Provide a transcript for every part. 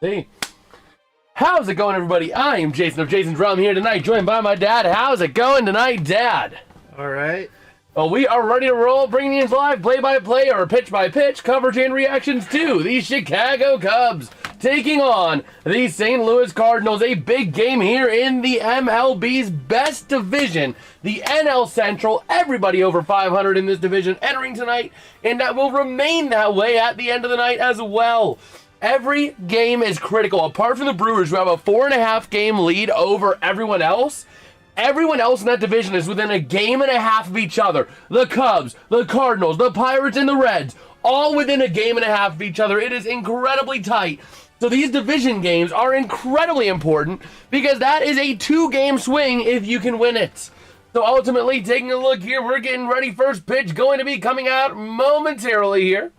Hey, how's it going, everybody? I am Jason of JasonsRealm here tonight, joined by my dad. How's it going tonight, Dad? All right. Well, we are ready to roll, bringing you live play-by-play or pitch-by-pitch coverage and reactions to the Chicago Cubs taking on the St. Louis Cardinals. A big game here in the MLB's best division, the NL Central. Everybody over 500 in this division entering tonight, and that will remain that way at the end of the night as well. Every game is critical. Apart from the Brewers, who have a 4.5 game lead over everyone else, everyone else in that division is within a game and a half of each other. The Cubs, the Cardinals, the Pirates, and the Reds, all within a game and a half of each other. It is incredibly tight. So these division games are incredibly important because that is a 2-game swing if you can win it. So ultimately, taking a look here, we're getting ready. First pitch going to be coming out momentarily here.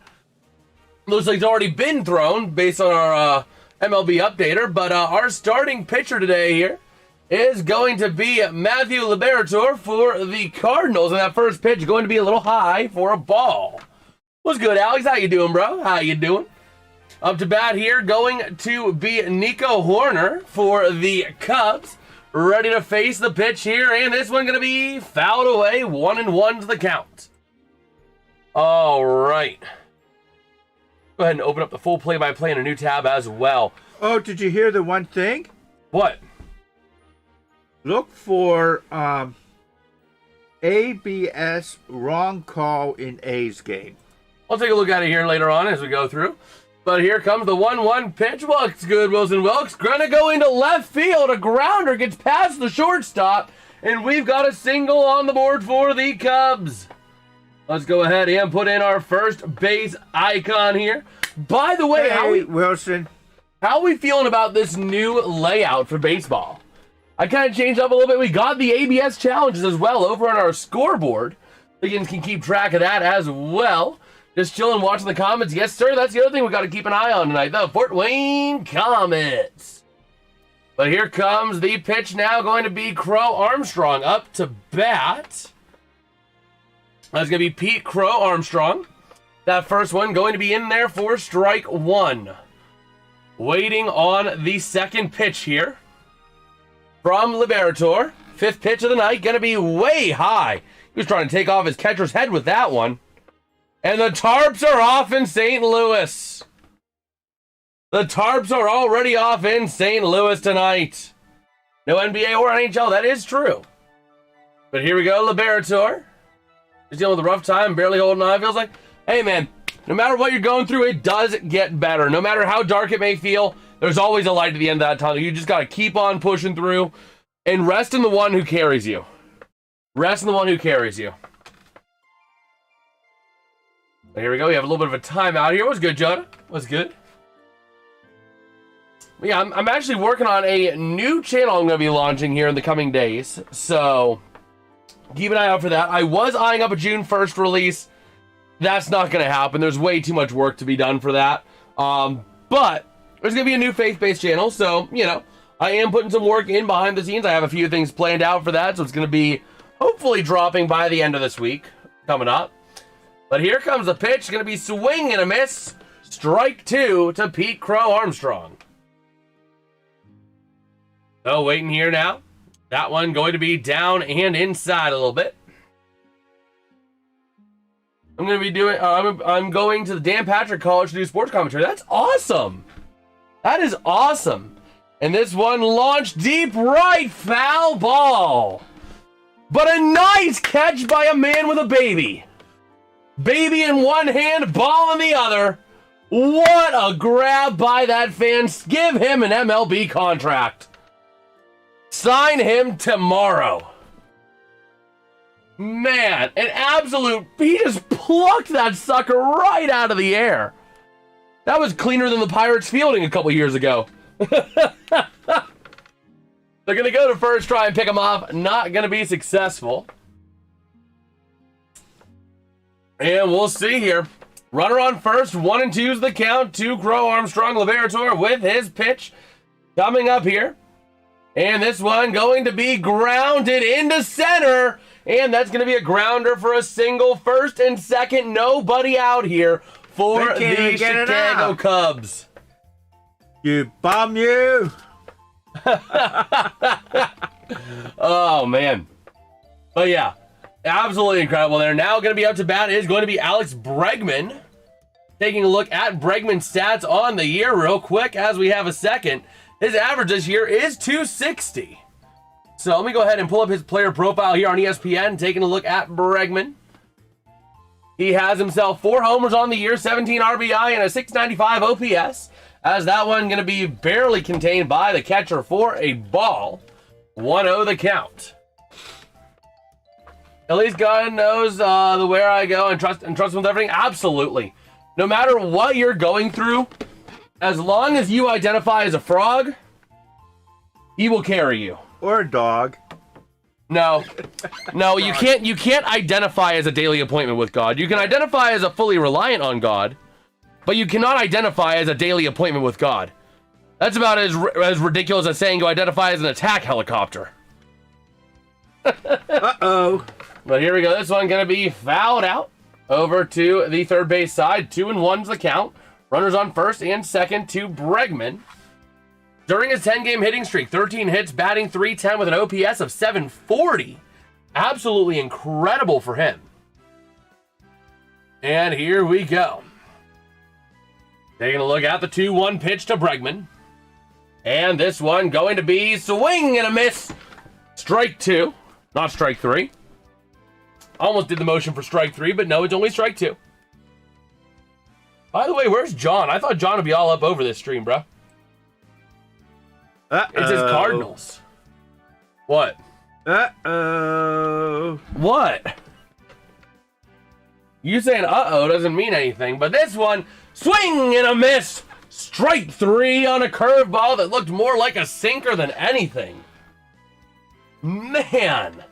Looks like it's already been thrown based on our MLB updater, but our starting pitcher today here is going to be Matthew Liberatore for the Cardinals, and that first pitch going to be a little high for a ball. What's good, Alex? How you doing, bro? How you doing? Up to bat here going to be Nico Hoerner for the Cubs, ready to face the pitch here, and this one going to be fouled away, 1-1 to the count. All right. Go ahead and open up the full play-by-play in a new tab as well. Oh, did you hear the one thing? What? Look for ABS wrong call in A's game. I'll take a look at it here later on as we go through. But here comes the 1-1 pitch. Looks good, Wilson Wilkes. Gonna go into left field. A grounder gets past the shortstop. And we've got a single on the board for the Cubs. Let's go ahead and put in our first base icon here. By the way, Hey, Wilson. how are we feeling about this new layout for baseball? I kind of changed up a little bit. We got the ABS challenges as well over on our scoreboard. You can keep track of that as well. Just chilling, watching the comments. Yes, sir, that's the other thing we got to keep an eye on tonight, the Fort Wayne comments. But here comes the pitch now, going to be Crow Armstrong up to bat. That's going to be Pete Crow Armstrong. That first one going to be in there for strike one. Waiting on the second pitch here from Liberatore. Fifth pitch of the night, going to be way high. He was trying to take off his catcher's head with that one. And the Tarps are off in St. Louis. The Tarps are already off in St. Louis tonight. No NBA or NHL, that is true. But here we go, Liberatore. He's dealing with a rough time, barely holding on. Feels like, hey man, no matter what you're going through, it does get better. No matter how dark it may feel, there's always a light at the end of that tunnel. You just got to keep on pushing through and rest in the one who carries you. Rest in the one who carries you. Here we go. We have a little bit of a timeout here. What's good, Jonah? What's good? Yeah, I'm actually working on a new channel I'm going to be launching here in the coming days. So keep an eye out for that. I was eyeing up a June 1st release. That's not going to happen. There's way too much work to be done for that. But there's going to be a new faith-based channel. So, you know, I am putting some work in behind the scenes. I have a few things planned out for that. So it's going to be hopefully dropping by the end of this week coming up. But here comes the pitch. Going to be swing and a miss. Strike two to Pete Crow Armstrong. So waiting here now. That one going to be down and inside a little bit. I'm going to be doing, I'm going to the Dan Patrick College to do sports commentary. That's awesome. That is awesome. And this one launched deep right, foul ball. But a nice catch by a man with a baby. Baby in one hand, ball in the other. What a grab by that fan. Give him an MLB contract. Sign him tomorrow. Man, an absolute, he just plucked that sucker right out of the air. That was cleaner than the Pirates fielding a couple years ago. They're going to go to first, try and pick him off. Not going to be successful. And we'll see here. Runner on first, 1-2 is the count to Crow Armstrong. Liberatore with his pitch coming up here. And this one going to be grounded into center. And that's going to be a grounder for a single. First and second, nobody out here for the Chicago Cubs. You bum, you. Oh, man. But yeah, absolutely incredible. They're now going to be up to bat is going to be Alex Bregman. Taking a look at Bregman's stats on the year real quick as we have a second. His average this year is 260. So let me go ahead and pull up his player profile here on ESPN. Taking a look at Bregman. He has himself 4 homers on the year, 17 RBI, and a 695 OPS. As that one going to be barely contained by the catcher for a ball. 1-0 the count. At least God knows the where I go and trust him with everything. Absolutely. No matter what you're going through, as long as you identify as a frog, he will carry you. Or a dog. No, you can't identify as a daily appointment with God. You can identify as a fully reliant on God, but you cannot identify as a daily appointment with God. That's about as ridiculous as saying you identify as an attack helicopter. Uh-oh. But here we go. This one going to be fouled out over to the third base side. 2-1's the count. Runners on first and second to Bregman. During his 10-game hitting streak, 13 hits, batting .310 with an OPS of 740. Absolutely incredible for him. And here we go. Taking a look at the 2-1 pitch to Bregman. And this one going to be swing and a miss. Strike 2, not strike 3. Almost did the motion for strike 3, but no, it's only strike 2. By the way, where's John? I thought John would be all up over this stream, bro. It's his Cardinals. What? What? You saying uh-oh doesn't mean anything, but this one, swing and a miss. Strike 3 on a curveball that looked more like a sinker than anything. Man,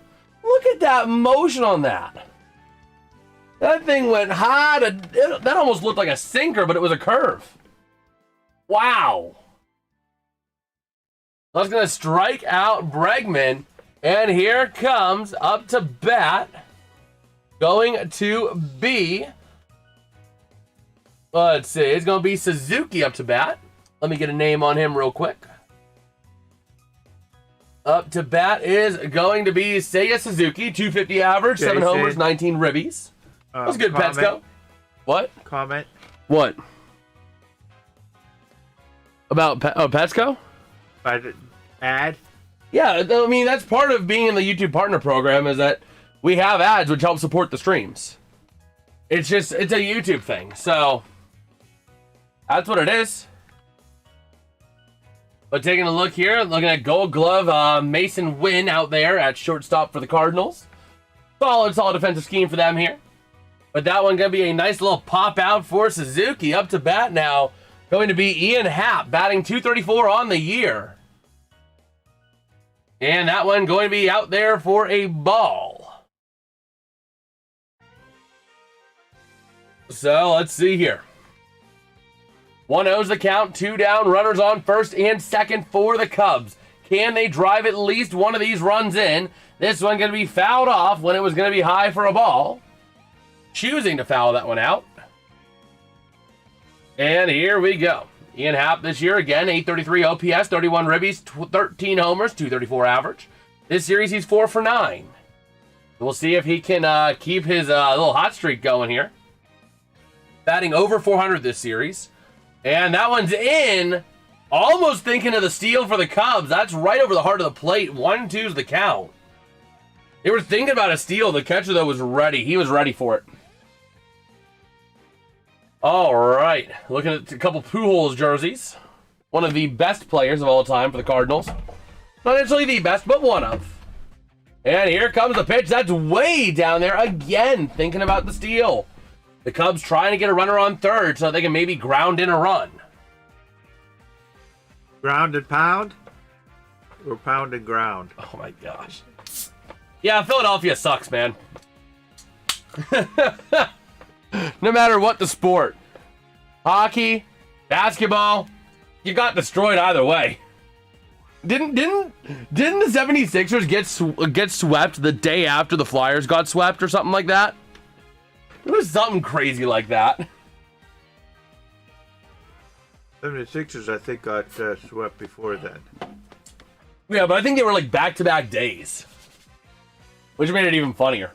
look at that motion on that. That thing went high that almost looked like a sinker, but it was a curve. Wow. That's going to strike out Bregman. And here comes up to bat. Going to be, let's see, it's going to be Suzuki up to bat. Let me get a name on him real quick. Up to bat is going to be Seiya Suzuki, 250 average, 7 homers, 19 ribbies. That's good, Petsko. What? Comment. What? About Petsko? Ad? Yeah, I mean, that's part of being in the YouTube partner program is that we have ads which help support the streams. It's a YouTube thing, so that's what it is. But taking a look here, looking at Gold Glove, Mason Wynn out there at shortstop for the Cardinals. Solid defensive scheme for them here. But that one going to be a nice little pop out for Suzuki. Up to bat now, going to be Ian Happ, batting .234 on the year. And that one going to be out there for a ball. So let's see here. 1-0's the count, 2 down, runners on first and second for the Cubs. Can they drive at least one of these runs in? This one going to be fouled off when it was going to be high for a ball. Choosing to foul that one out. And here we go. Ian Happ this year, again, 833 OPS, 31 ribbies, 13 homers, 234 average. This series, he's 4 for 9. We'll see if he can keep his little hot streak going here. Batting over 400 this series. And that one's in. Almost thinking of the steal for the Cubs. That's right over the heart of the plate. 1-2's the count. They were thinking about a steal. The catcher, though, was ready. He was ready for it. All right. Looking at a couple Pujols jerseys. One of the best players of all time for the Cardinals. Not necessarily the best, but one of. And here comes the pitch. That's way down there again. Thinking about the steal. The Cubs trying to get a runner on third so they can maybe ground in a run. Ground and pound? Or pound and ground? Oh my gosh. Yeah, Philadelphia sucks, man. No matter what the sport. Hockey, basketball, you got destroyed either way. Didn't the 76ers get swept the day after the Flyers got swept or something like that? It was something crazy like that. The 76ers, I think, got swept before then. Yeah, but I think they were like back-to-back days, which made it even funnier.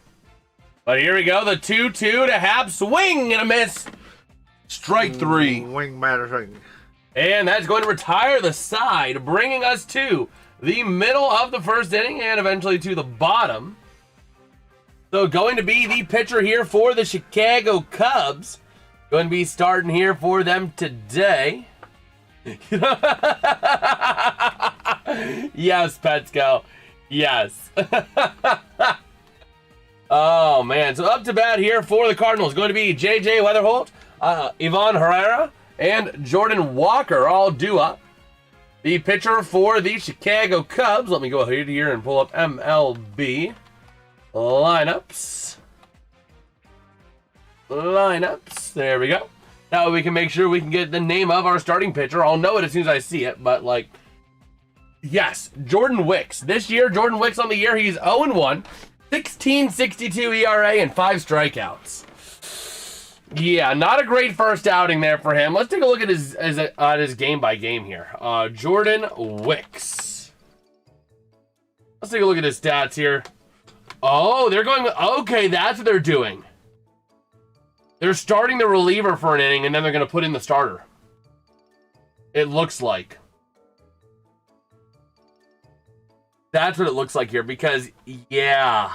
But here we go, the 2-2 to Hap, swing and a miss. Strike three. Wing mattering. And that's going to retire the side, bringing us to the middle of the first inning and eventually to the bottom. So going to be the pitcher here for the Chicago Cubs. Going to be starting here for them today. Yes, Petsko. Yes. Oh, man. So up to bat here for the Cardinals. Going to be J.J. Weatherholt, Ivan Herrera, and Jordan Walker all due up. The pitcher for the Chicago Cubs. Let me go ahead here and pull up MLB lineups. There we go. That way we can make sure we can get the name of our starting pitcher. I'll know it as soon as I see it, but like, yes, Jordan Wicks. This year, Jordan Wicks on the year, he's 0-1, 16.62 ERA, and 5 strikeouts. Yeah, not a great first outing there for him. Let's take a look at his game by game here. Jordan Wicks. Let's take a look at his stats here. Oh, they're going, okay, that's what they're doing. They're starting the reliever for an inning, and then they're going to put in the starter. It looks like. That's what it looks like here, because, yeah.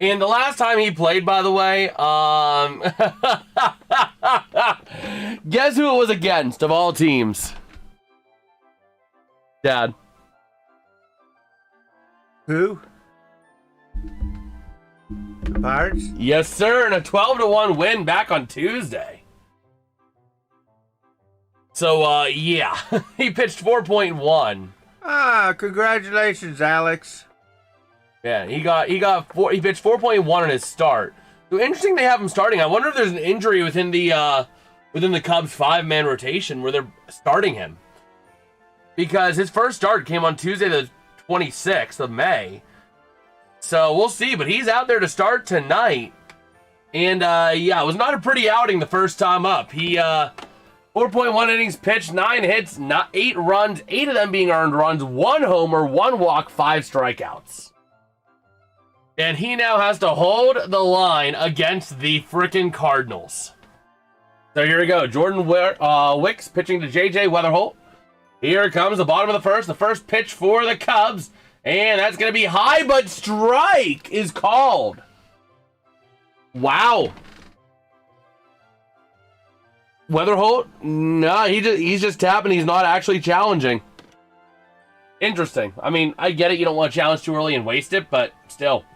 And the last time he played, by the way, guess who it was against of all teams? Dad. Who? The Pirates? Yes, sir, and a 12-1 win back on Tuesday. So, yeah, he pitched 4.1. Ah, congratulations, Alex. Yeah, he pitched 4.1 on his start. So interesting they have him starting. I wonder if there's an injury within the Cubs 5-man rotation where they're starting him. Because his first start came on Tuesday the 26th of May. So we'll see, but he's out there to start tonight. And yeah, it was not a pretty outing the first time up. He 4.1 innings pitched, 9 hits, 8 runs, 8 of them being earned runs, 1 homer, 1 walk, 5 strikeouts. And he now has to hold the line against the frickin' Cardinals. So here we go. Jordan Wicks pitching to J.J. Weatherholt. Here comes the bottom of the first pitch for the Cubs. And that's going to be high, but strike is called. Wow. Weatherholt? No, he's just tapping. He's not actually challenging. Interesting. I mean, I get it. You don't want to challenge too early and waste it, but still.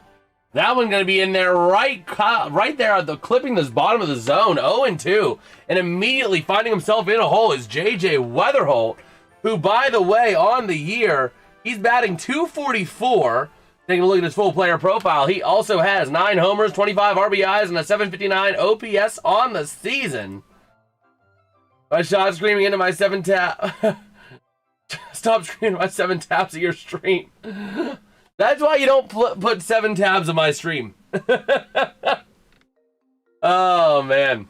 That one's going to be in there right there at the clipping this bottom of the zone, 0-2. And immediately finding himself in a hole is J.J. Weatherholt, who, by the way, on the year, he's batting .244. Taking a look at his full player profile, he also has 9 homers, 25 RBIs, and a .759 OPS on the season. My shot screaming into my 7 tap. Stop screaming my 7 taps of your stream. That's why you don't put 7 tabs on my stream. Oh, man.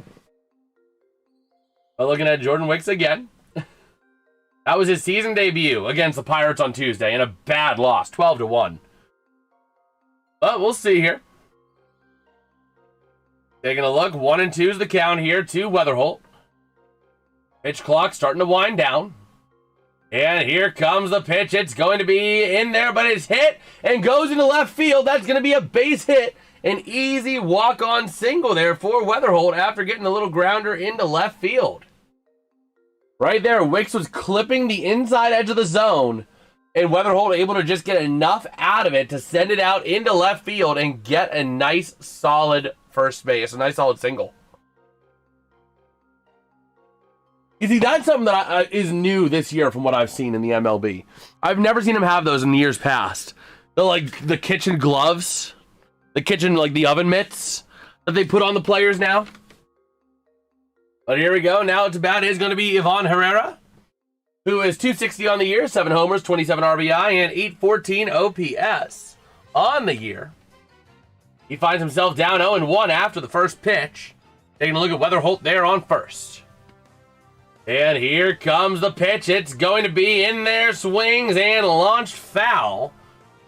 But looking at Jordan Wicks again. That was his season debut against the Pirates on Tuesday in a bad loss, 12-1. But we'll see here. Taking a look, 1-2 is the count here to Weatherholt. Pitch clock starting to wind down. And here comes the pitch. It's going to be in there, but it's hit and goes into left field. That's going to be a base hit. An easy walk-on single there for Weatherholt after getting a little grounder into left field. Right there, Wicks was clipping the inside edge of the zone, and Weatherholt able to just get enough out of it to send it out into left field and get a nice, solid first base, a nice, solid single. You see, that's something that is new this year from what I've seen in the MLB. I've never seen him have those in the years past. The kitchen gloves, the oven mitts that they put on the players now. But here we go. Now it's about is going to be Ivan Herrera, who is .260 on the year, 7 homers, 27 RBI, and 814 OPS on the year. He finds himself down 0-1 after the first pitch. Taking a look at Weatherholt there on first. And here comes the pitch. It's going to be in there, swings and launched foul.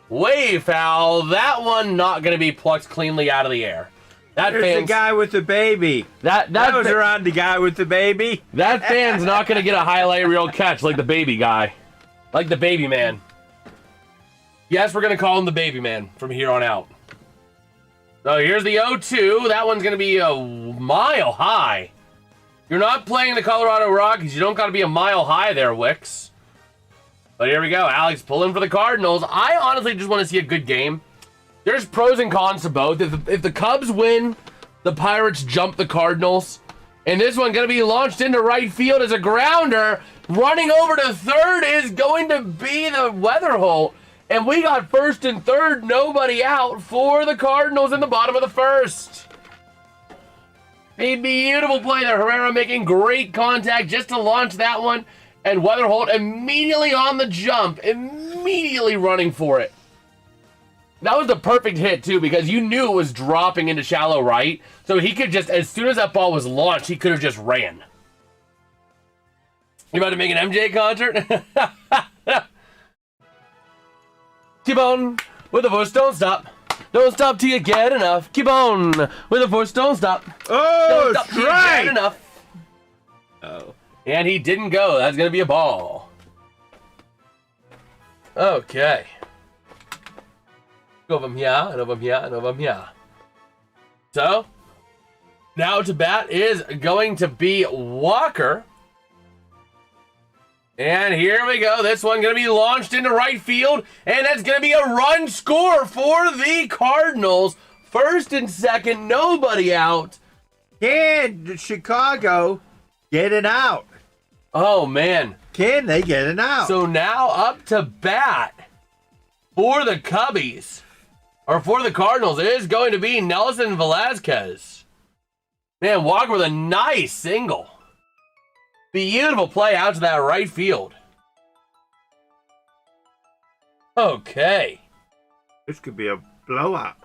Way foul. That one not going to be plucked cleanly out of the air. There's the guy with the baby. That was around the guy with the baby. That fan's not going to get a highlight reel catch like the baby guy. Like the baby man. Yes, we're going to call him the baby man from here on out. So here's the 0-2. That one's going to be a mile high. You're not playing the Colorado Rockies. You don't got to be a mile high there, Wicks. But here we go. Alex pulling for the Cardinals. I honestly just want to see a good game. There's pros and cons to both. If the Cubs win, the Pirates jump the Cardinals. And this one going to be launched into right field as a grounder. Running over to third is going to be the weather hole. And we got first and third, nobody out for the Cardinals in the bottom of the first. A beautiful play there. Herrera making great contact just to launch that one. And Weatherholt immediately on the jump, immediately running for it. That was the perfect hit, too, because you knew it was dropping into shallow right. So he could just, as soon as that ball was launched, he could have just ran. You about to make an MJ concert? Keep on with the force, don't stop. Don't stop till you get enough. Keep on with the force, don't stop. Oh, don't stop till you get enough. Oh. And he didn't go. That's going to be a ball. Okay. Go from here, and over here, and over here. So, now to bat is going to be Walker. And here we go. This one going to be launched into right field. And that's going to be a run score for the Cardinals. First and second, nobody out. Can Chicago get it out? Oh, man. Can they get it out? So now up to bat for the Cubbies, or for the Cardinals, is going to be Nelson Velasquez. Man, Walker with a nice single. Beautiful play out to that right field. Okay. This could be a blowout.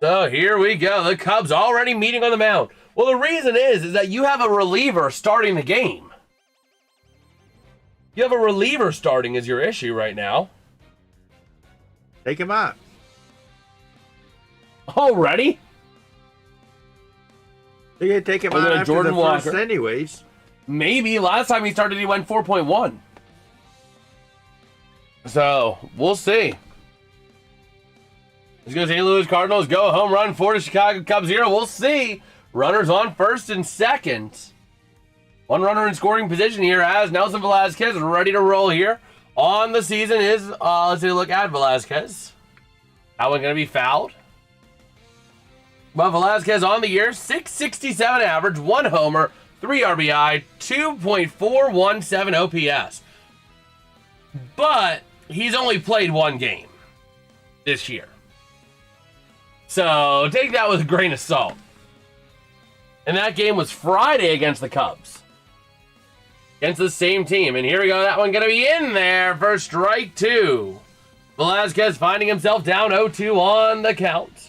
So here we go. The Cubs already meeting on the mound. Well, the reason is that you have a reliever starting the game. You have a reliever starting is your issue right now. Take him out. Already? They're going to take him out after Jordan the first Walker. anyways. Maybe. Last time he started, he went 4.1. So, we'll see. Let's go St. Louis Cardinals. Go home run for the Chicago Cubs here. We'll see. Runners on first and second. One runner in scoring position here as Nelson Velasquez is ready to roll here. On the season is, let's take a look at Velasquez. That one going to be fouled. But Velasquez on the year, 667 average, 1 homer, 3 RBI, 2.417 OPS. But he's only played 1 game this year. So take that with a grain of salt. And that game was Friday against the Cubs. Against the same team. And here we go. That one going to be in there for strike 2. Velasquez finding himself down 0-2 on the count.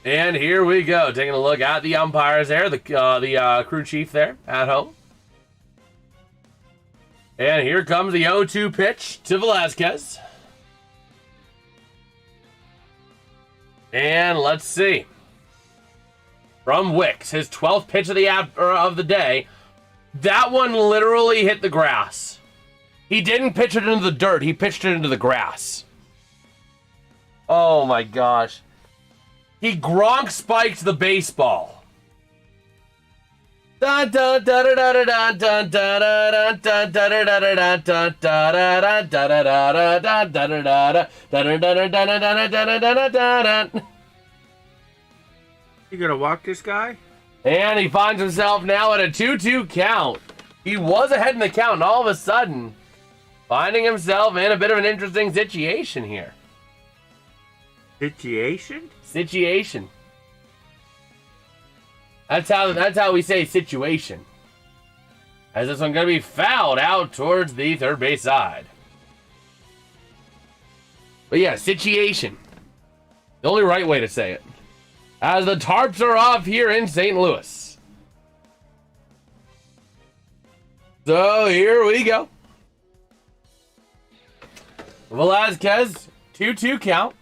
And here we go. Taking a look at the umpires there. The crew chief there at home. And here comes the 0-2 pitch to Velasquez. And let's see. From Wicks, his 12th pitch of the day. That one literally hit the grass. He didn't pitch it into the dirt. He pitched it into the grass. Oh my gosh. He Gronk spiked the baseball. You gonna walk this guy? And he finds himself now at a 2-2 count. He was ahead in the count, and all of a sudden, finding himself in a bit of an interesting situation here. Situation. That's how we say situation. As this one going to be fouled out towards the third base side. But yeah, situation. The only right way to say it. as the tarps are off here in St. Louis. So here we go. Velazquez, 2-2 count.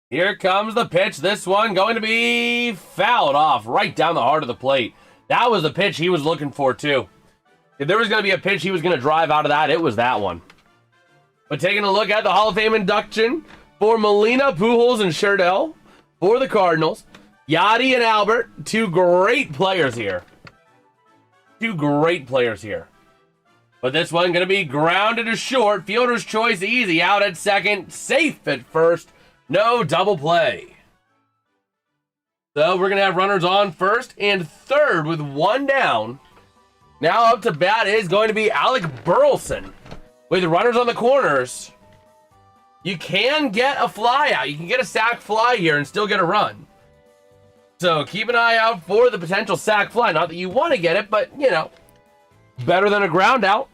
Here comes the pitch. This one going to be fouled off right down the heart of the plate. That was the pitch he was looking for, too. If there was going to be a pitch he was going to drive out of that, it was that one. But taking a look at the Hall of Fame induction for Molina, Pujols, and Scherzel for the Cardinals. Yachty and Albert, two great players here. Two great players here. But this one going to be grounded to short. Fielder's choice easy. Out at second. Safe at first. No double play. So we're going to have runners on first and third with one down. Now up to bat is going to be Alec Burleson. With runners on the corners, you can get a fly out. You can get a sac fly here and still get a run. So keep an eye out for the potential sac fly. Not that you want to get it, but, you know, better than a ground out.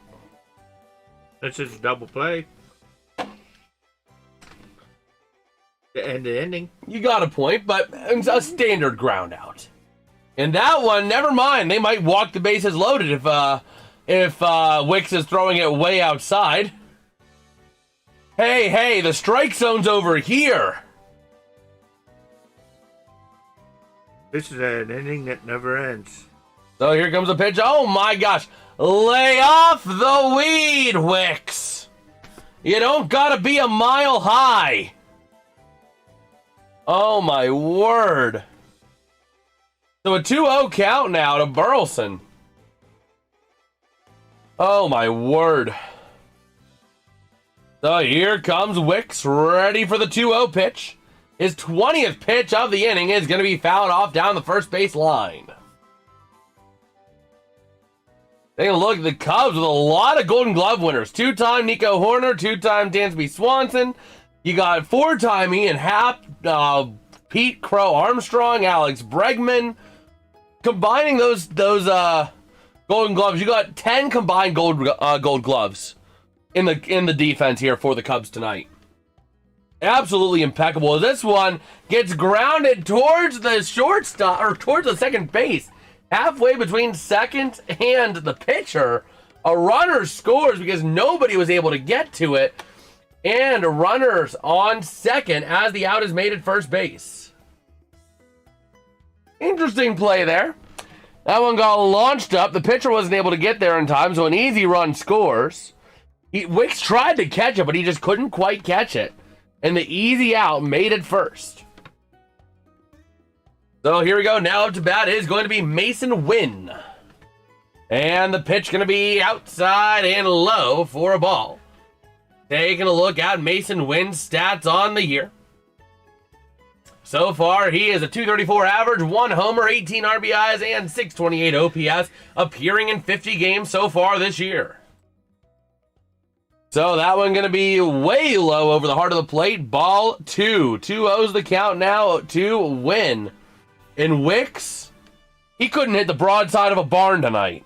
This is a double play. The end of the inning. You got a point, but it's a standard ground out. And that one, never mind. They might walk the bases loaded if Wicks is throwing it way outside. Hey, the strike zone's over here. This is an inning that never ends. So here comes the pitch. Oh my gosh. Lay off the weed, Wicks. You don't gotta be a mile high. Oh my word. So a 2-0 count now to Burleson. Oh my word. So here comes Wicks, ready for the 2-0 pitch. His 20th pitch of the inning is going to be fouled off down the first base line. Taking a look at the Cubs with a lot of Golden Glove winners. Two-time Nico Horner, two-time Dansby Swanson. You got four-time Ian Happ, Pete Crow Armstrong, Alex Bregman. Combining those Golden Gloves, you got 10 combined Gold Gloves in the defense here for the Cubs tonight. Absolutely impeccable. This one gets grounded towards the shortstop or towards the second base, halfway between second and the pitcher. A runner scores because nobody was able to get to it, and runners on second as the out is made at first base. Interesting play there. That one got launched up. The pitcher wasn't able to get there in time, so an easy run scores. Wicks tried to catch it, but he just couldn't quite catch it. And the easy out made it first. So here we go. Now up to bat is going to be Mason Wynn. And the pitch going to be outside and low for a ball. Taking a look at Mason Wynn's stats on the year. So far, he is a .234 average, 1 homer, 18 RBIs, and .628 OPS, appearing in 50 games so far this year. So that one going to be way low over the heart of the plate. Ball 2. 2-0's the count now to Win. And Wicks, he couldn't hit the broadside of a barn tonight.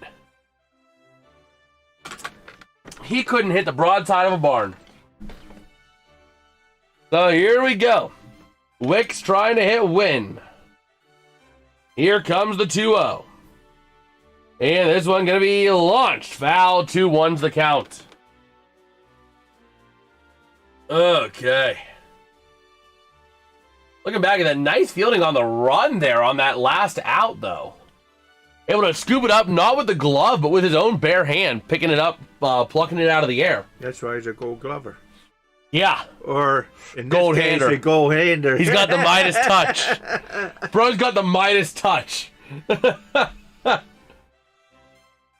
He couldn't hit the broadside of a barn. So here we go. Wicks trying to hit Win. Here comes the 2-0. And this one going to be launched. Foul, 2-1's the count. Okay. Looking back at that, nice fielding on the run there on that last out, though. Able to scoop it up, not with the glove, but with his own bare hand, picking it up, plucking it out of the air. That's why he's a Gold Glover. Yeah. Or, in this gold case, hander. a gold hander. He's got the Midas touch. Bro's got the Midas touch.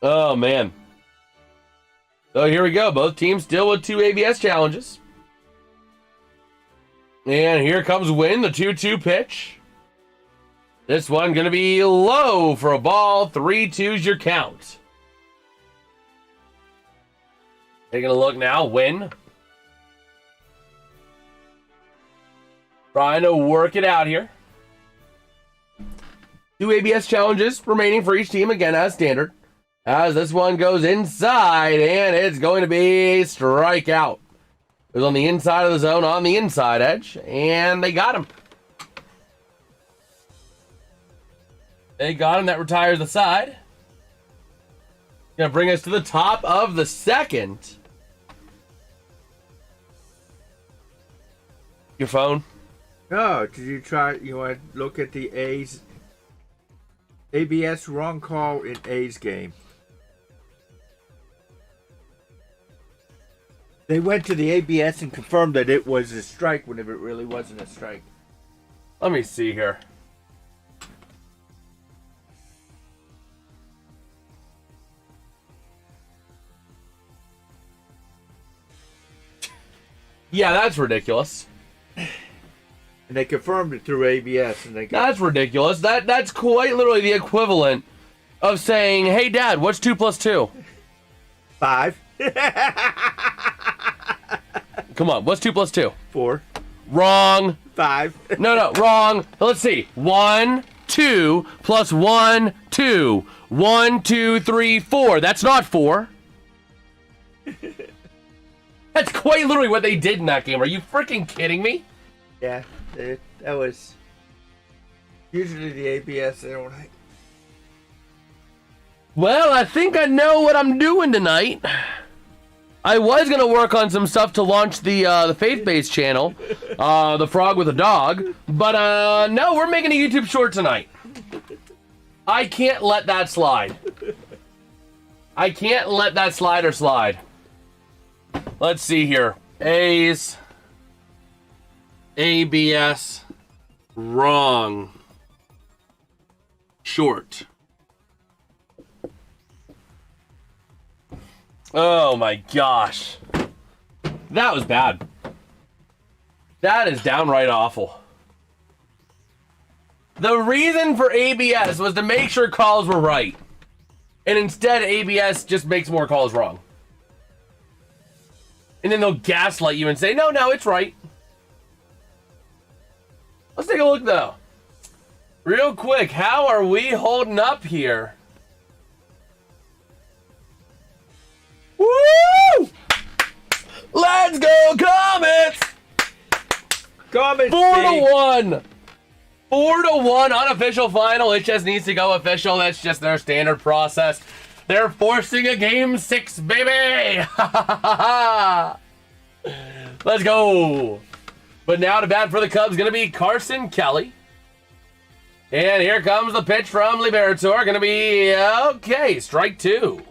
Oh, man. So here we go. Both teams still with 2 ABS challenges. And here comes Win, the 2-2 pitch. This one going to be low for a ball. 3-2's your count. Taking a look now. Win. Trying to work it out here. 2 ABS challenges remaining for each team, again, as standard. As this one goes inside, and it's going to be strikeout. It was on the inside of the zone, on the inside edge, and they got him. They got him. That retires the side. Gonna bring us to the top of the second. Your phone? No, did you try? You want to look at the A's? ABS wrong call in A's game. They went to the ABS and confirmed that it was a strike whenever it really wasn't a strike. Let me see here. Yeah, that's ridiculous. And they confirmed it through ABS, and they got. That's ridiculous. That's quite literally the equivalent of saying, "Hey, Dad, what's 2 plus 2?" 5. Come on, what's 2 plus 2? 4. Wrong. 5. No, wrong. Let's see. 1, 2 plus 1, 2. 1, 2, 3, 4. That's not 4. That's quite literally what they did in that game. Are you freaking kidding me? Yeah, that was usually the ABS. They don't. Well, I think I know what I'm doing tonight. I was gonna work on some stuff to launch the faith-based channel, the Frog with a Dog, but no, we're making a YouTube short tonight. I can't let that slide. I can't let that slider slide. Let's see here. A's. ABS. Wrong. Short. Oh my gosh. That was bad. That is downright awful. The reason for ABS was to make sure calls were right. And instead, ABS just makes more calls wrong. And then they'll gaslight you and say, no, it's right. Let's take a look, though. Real quick, how are we holding up here? Woo! Let's go, Comets! Comets 4-1. 4-1 unofficial final. It just needs to go official. That's just their standard process. They're forcing a game 6, baby! Let's go! But now to bat for the Cubs going to be Carson Kelly. And here comes the pitch from Liberator. Going to be, okay, strike 2.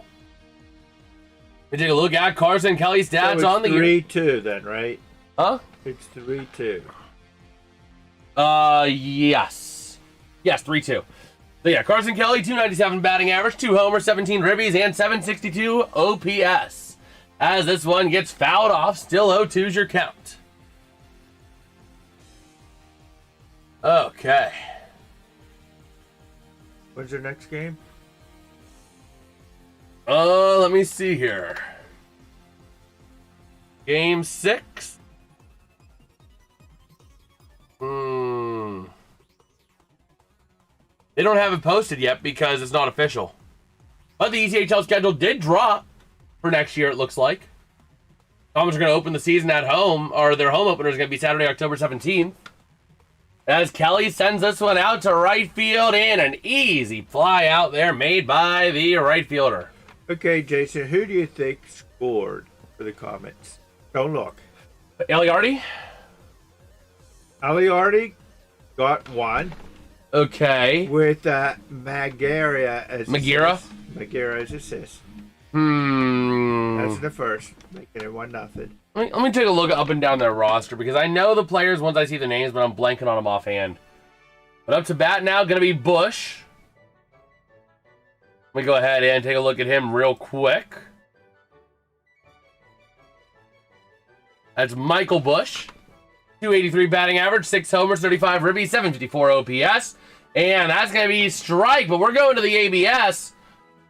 We take a look at Carson Kelly's stats on the year. 3-2 then, right? Huh? It's 3-2. Yes. Yes, 3-2. So yeah, Carson Kelly, 297 batting average, 2 homers, 17 ribbies, and 762 OPS. As this one gets fouled off, still 0-2's your count. Okay. When's your next game? Let me see here. Game 6. They don't have it posted yet because it's not official. But the ECHL schedule did drop for next year, it looks like. Comets are going to open the season at home, or their home opener is going to be Saturday, October 17th. As Kelly sends this one out to right field in an easy fly out there made by the right fielder. Okay, Jason, who do you think scored for the Comets? Don't look. Eliardi? Eliardi got 1. Okay. With Magira as Magira? assist. Magira as assist. That's the first, making it 1-0. Let me take a look up and down their roster because I know the players once I see the names, but I'm blanking on them offhand. But up to bat now, going to be Bush. Let me go ahead and take a look at him real quick. That's Michael Bush. 283 batting average, 6 homers, 35 ribbies, 754 OPS. And that's going to be strike, but we're going to the ABS.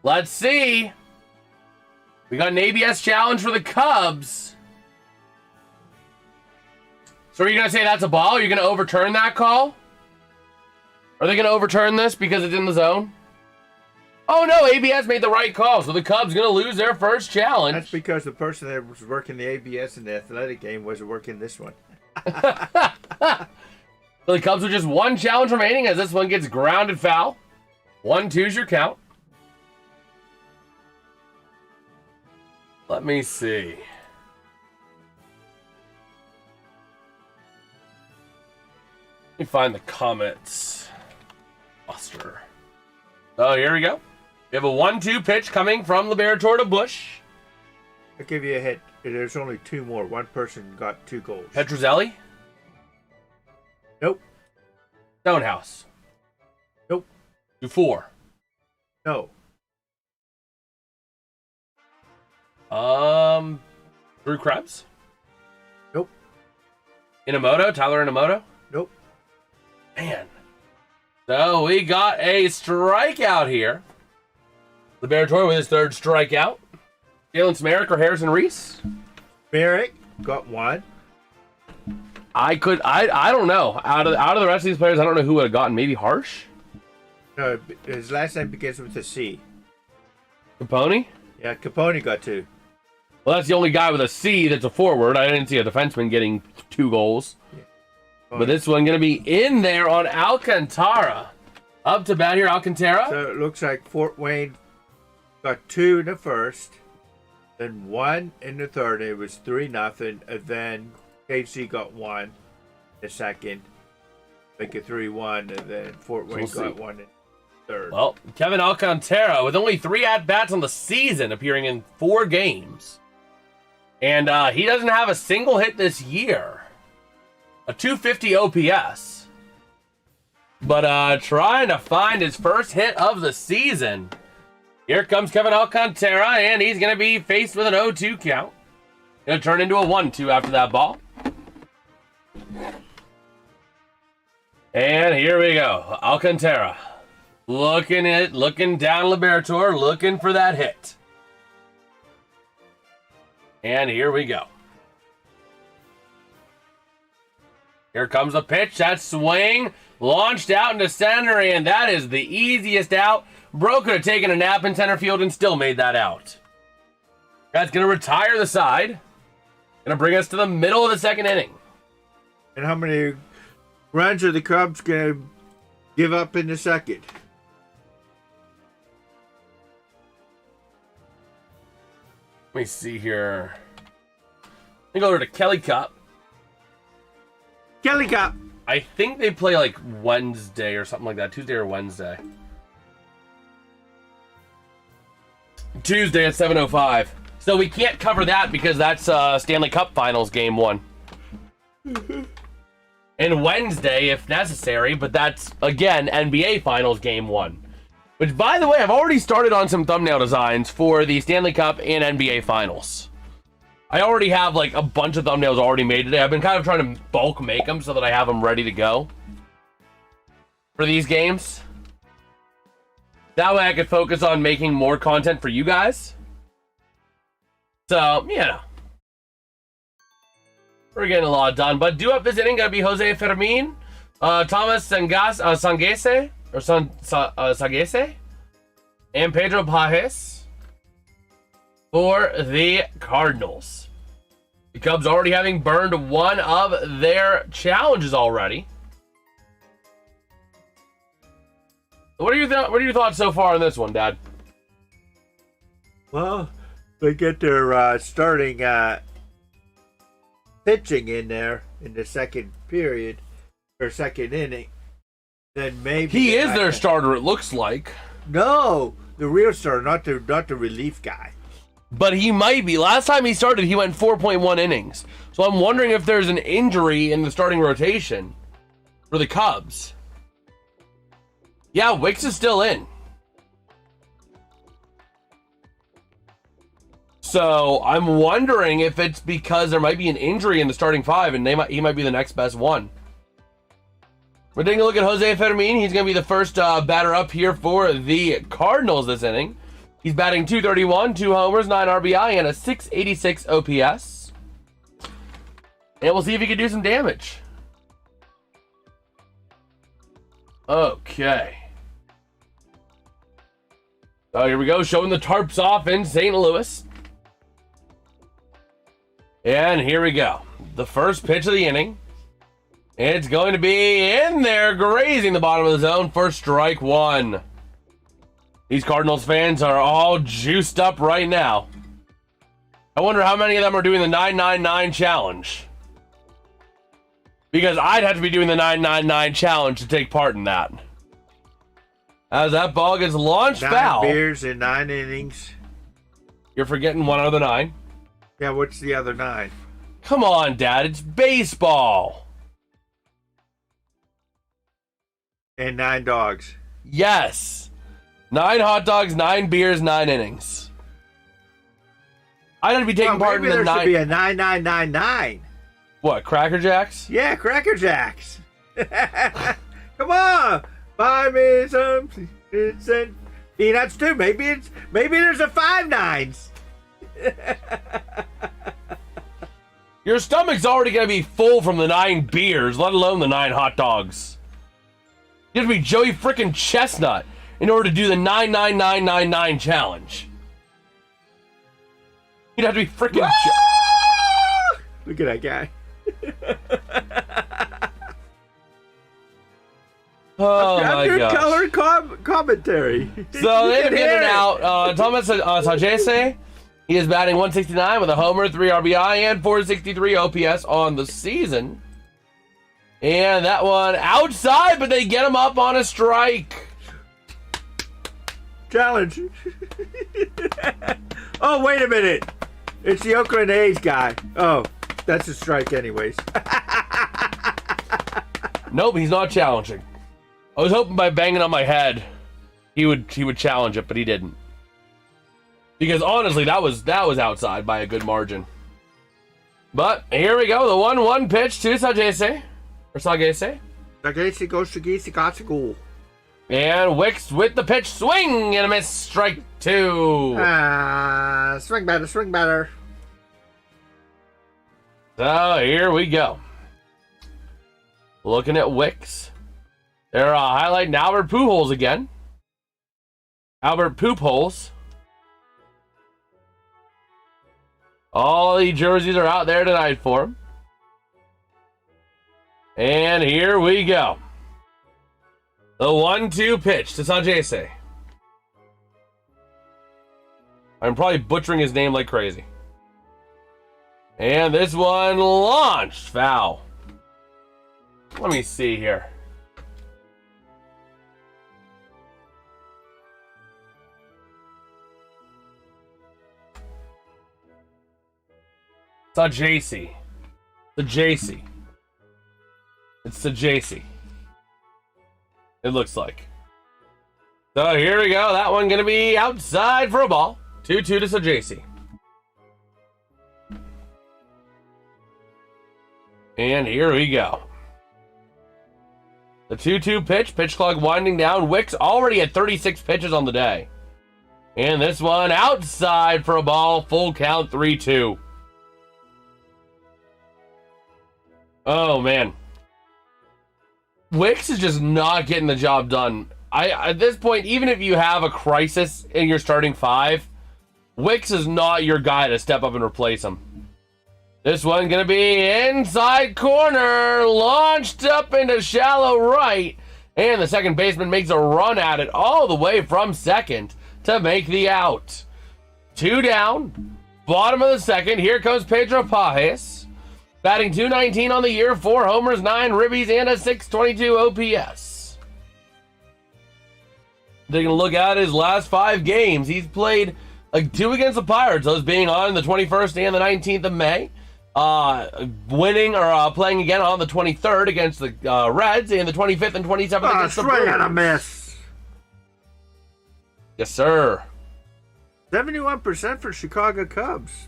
Let's see. We got an ABS challenge for the Cubs. So are you going to say that's a ball? Are you going to overturn that call? Are they going to overturn this because it's in the zone? Oh no, ABS made the right call, so the Cubs going to lose their first challenge. That's because the person that was working the ABS in the athletic game wasn't working this one. So the Cubs with just 1 challenge remaining as this one gets grounded foul. 1-2's your count. Let me see. Let me find the comments. Buster. Oh, here we go. We have a 1-2 pitch coming from Liberatore to Bush. I'll give you a hit. There's only 2 more. One person got 2 goals. Petrozelli? Nope. Stonehouse? Nope. Dufour? No. Drew Krebs? Nope. Inamoto? Tyler Inamoto? Nope. Man. So we got a strikeout here. Liberatore with his 3rd strikeout. Jalen Smerrick or Harrison Reese? Merrick got 1. I don't know. Out of the rest of these players, I don't know who would have gotten. Maybe Harsh? No, his last name begins with a C. Capone? Yeah, Capone got 2. Well, that's the only guy with a C that's a forward. I didn't see a defenseman getting 2 goals. Yeah. But this one going to be in there on Alcantara. Up to bat here, Alcantara. So it looks like Fort Wayne got 2 in the first, then 1 in the third. It was 3-0, and then KC got 1 in the second, make it 3-1, and then Fort Wayne got 1 in the third. Well, Kevin Alcantara with only 3 at-bats on the season, appearing in 4 games. And he doesn't have a single hit this year. A 250 OPS. But trying to find his first hit of the season. Here comes Kevin Alcantara, and he's going to be faced with an 0-2 count. Going to turn into a 1-2 after that ball. And here we go. Alcantara. Looking down Liberatore, looking for that hit. And here we go. Here comes the pitch. That swing launched out into center, and that is the easiest out. Bro could have taken a nap in center field and still made that out. That's going to retire the side. Going to bring us to the middle of the 2nd inning. And how many runs are the Cubs going to give up in the second? Let me see here. Let me go over to Kelly Cup. Kelly Cup. I think they play like Wednesday or something like that. Tuesday or Wednesday. Tuesday at 7:05. So we can't cover that because that's Stanley Cup Finals Game 1. And Wednesday if necessary, but that's, again, NBA Finals Game 1. Which, by the way, I've already started on some thumbnail designs for the Stanley Cup and NBA Finals. I already have, like, a bunch of thumbnails already made today. I've been kind of trying to bulk make them so that I have them ready to go for these games. That way I could focus on making more content for you guys. So, you know. We're getting a lot done. But due up this inning, going to be Jose Fermin, Thomas Sangese, or Sagese, and Pedro Pajes for the Cardinals. The Cubs already having burned one of their challenges already. What are your thoughts so far on this one, Dad? Well, they get their starting pitching in there in the second period or second inning. Then maybe he is their starter. It looks like. No, the real starter, not the relief guy. But he might be. Last time he started, he went 4.1 innings. So I'm wondering if there's an injury in the starting rotation for the Cubs. Yeah, Wicks is still in. So I'm wondering if it's because there might be an injury in the starting five and he might be the next best one. We're taking a look at Jose Fermin. He's going to be the first batter up here for the Cardinals this inning. He's batting .231, 2 homers, 9 RBI, and a .686 OPS. And we'll see if he can do some damage. Okay. Oh, here we go, showing the tarps off in St. Louis. And here we go. The first pitch of the inning. It's going to be in there, grazing the bottom of the zone for strike one. These Cardinals fans are all juiced up right now. I wonder how many of them are doing the 999 challenge. Because I'd have to be doing the 999 challenge to take part in that. As that ball gets launched, 9 foul. beers in 9 innings. You're forgetting one other 9. Yeah, what's the other 9? Come on, Dad. It's baseball. And 9 dogs. Yes. 9 hot dogs, 9 beers, 9 innings. I'd have to be taking part in the 9. Maybe there should be a 9999. What, Cracker Jacks? Yeah, Cracker Jacks. Come on, buy me some peanuts too. Maybe there's a 5 9s. Your stomach's already gonna be full from the 9 beers, let alone the 9 hot dogs. You have to be Joey frickin' Chestnut in order to do the 99999 challenge. You'd have to be frickin' Look at that guy. Oh I'm my doing gosh. color commentary. So they've been in and out. Thomas Sajese, he is batting 169 with a homer, 3 RBI, and 463 OPS on the season. And that one outside, but they get him up on a strike. Challenge. Oh, wait a minute. It's the Oakland A's guy. Oh, that's a strike anyways. Nope, he's not challenging. I was hoping by banging on my head, he would challenge it, but he didn't. Because honestly, that was outside by a good margin. But here we go, the 1-1 pitch to Sajese. Or Sagese. Sagese goes to Gisi, got to go. And Wicks with the pitch, swing and a miss, strike 2. Swing batter, swing batter. So here we go. Looking at Wicks. They're highlighting Albert Pujols again. Albert Pujols. All the jerseys are out there tonight for him. And here we go. The 1-2 pitch to Sajese. I'm probably butchering his name like crazy. And this one launched. Foul. Let me see here. Sajese. Sajese. It's Sajese. It looks like. So here we go. That one going to be outside for a ball. 2-2 to Sajese. And here we go. The 2-2 pitch. Pitch clock winding down. Wicks already at 36 pitches on the day. And this one outside for a ball. Full count 3-2. Oh, man. Wicks is just not getting the job done. At this point, even if you have a crisis in your starting 5, Wicks is not your guy to step up and replace him. This one going to be inside corner, launched up into shallow right, and the second baseman makes a run at it all the way from second to make the out. 2 down, bottom of the second. Here comes Pedro Pajes. Batting .219 on the year, 4 homers, 9 ribbies, and a .622 OPS. Taking a look at his last 5 games, he's played 2 against the Pirates, those being on the 21st and the 19th of May. Winning or playing again on the 23rd against the Reds, and the 25th and 27th against the Brewers. And a miss. Yes, sir. 71% for Chicago Cubs.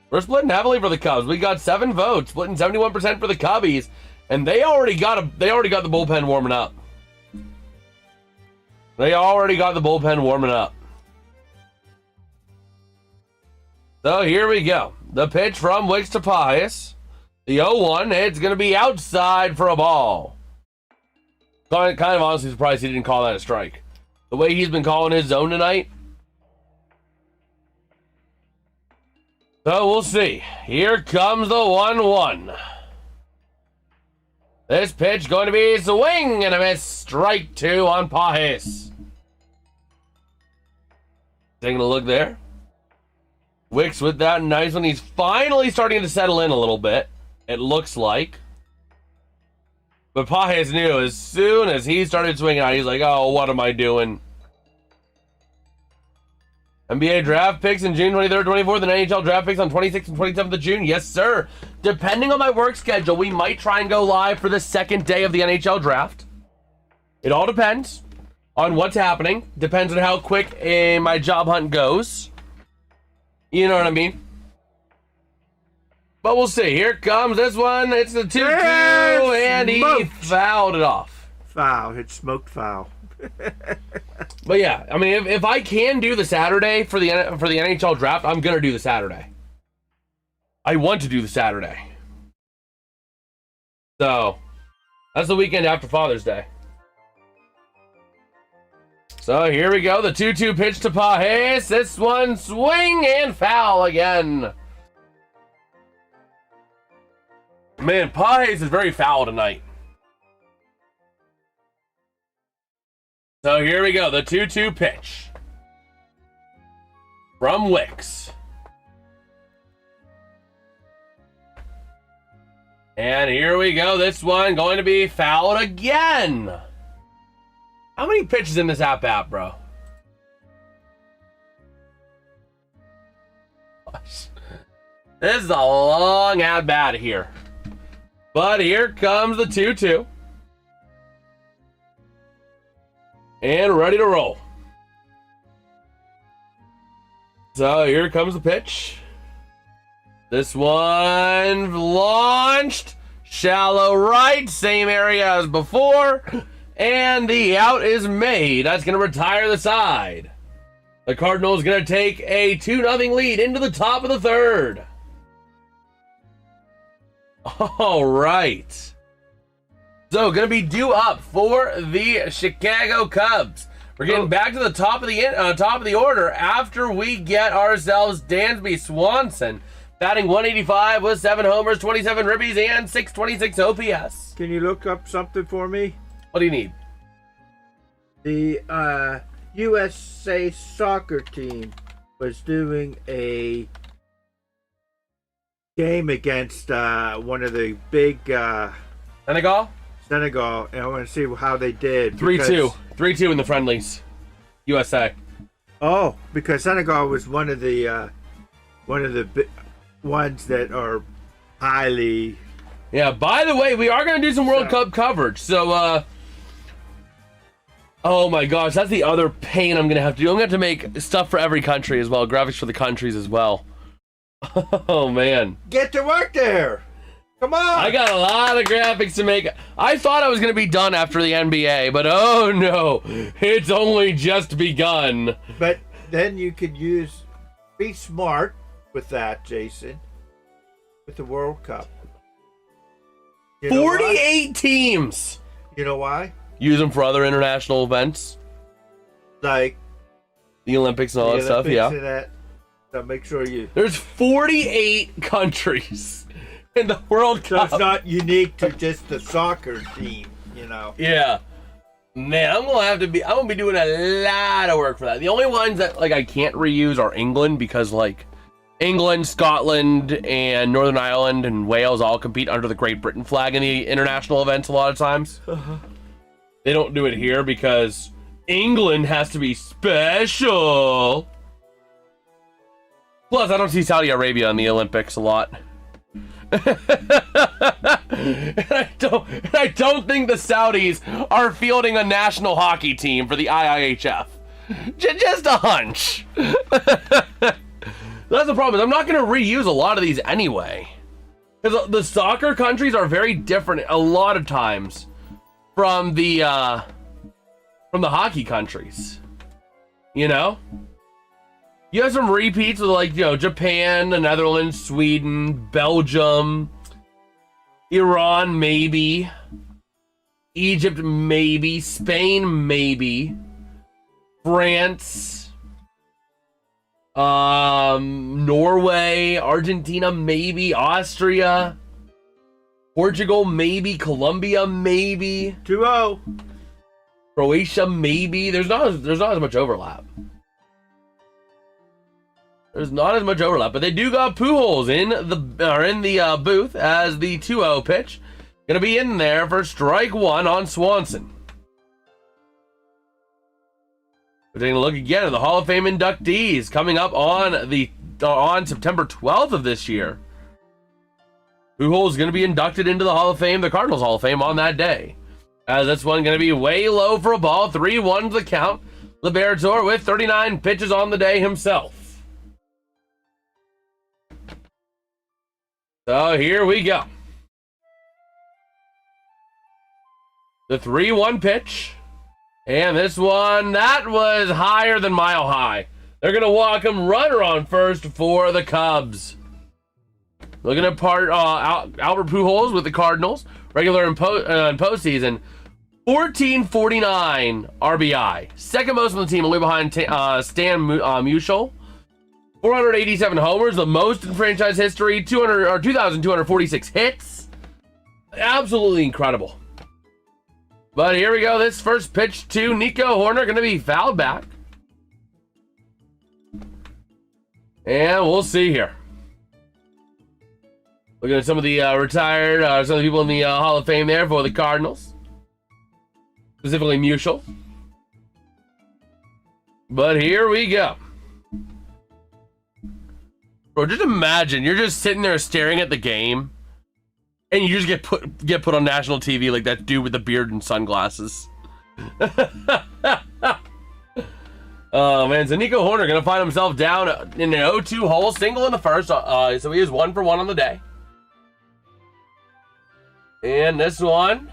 We're splitting heavily for the Cubs. We got 7 votes, splitting 71% for the Cubbies, and they already got the bullpen warming up. They already got the bullpen warming up. So here we go. The pitch from Wicks to Pajes. The 0-1. It's going to be outside for a ball. Kind of honestly surprised he didn't call that a strike. The way he's been calling his zone tonight. So we'll see. Here comes the 1-1. This pitch going to be a swing and a miss. Strike 2 on Pajes. Taking a look there. Wicks with that nice one. He's finally starting to settle in a little bit, it looks like. But Pajes knew as soon as he started swinging out, he's like, oh, what am I doing? NBA draft picks in June 23rd, 24th, and NHL draft picks on 26th and 27th of June. Yes, sir. Depending on my work schedule, we might try and go live for the second day of the NHL draft. It all depends on what's happening. Depends on how quick my job hunt goes. You know what I mean? But we'll see. Here comes this one. It's the 2-2, and he fouled it off. Foul. It's smoked foul. But yeah, I mean, if I can do the Saturday for the NHL draft, I'm gonna do the Saturday. I want to do the Saturday. So that's the weekend after Father's Day. So here we go. The 2-2 pitch to Pajes. This one swing and foul again. Man, Pajes is very foul tonight. So here we go, the 2-2 pitch from Wicks. And here we go, this one going to be fouled again. How many pitches in this at-bat, bro? This is a long at-bat here. But here comes the 2-2. And ready to roll. So here comes the pitch. This one launched. Shallow right. Same area as before. And the out is made. That's going to retire the side. The Cardinals going to take a 2-0 lead into the top of the third. All right. So, going to be due up for the Chicago Cubs. We're getting back to the top of the order after we get ourselves Dansby Swanson, batting 185 with 7 homers, 27 ribbies, and 626 OPS. Can you look up something for me? What do you need? The USA soccer team was doing a game against one of the big Senegal, and I want to see how they did. 3-2. 3-2 in the friendlies. USA. Oh, because Senegal was one of the ones that are highly... Yeah, by the way, we are going to do some World Cup coverage. So, oh my gosh, that's the other pain I'm going to have to do. I'm going to have to make stuff for every country as well, graphics for the countries as well. Oh, man. Get to work there. Come on! I got a lot of graphics to make. I thought I was going to be done after the NBA, but oh no, it's only just begun. But then you could be smart with that, Jason, with the World Cup. 48 teams! You know why? Use them for other international events. Like the Olympics and all that stuff, yeah. That. So make sure you... There's 48 countries in the World Cup. So it's not unique to just the soccer team, you know. Yeah. Man, I'm gonna be doing a lot of work for that. The only ones that I can't reuse are England, because England, Scotland, and Northern Ireland and Wales all compete under the Great Britain flag in the international events a lot of times. They don't do it here because England has to be special. Plus, I don't see Saudi Arabia in the Olympics a lot. And I don't think the Saudis are fielding a national hockey team for the IIHF. Just a hunch. That's the problem. I'm not going to reuse a lot of these anyway, because the soccer countries are very different a lot of times from the hockey countries. You know, you have some repeats with Japan, the Netherlands, Sweden, Belgium, Iran, maybe, Egypt, maybe, Spain, maybe, France. Norway, Argentina, maybe, Austria. Portugal, maybe. Colombia, maybe. 2-0. Croatia, maybe. There's not as much overlap. There's not as much overlap, but they do got Pujols in the booth as the 2-0 pitch. Gonna be in there for strike one on Swanson. We're taking a look again at the Hall of Fame inductees coming up on September 12th of this year. Pujols is going to be inducted into the Hall of Fame, the Cardinals Hall of Fame, on that day. As this one going to be way low for a ball, 3-1 the count. Liberatore with 39 pitches on the day himself. So here we go. The 3-1 pitch. And this one, that was higher than mile high. They're going to walk him runner on first for the Cubs. Looking at Albert Pujols with the Cardinals. Regular and postseason. 1449 RBI. Second most on the team, only behind Stan Musial. 487 homers, the most in franchise history. 2,246 hits. Absolutely incredible. But here we go. This first pitch to Nico Horner going to be fouled back. And we'll see here. Looking at some of the retired, some of the people in the Hall of Fame there for the Cardinals. Specifically Musial. But here we go. Bro, just imagine you're just sitting there staring at the game, and you just get put on national TV like that dude with the beard and sunglasses. Oh man, so Nico Horner gonna find himself down in an 0-2 hole, single in the first, so he is 1 for 1 on the day. And this one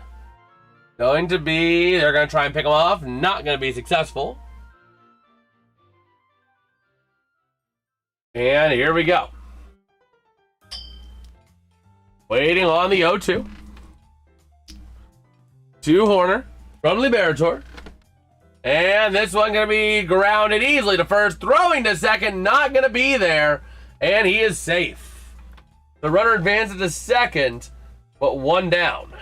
going to be, they're gonna try and pick him off, not gonna be successful. And here we go. Waiting on the 0-2. To Horner from Liberatore. And this one going to be grounded easily to first. Throwing to second. Not going to be there. And he is safe. The runner advances to second, but one down.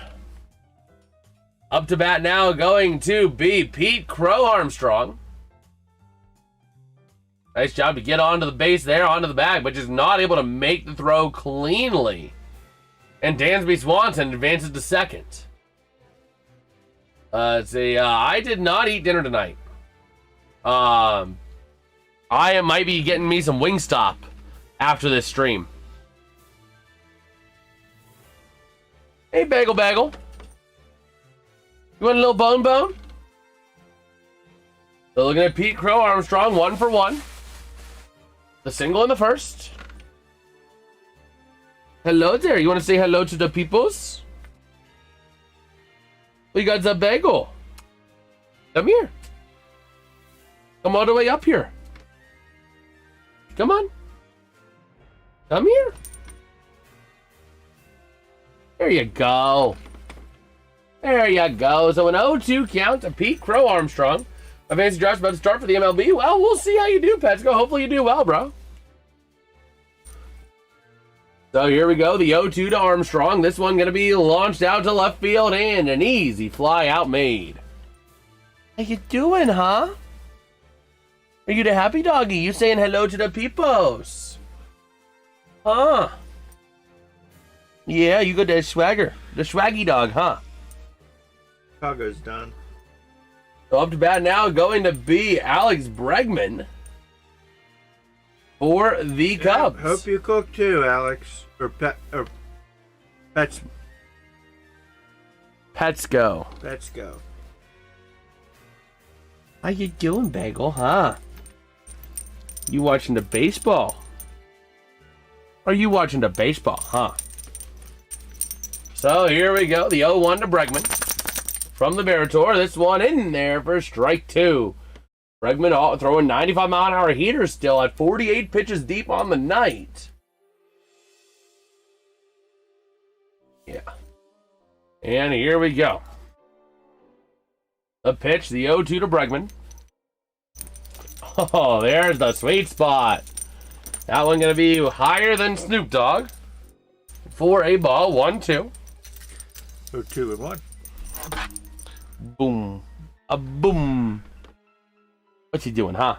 Up to bat now going to be Pete Crow Armstrong. Nice job to get onto the base there, onto the bag, but just not able to make the throw cleanly. And Dansby Swanson advances to second. Let's see. I did not eat dinner tonight. I might be getting me some Wingstop after this stream. Hey, Bagel Bagel. You want a little bone? So looking at Pete Crow Armstrong, 1 for 1. The single in the first. Hello there. You want to say hello to the peoples? We got the bagel. Come here. Come all the way up here. Come on. Come here. There you go. There you go. So an 0-2 count to Pete Crow Armstrong. A fancy draft's about to start for the MLB. Well, we'll see how you do, Petsko. Hopefully you do well, bro. So here we go. The 0-2 to Armstrong. This one going to be launched out to left field and an easy fly out made. How you doing, huh? Are you the happy doggy? You saying hello to the peoples? Huh? Yeah, you got that swagger. The swaggy dog, huh? Chicago's done. So up to bat now going to be Alex Bregman for the Cubs. Hope you cook too, Alex. Or Pets. Petsko. Petsko. How you doing, Bagel, huh? You watching the baseball? Are you watching the baseball, huh? So here we go. The 0-1 to Bregman from the Liberatore. This one in there for strike 2. Bregman throwing 95-mile-an-hour heaters still at 48 pitches deep on the night. Yeah. And here we go. The pitch, the 0-2 to Bregman. Oh, there's the sweet spot. That one going to be higher than Snoop Dogg for a ball, 1-2. So 2-1. Boom. A boom. What's he doing, huh?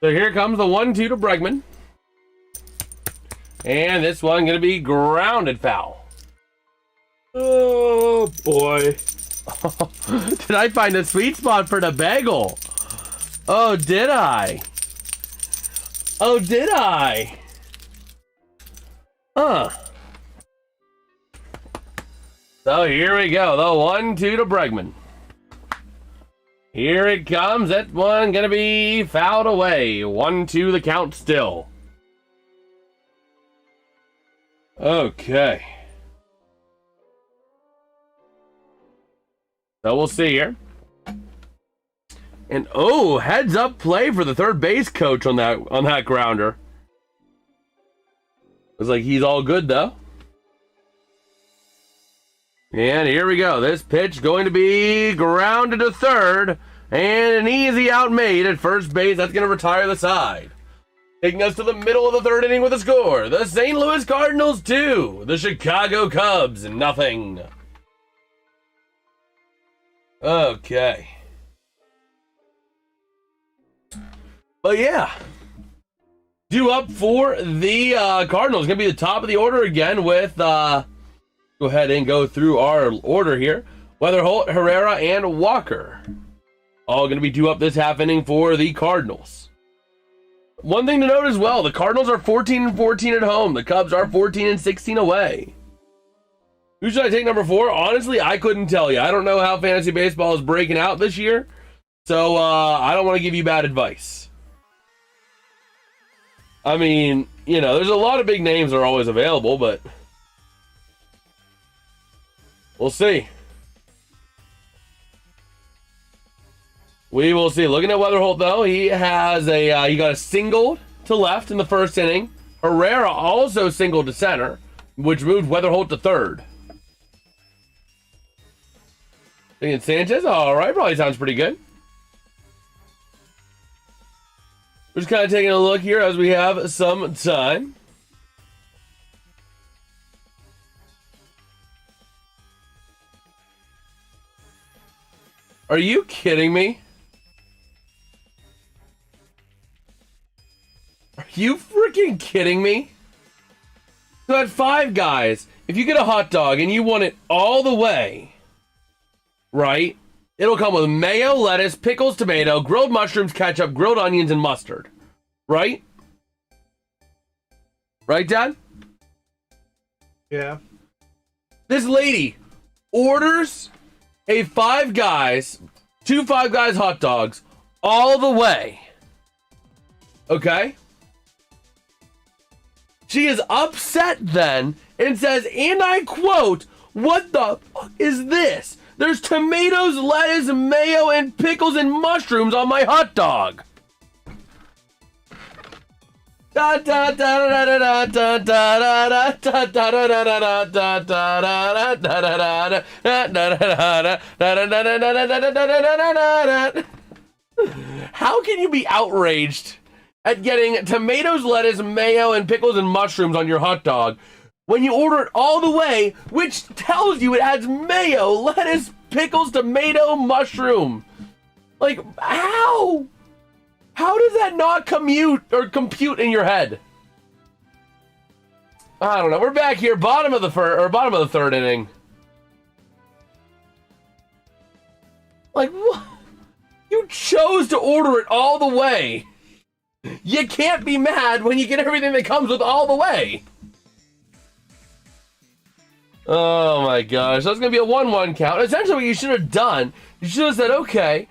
So here comes the 1-2 to Bregman. And this one going to be grounded foul. Oh, boy. Did I find a sweet spot for the bagel? Oh, did I? Oh, did I? Huh. So here we go. The 1-2 to Bregman. Here it comes. That one going to be fouled away. 1-2 the count still. Okay. So we'll see here. And oh, heads up play for the third base coach on that grounder. Looks like he's all good though. And here we go. This pitch going to be grounded to third. And an easy out made at first base. That's going to retire the side. Taking us to the middle of the third inning with a score. The St. Louis Cardinals 2. The Chicago Cubs 0. Okay. But yeah. Due up for the Cardinals. Going to be the top of the order again with... go ahead and go through our order here. Weatherholt, Herrera, and Walker. All going to be due up this half inning for the Cardinals. One thing to note as well, the Cardinals are 14-14 at home. The Cubs are 14-16 away. Who should I take number 4? Honestly, I couldn't tell you. I don't know how fantasy baseball is breaking out this year. So, I don't want to give you bad advice. I mean, you know, there's a lot of big names that are always available, but... we'll see. We will see. Looking at Weatherholt, though, he has he got a single to left in the first inning. Herrera also singled to center, which moved Weatherholt to third. Thinking Sanchez, all right, probably sounds pretty good. We're just kind of taking a look here as we have some time. Are you kidding me? Are you freaking kidding me? So at Five Guys, if you get a hot dog and you want it all the way, right? It'll come with mayo, lettuce, pickles, tomato, grilled mushrooms, ketchup, grilled onions, and mustard. Right? Right, Dad? Yeah. This lady orders a Five Guys, 2 Five Guys hot dogs, all the way. Okay? She is upset then and says, and I quote, "What the fuck is this? There's tomatoes, lettuce, mayo, and pickles and mushrooms on my hot dog." How can you be outraged at getting tomatoes, lettuce, mayo, and pickles and mushrooms on your hot dog when you order it all the way, which tells you it adds mayo, lettuce, pickles, tomato, mushroom? Like, how? How does that not compute in your head? I don't know. We're back here, bottom of the third inning. Like, what? You chose to order it all the way. You can't be mad when you get everything that comes with all the way. Oh my gosh. That's going to be a 1-1 count. Essentially what you should have done, you should have said, okay,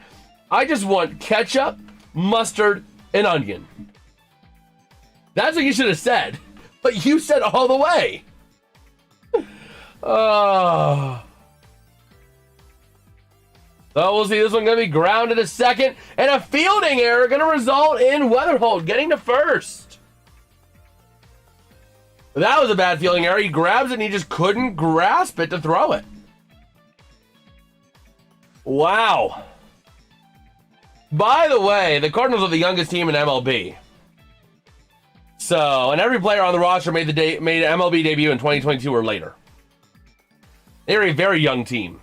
I just want ketchup, mustard, and onion. That's what you should have said. But you said all the way. Oh. So we'll see. This one going to be grounded to second. And a fielding error going to result in Weatherholt getting to first. That was a bad fielding error. He grabs it and he just couldn't grasp it to throw it. Wow. By the way, the Cardinals are the youngest team in MLB. So, and every player on the roster made an MLB debut in 2022 or later. They're a very young team.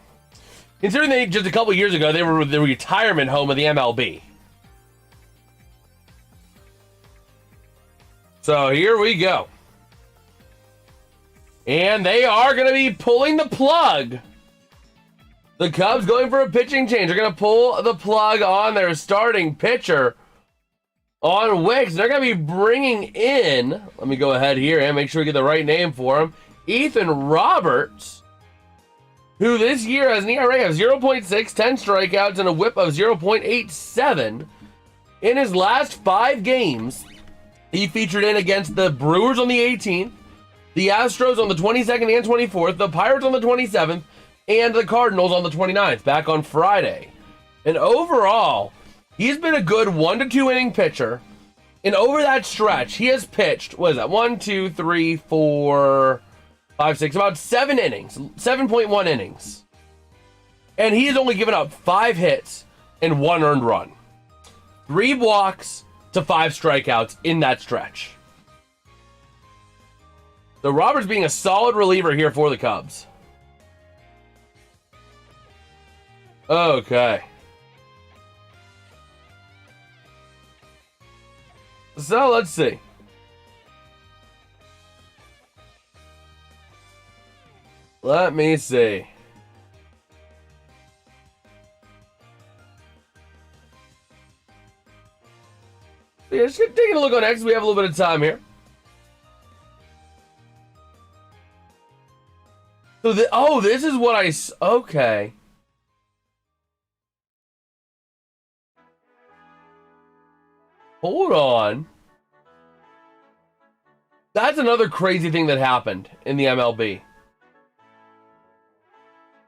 Considering they just a couple years ago, they were the retirement home of the MLB. So here we go. And they are going to be pulling the plug. The Cubs going for a pitching change. They're going to pull the plug on their starting pitcher on Wicks. They're going to be bringing in, let me go ahead here and make sure we get the right name for him, Ethan Roberts, who this year has an ERA of 0.6, 10 strikeouts, and a whip of 0.87. In his last 5 games, he featured in against the Brewers on the 18th, the Astros on the 22nd and 24th, the Pirates on the 27th, and the Cardinals on the 29th, back on Friday. And overall, he's been a good 1 to 2 inning pitcher. And over that stretch, he has pitched, what is that, 1, 2, 3, 4, 5, 6, about 7 innings, 7.1 innings. And he has only given up 5 hits and 1 earned run. 3 walks to 5 strikeouts in that stretch. So Roberts being a solid reliever here for the Cubs. Okay. So let's see. Let me see. Yeah, just taking a look on X. We have a little bit of time here. So this is what okay. Hold on. That's another crazy thing that happened in the MLB.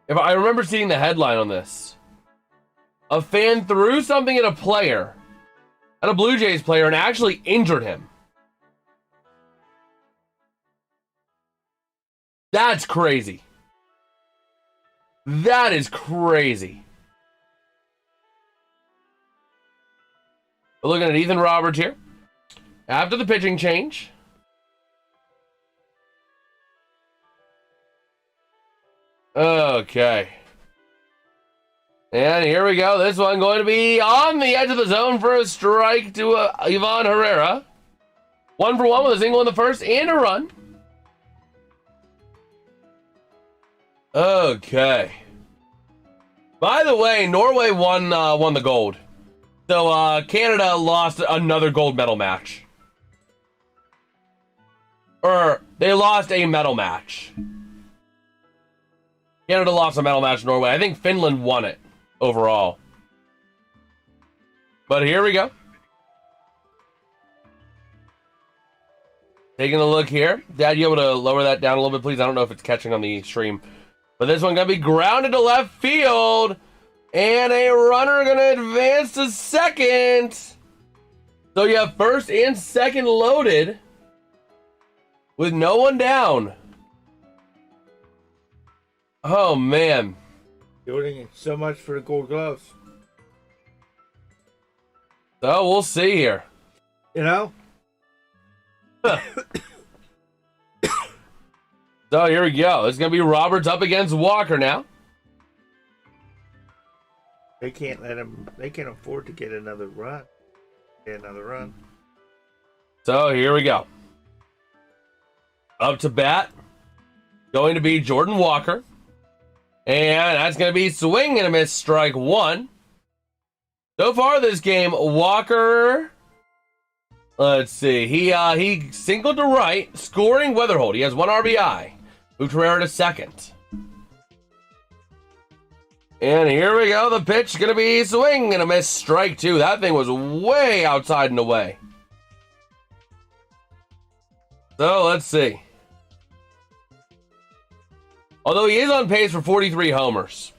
If I remember seeing the headline on this. A fan threw something at a player, at a Blue Jays player, and actually injured him. That's crazy. That is crazy. We're looking at Ethan Roberts here. After the pitching change. Okay. And here we go. This one going to be on the edge of the zone for a strike to Ivan Herrera. 1 for 1 with a single in the first and a run. Okay. By the way, Norway won the gold. So Canada lost another gold medal match. Or they lost a medal match. Canada lost a medal match to Norway. I think Finland won it overall. But here we go. Taking a look here. Dad, you able to lower that down a little bit, please? I don't know if it's catching on the stream. But this one going to be grounded to left field. And a runner going to advance to second. So you have first and second loaded with no one down. Oh, man. Building so much for the Gold Gloves. So we'll see here. You know? So here we go. It's going to be Roberts up against Walker now. They can't let him. They can't afford to get another run. So here we go. Up to bat. Going to be Jordan Walker. And that's going to be swing and a miss, strike 1. So far this game, Walker, let's see, he singled to right, scoring Weatherhold. He has 1 RBI. Moved Herrera to second. And here we go. The pitch going to be swing and a miss, strike 2. That thing was way outside and away. So let's see. Although he is on pace for 43 homers,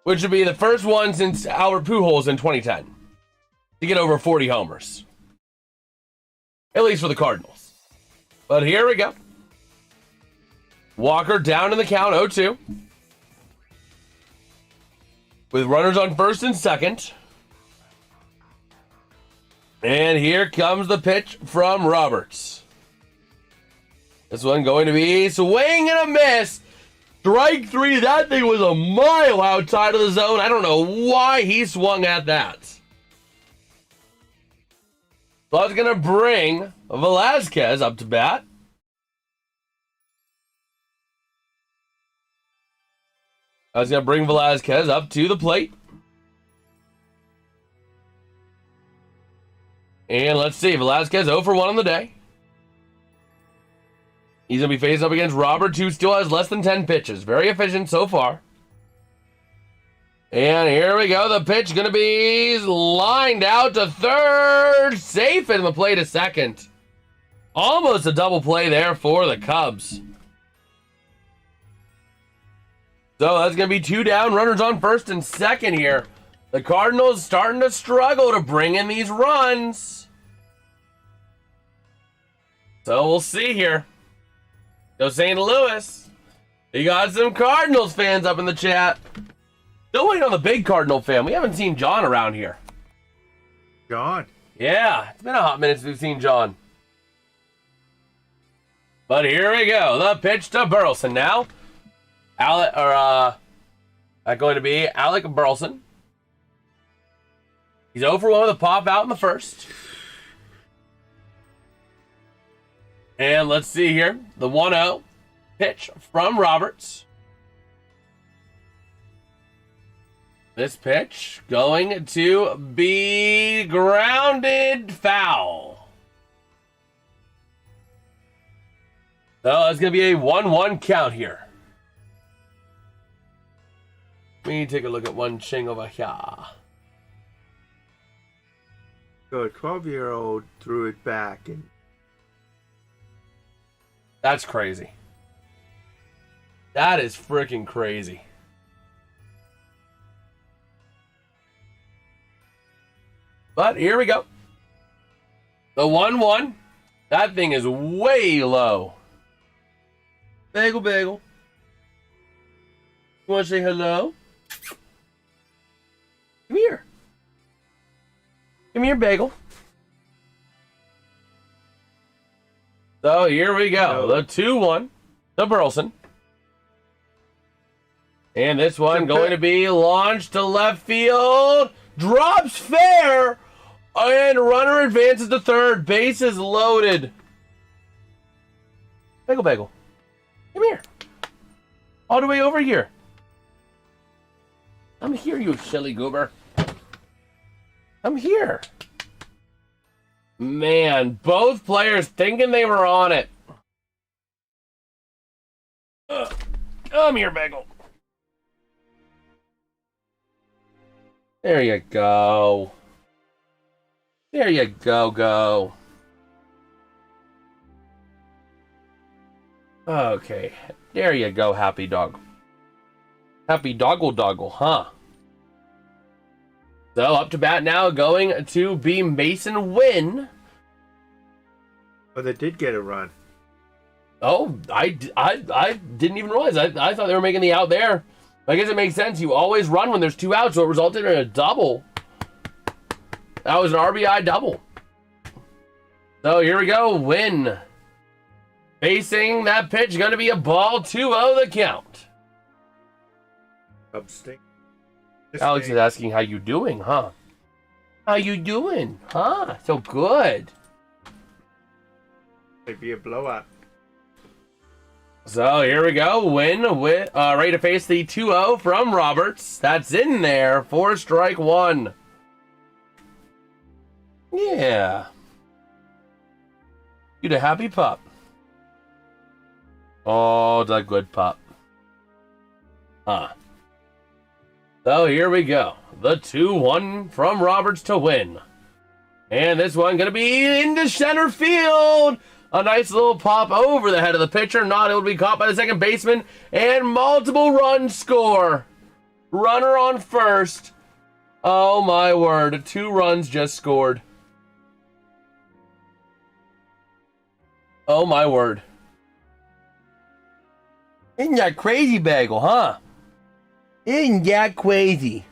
which would be the first one since Albert Pujols in 2010 to get over 40 homers. At least for the Cardinals. But here we go. Walker down in the count, 0-2. With runners on first and second. And here comes the pitch from Roberts. This one going to be swing and a miss. Strike three. That thing was a mile outside of the zone. I don't know why he swung at that. So I was going to bring Velasquez up to bat. I was going to bring Velasquez up to the plate. And let's see. Velasquez 0 for 1 on the day. He's going to be facing up against Roberts, who still has less than 10 pitches. Very efficient so far. And here we go. The pitch going to be lined out to third. Safe in the play to second. Almost a double play there for the Cubs. So that's going to be 2 down. Runners on first and second here. The Cardinals starting to struggle to bring in these runs. So we'll see here. Go St. Louis. You got some Cardinals fans up in the chat. Still waiting on the big Cardinal fan. We haven't seen John around here. John? Yeah, it's been a hot minute since we've seen John. But here we go. The pitch to Burleson now. Going to be Alec Burleson. He's 0 for 1 with a pop out in the first. And let's see here. The 1-0 pitch from Roberts. This pitch going to be grounded foul. So it's going to be a 1-1 count here. Let me take a look at one ching over here. So a 12-year-old threw it back, and that's crazy. That is freaking crazy. But here we go. The 1-1. That thing is way low. Bagel, bagel. You want to say hello? Come here. Come here, bagel. So here we go. The 2-1 to Burleson. And this one going to be launched to left field. Drops fair. And runner advances to third. Bases loaded. Bagel, bagel. Come here. All the way over here. I'm here, you silly goober. I'm here. Man, both players thinking they were on it. Come here, bagel. There you go. There you go. Okay. There you go, happy dog. Happy doggle, huh? So up to bat now, going to be Mason Wynn. But they did get a run. Oh, I didn't even realize. I thought they were making the out there. I guess it makes sense. You always run when there's 2 outs, so it resulted in a double. That was an RBI double. So here we go. Wynn facing that pitch. Going to be a ball. 2-0 the count. Alex is asking, how you doing, huh? How you doing, huh? So good. Maybe a blowout. So here we go. Win with ready to face the 2-0 from Roberts. That's in there for strike 1. Yeah. You the happy pup. Oh, the good pup. Huh. So here we go. The 2-1 from Roberts to Win. And this one going to be into center field. A nice little pop over the head of the pitcher. Not able to be caught by the second baseman. And multiple runs score. Runner on first. Oh my word. 2 runs just scored. Oh my word. Isn't that crazy, Bagel, huh? Isn't that crazy?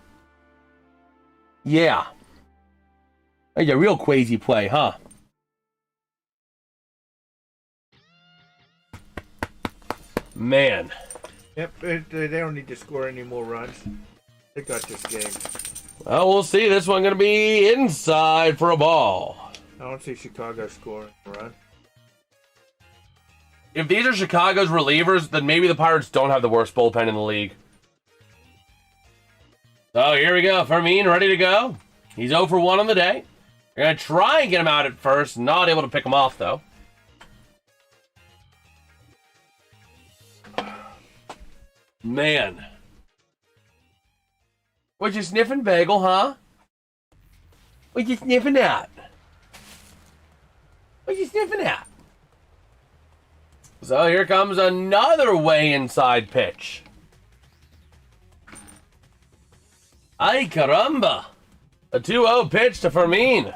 Yeah. That's a real crazy play, huh? Man. Yep, they don't need to score any more runs. They got this game. Well, we'll see. This one going to be inside for a ball. I don't see Chicago scoring a run. If these are Chicago's relievers, then maybe the Pirates don't have the worst bullpen in the league. So here we go. Fermin ready to go. He's 0 for 1 on the day. We're going to try and get him out at first. Not able to pick him off, though. Man. What you sniffing, Bagel, huh? What you sniffing at? What you sniffing at? So here comes another way inside pitch. Ay caramba. A 2-0 pitch to Fermin.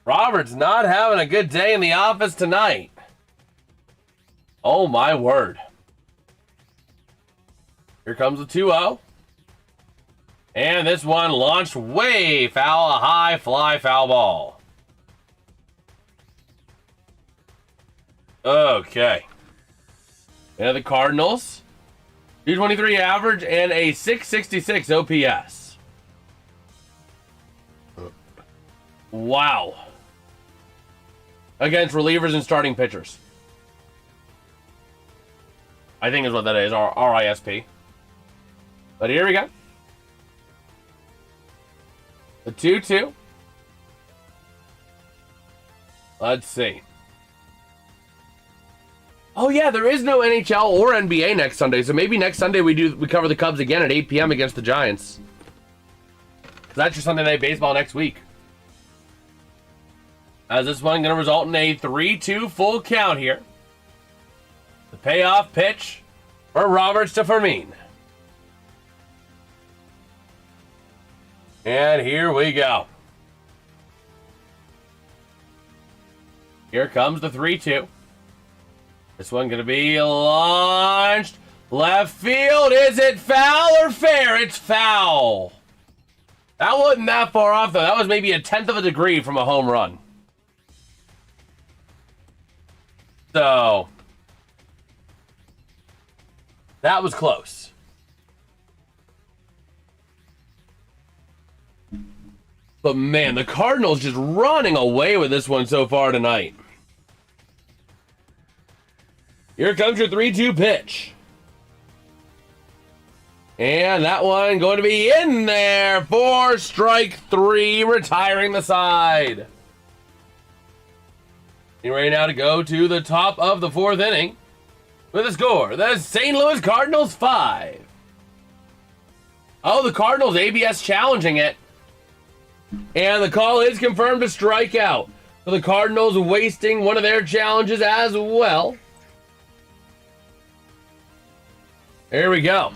Robert's not having a good day in the office tonight. Oh my word. Here comes the 2-0. And this one launched way foul, a high fly foul ball. Okay. And the Cardinals. 223 average and a 666 OPS. Wow. Against relievers and starting pitchers. I think is what that is, RISP. But here we go. The 2-2. Let's see. Oh yeah, there is no NHL or NBA next Sunday, so maybe next Sunday we cover the Cubs again at 8 p.m. against the Giants. That's your Sunday Night Baseball next week. As this one going to result in a 3-2 full count here. The payoff pitch for Roberts to Fermin. And here we go. Here comes the 3-2. This one going to be launched. Left field. Is it foul or fair? It's foul. That wasn't that far off, though. That was maybe a 1/10 of a degree from a home run. So, that was close. But man, the Cardinals just running away with this one so far tonight. Here comes your 3-2 pitch. And that one going to be in there for strike 3, retiring the side. Getting ready now to go to the top of the 4th inning with a score. The St. Louis Cardinals 5. Oh, the Cardinals ABS challenging it. And the call is confirmed to strike out. So the Cardinals wasting one of their challenges as well. There we go.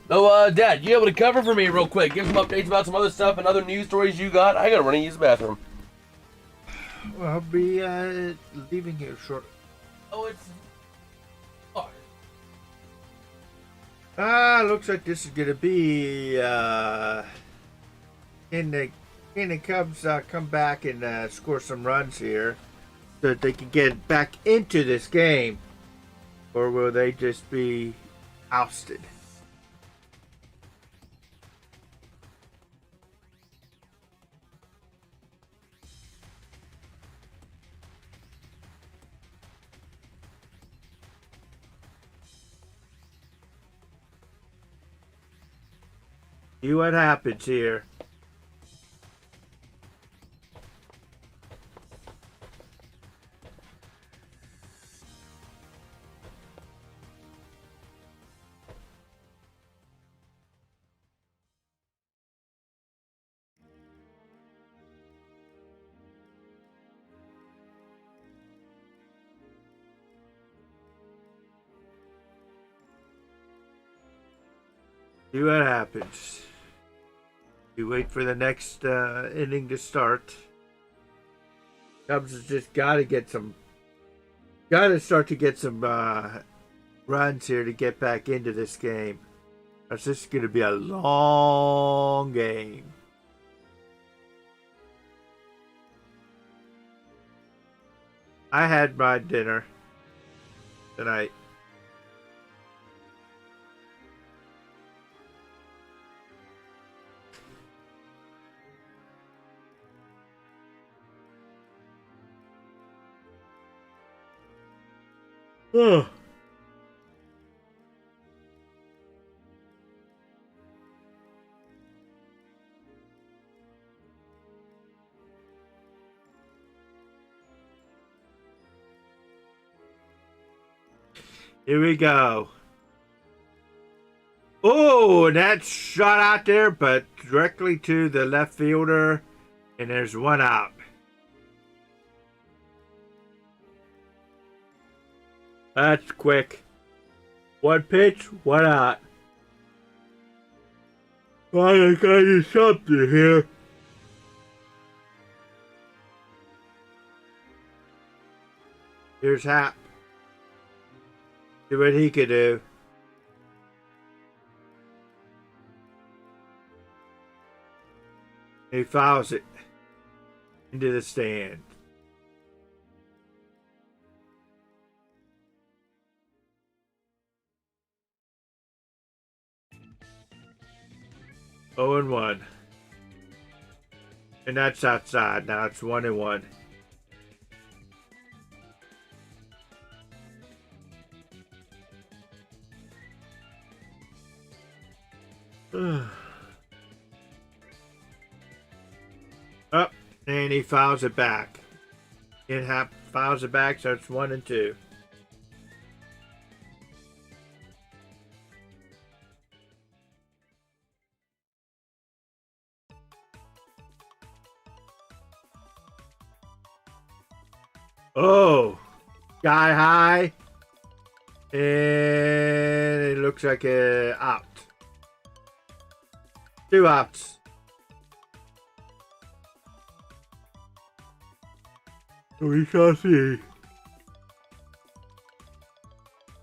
So, Dad, you able to cover for me real quick? Give some updates about some other stuff and other news stories you got. I gotta run and use the bathroom. Well, I'll be leaving here shortly. Oh, it's... Looks like this is gonna be can the Cubs come back and score some runs here so that they can get back into this game, or will they just be ousted? See what happens here. See what happens. You wait for the next inning to start. Cubs has just got to start to get some runs here to get back into this game. This is going to be a long game. I had my dinner tonight. Ugh. Here we go. Oh, and that's shot out there, but directly to the left fielder, and there's one out. That's quick. One pitch, one out. I gotta do something here. Here's Hap. See what he could do. He fouls it into the stand. Oh and 1. And that's outside. Now it's 1-1. Up, and he fouls it back. Hap fouls it back, so it's 1-2. Oh, sky high, and it looks like a out. 2 outs. We shall see.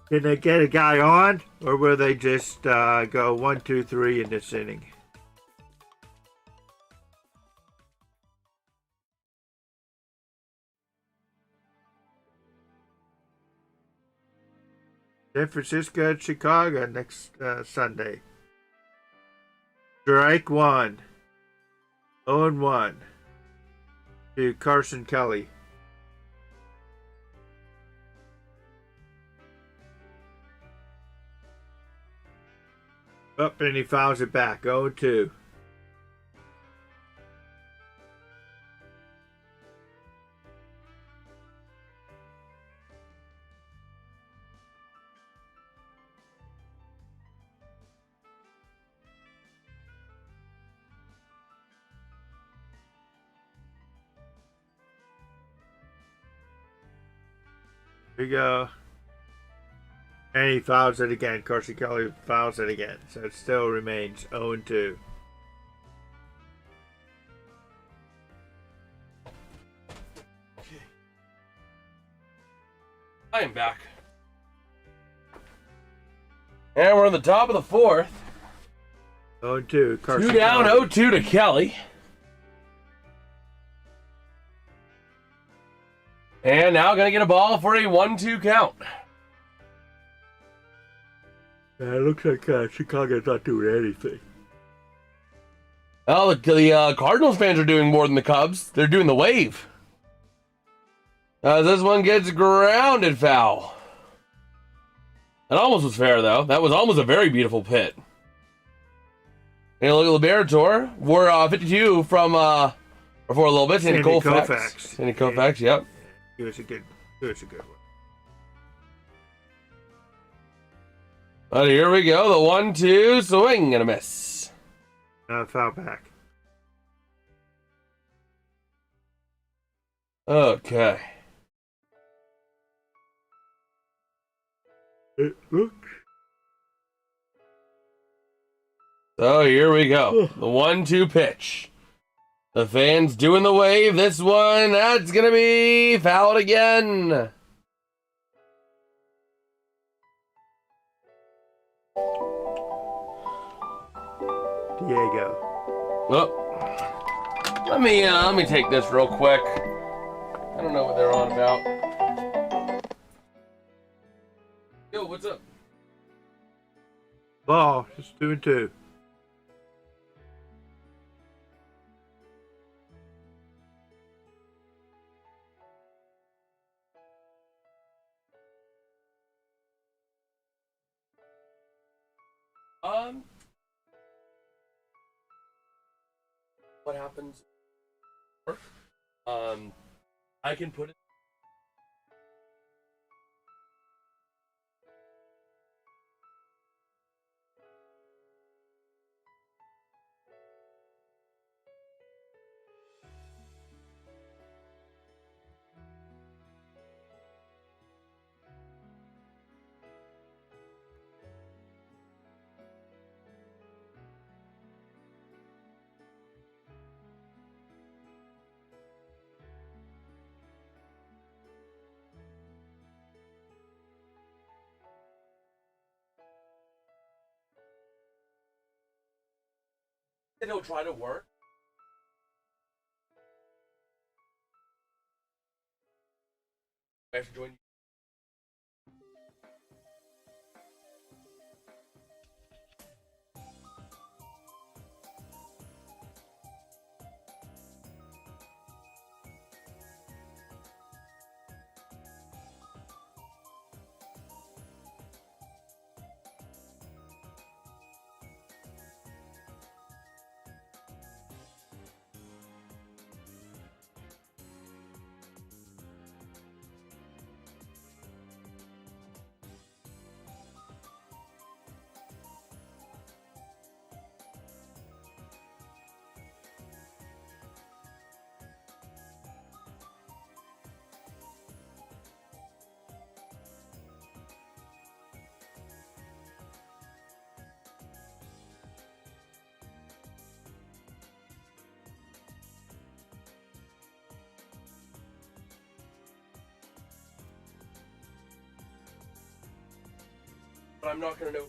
Can they get a guy on, or will they just go 1, 2, 3 in this inning? San Francisco at Chicago next Sunday. Strike 1. 0-1 to Carson Kelly. Up, and he fouls it back. 0-2. Here we go. And he fouls it again. Carson Kelly fouls it again. So it still remains 0-2. Okay. I am back. And we're on the top of the 4th. 0-2. Carson 2 down, Kelly. 0-2 to Kelly. And now going to get a ball for a 1-2 count. It looks like Chicago's not doing anything. Oh, the Cardinals fans are doing more than the Cubs. They're doing the wave. This one gets grounded foul. That almost was fair, though. That was almost a very beautiful pit. And look at Liberator. We're 52 from, before a little bit. Sandy Koufax. Sandy Koufax, yep. He was a good one. But here we go. The 1-2 swing and a miss. Foul back. Okay. It looks. So here we go. The 1-2 pitch. The fans doing the wave. This one, that's going to be fouled again. Diego. Oh. Let me take this real quick. I don't know what they're on about. Yo, what's up? Ball, just 2-2. What happens? I can put it. It'll try to work. I have to join you. But I'm not gonna know.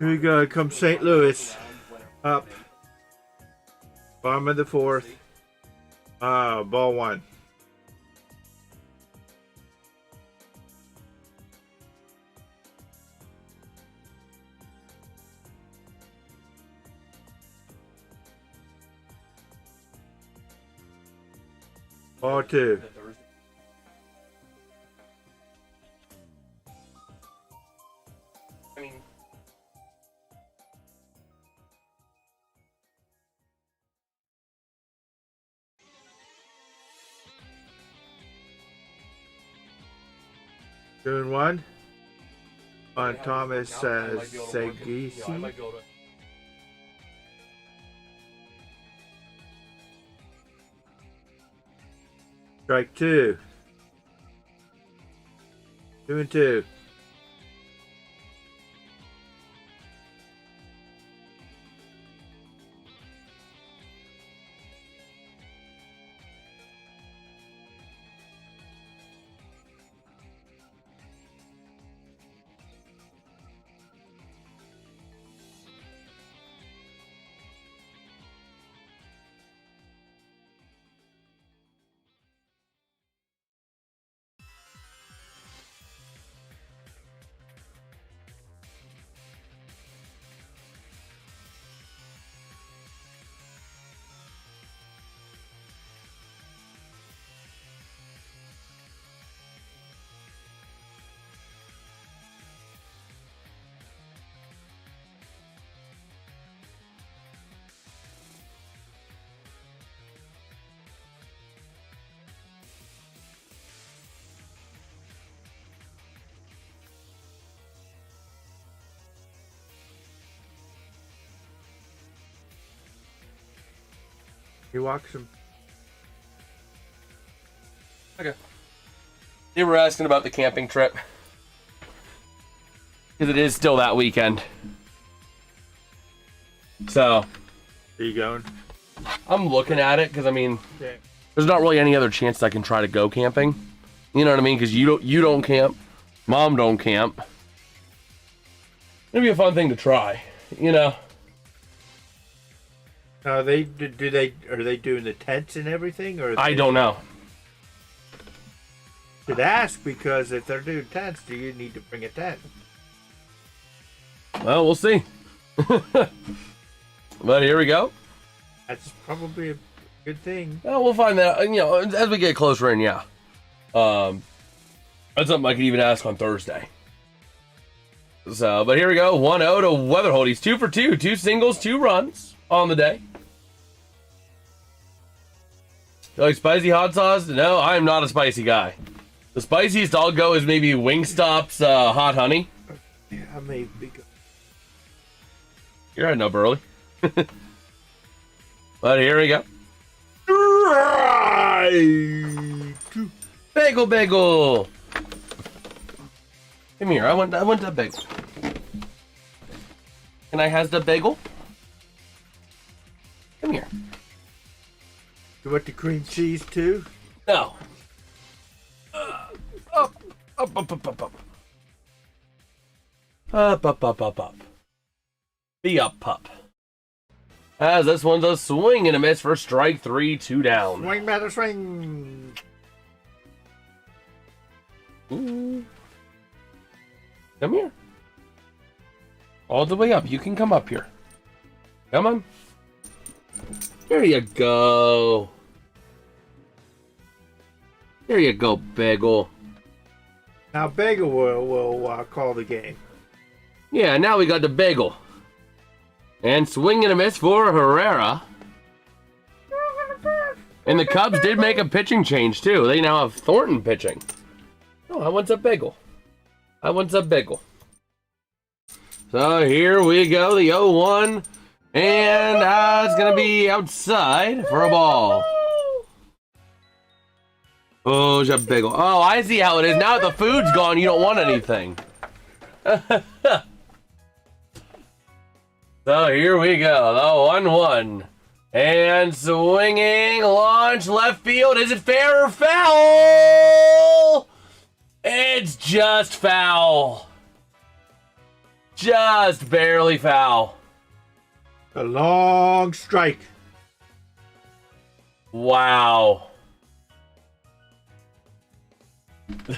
Here we go. Come St. Louis. Up. Bottom of the fourth. Ball one. Ball two. I mean, 2-1. On Thomas I might be able to work it. Segisi. Yeah, I might be able to. Strike two. 2-2. He walks him. Okay. They were asking about the camping trip. Because it is still that weekend. So. Are you going? I'm looking at it because, I mean, Yeah. there's not really any other chance I can try to go camping. You know what I mean? Because you don't camp. Mom don't camp. It'd be a fun thing to try, you know? Are they doing the tents and everything, or I don't know. Should ask, because if they're doing tents, do you need to bring a tent? Well, we'll see. But here we go. That's probably a good thing. Well, we'll find that, you know, as we get closer in, yeah. That's something I could even ask on Thursday. So, but here we go. 1-0 to Weatherhold. He's 2 for 2. 2 singles, 2 runs on the day. You like spicy hot sauce? No, I am not a spicy guy. The spiciest I'll go is maybe Wingstop's hot honey. Yeah, I may be good. You're heading up early. But here we go. Bagel, bagel. Come here. I want the bagel. Can I has the bagel? Come here. You want the cream cheese too? No. Up. Up. Be up, pup. As this one's a swing and a miss for strike 3, 2 down. Swing, batter, swing. Ooh. Come here. All the way up. You can come up here. Come on. There you go. There you go, Bagel. Now Bagel will call the game. Yeah, now we got the Bagel. And swing and a miss for Herrera. And the Cubs did make a pitching change, too. They now have Thornton pitching. Oh, I want a Bagel. I want a Bagel. So here we go, the 0-1. And it's going to be outside for a ball. Oh, it's a Bagel. Oh, I see how it is. Now that the food's gone, you don't want anything. So here we go, the 1-1. And swinging, launch, left field. Is it fair or foul? It's just foul. Just barely foul. A long strike. Wow.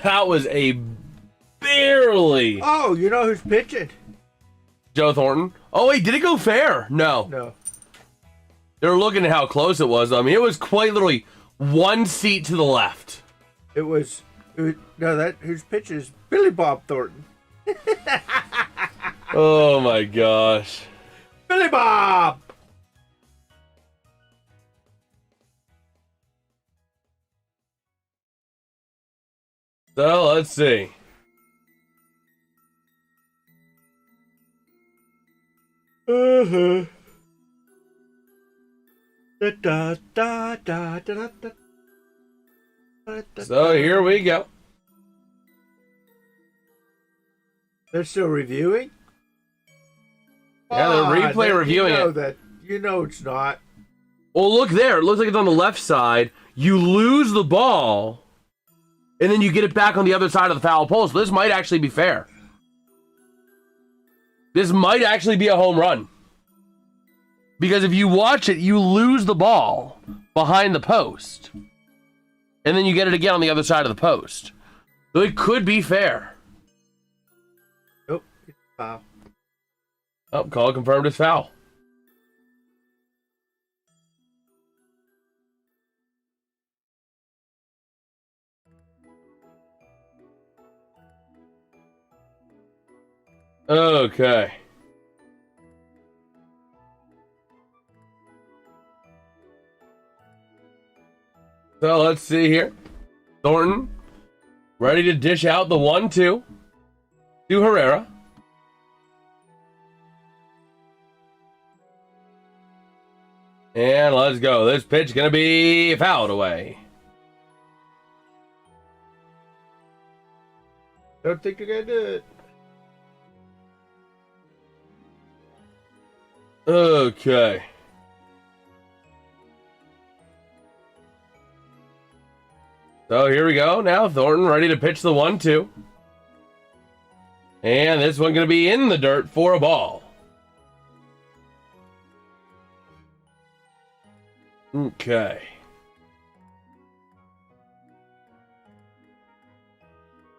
That was a barely. Oh, you know who's pitching? Joe Thornton. Oh, wait, did it go fair? No. No. They were looking at how close it was. I mean, it was quite literally one seat to the left. It was whose pitch is Billy Bob Thornton. Oh my gosh. Billy Bob. So let's see. Da, da, da, da, da, da. So here we go. They're still reviewing? Yeah, they're replay reviewing it. You know it's not. Well, look there. It looks like it's on the left side. You lose the ball, and then you get it back on the other side of the foul pole. So this might actually be fair. This might actually be a home run. Because if you watch it, you lose the ball behind the post. And then you get it again on the other side of the post. So it could be fair. Nope, it's foul. Oh, call confirmed as foul. Okay. So let's see here. Thornton ready to dish out the 1-2 to Herrera. And let's go. This pitch gonna be fouled away. Don't think you're gonna do it. Okay. So here we go. Now Thornton ready to pitch the 1-2. And this one going to be in the dirt for a ball. Okay.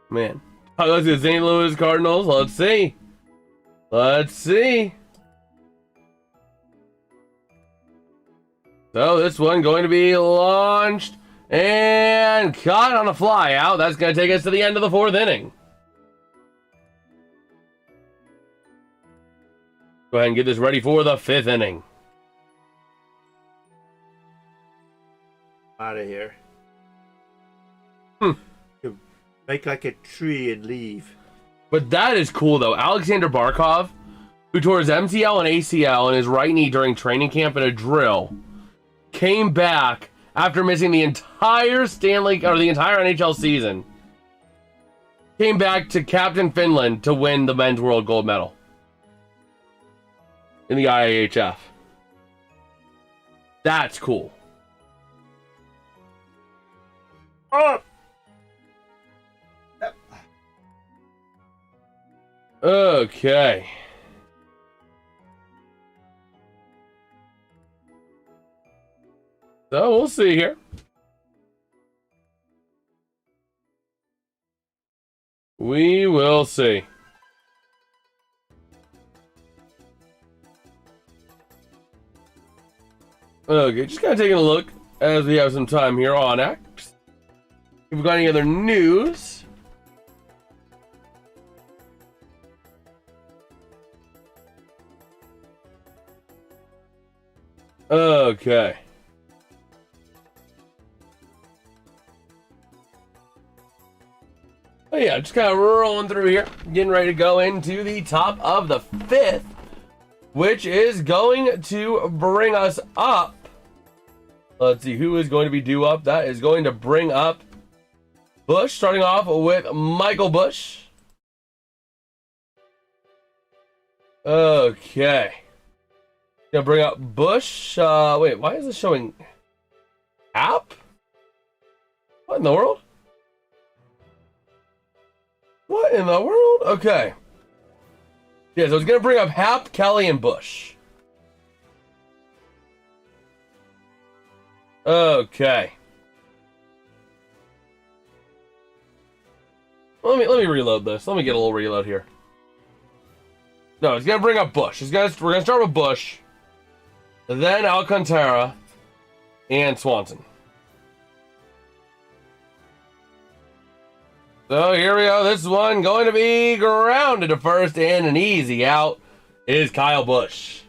Man. Let's get St. Louis Cardinals. Let's see. Let's see. So this one going to be launched and caught on a fly out. That's going to take us to the end of the 4th inning. Go ahead and get this ready for the 5th inning. Out of here. Hmm. Make like a tree and leave. But that is cool, though. Alexander Barkov, who tore his MCL and ACL in his right knee during training camp in a drill, came back after missing the entire the entire NHL season. Came back to captain Finland to win the men's world gold medal in the IIHF. That's cool. Oh! Okay. So we'll see here. We will see. Okay, just kind of taking a look as we have some time here on X. If we've got any other news. Okay. Oh yeah, just kind of rolling through here, getting ready to go into the top of the 5th, which is going to bring us up. Let's see who is going to be due up. That is going to bring up Bush, starting off with Michael Bush. Okay. Gonna bring up Bush. Wait, why is this showing app? What in the world? What in the world? Okay. Yeah, so it's gonna bring up Hap, Kelly, and Bush. Okay. Let me reload this. Let me get a little reload here. No, it's gonna bring up Bush. We're gonna start with Bush, then Alcantara, and Swanson. So here we go. This one going to be grounded to first and an easy out is Kyle Busch.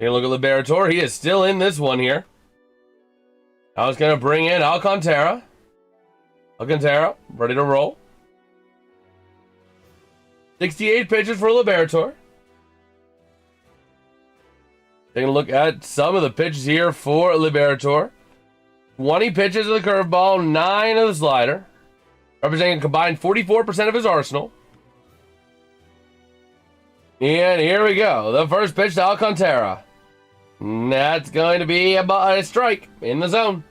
Take a look at Liberator. He is still in this one here. I was going to bring in Alcantara. Alcantara, ready to roll. 68 pitches for Liberator. Taking a look at some of the pitches here for Liberator. 20 pitches of the curveball, 9 of the slider. Representing a combined 44% of his arsenal. And here we go. The first pitch to Alcantara. That's going to be a strike in the zone.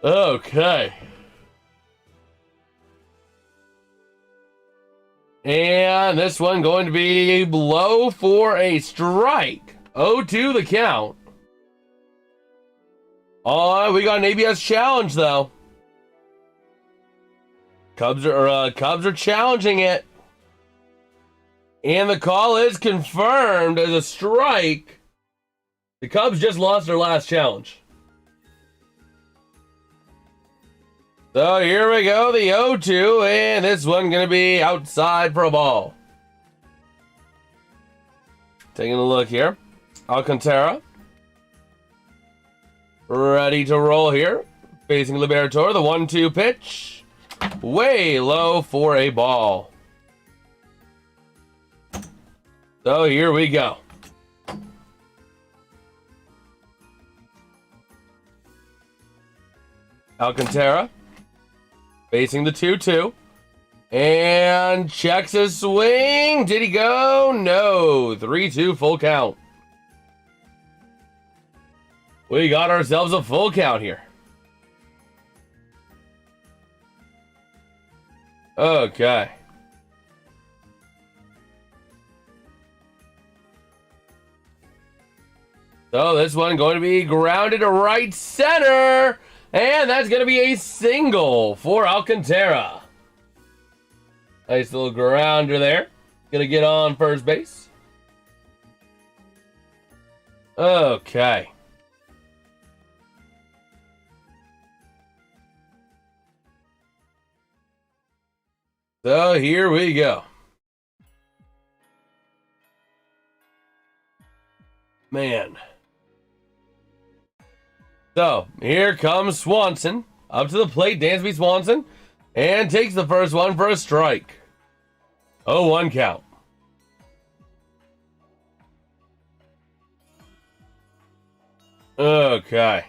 Okay. And this one going to be low for a strike. 0-2 the count. Oh, we got an ABS challenge though. Cubs are challenging it. And the call is confirmed as a strike. The Cubs just lost their last challenge. So here we go, the 0-2, and this one going to be outside for a ball. Taking a look here. Alcantara. Ready to roll here. Facing Liberator, the 1-2 pitch. Way low for a ball. So here we go. Alcantara. Facing the 2-2. And checks his swing. Did he go? No. 3-2 full count. We got ourselves a full count here. Okay. So this one going to be grounded to right center. And that's going to be a single for Alcantara. Nice little grounder there. Going to get on first base. Okay. So here we go. Man. So here comes Swanson. Up to the plate, Dansby Swanson. And takes the first one for a strike. 0-1 count. Okay.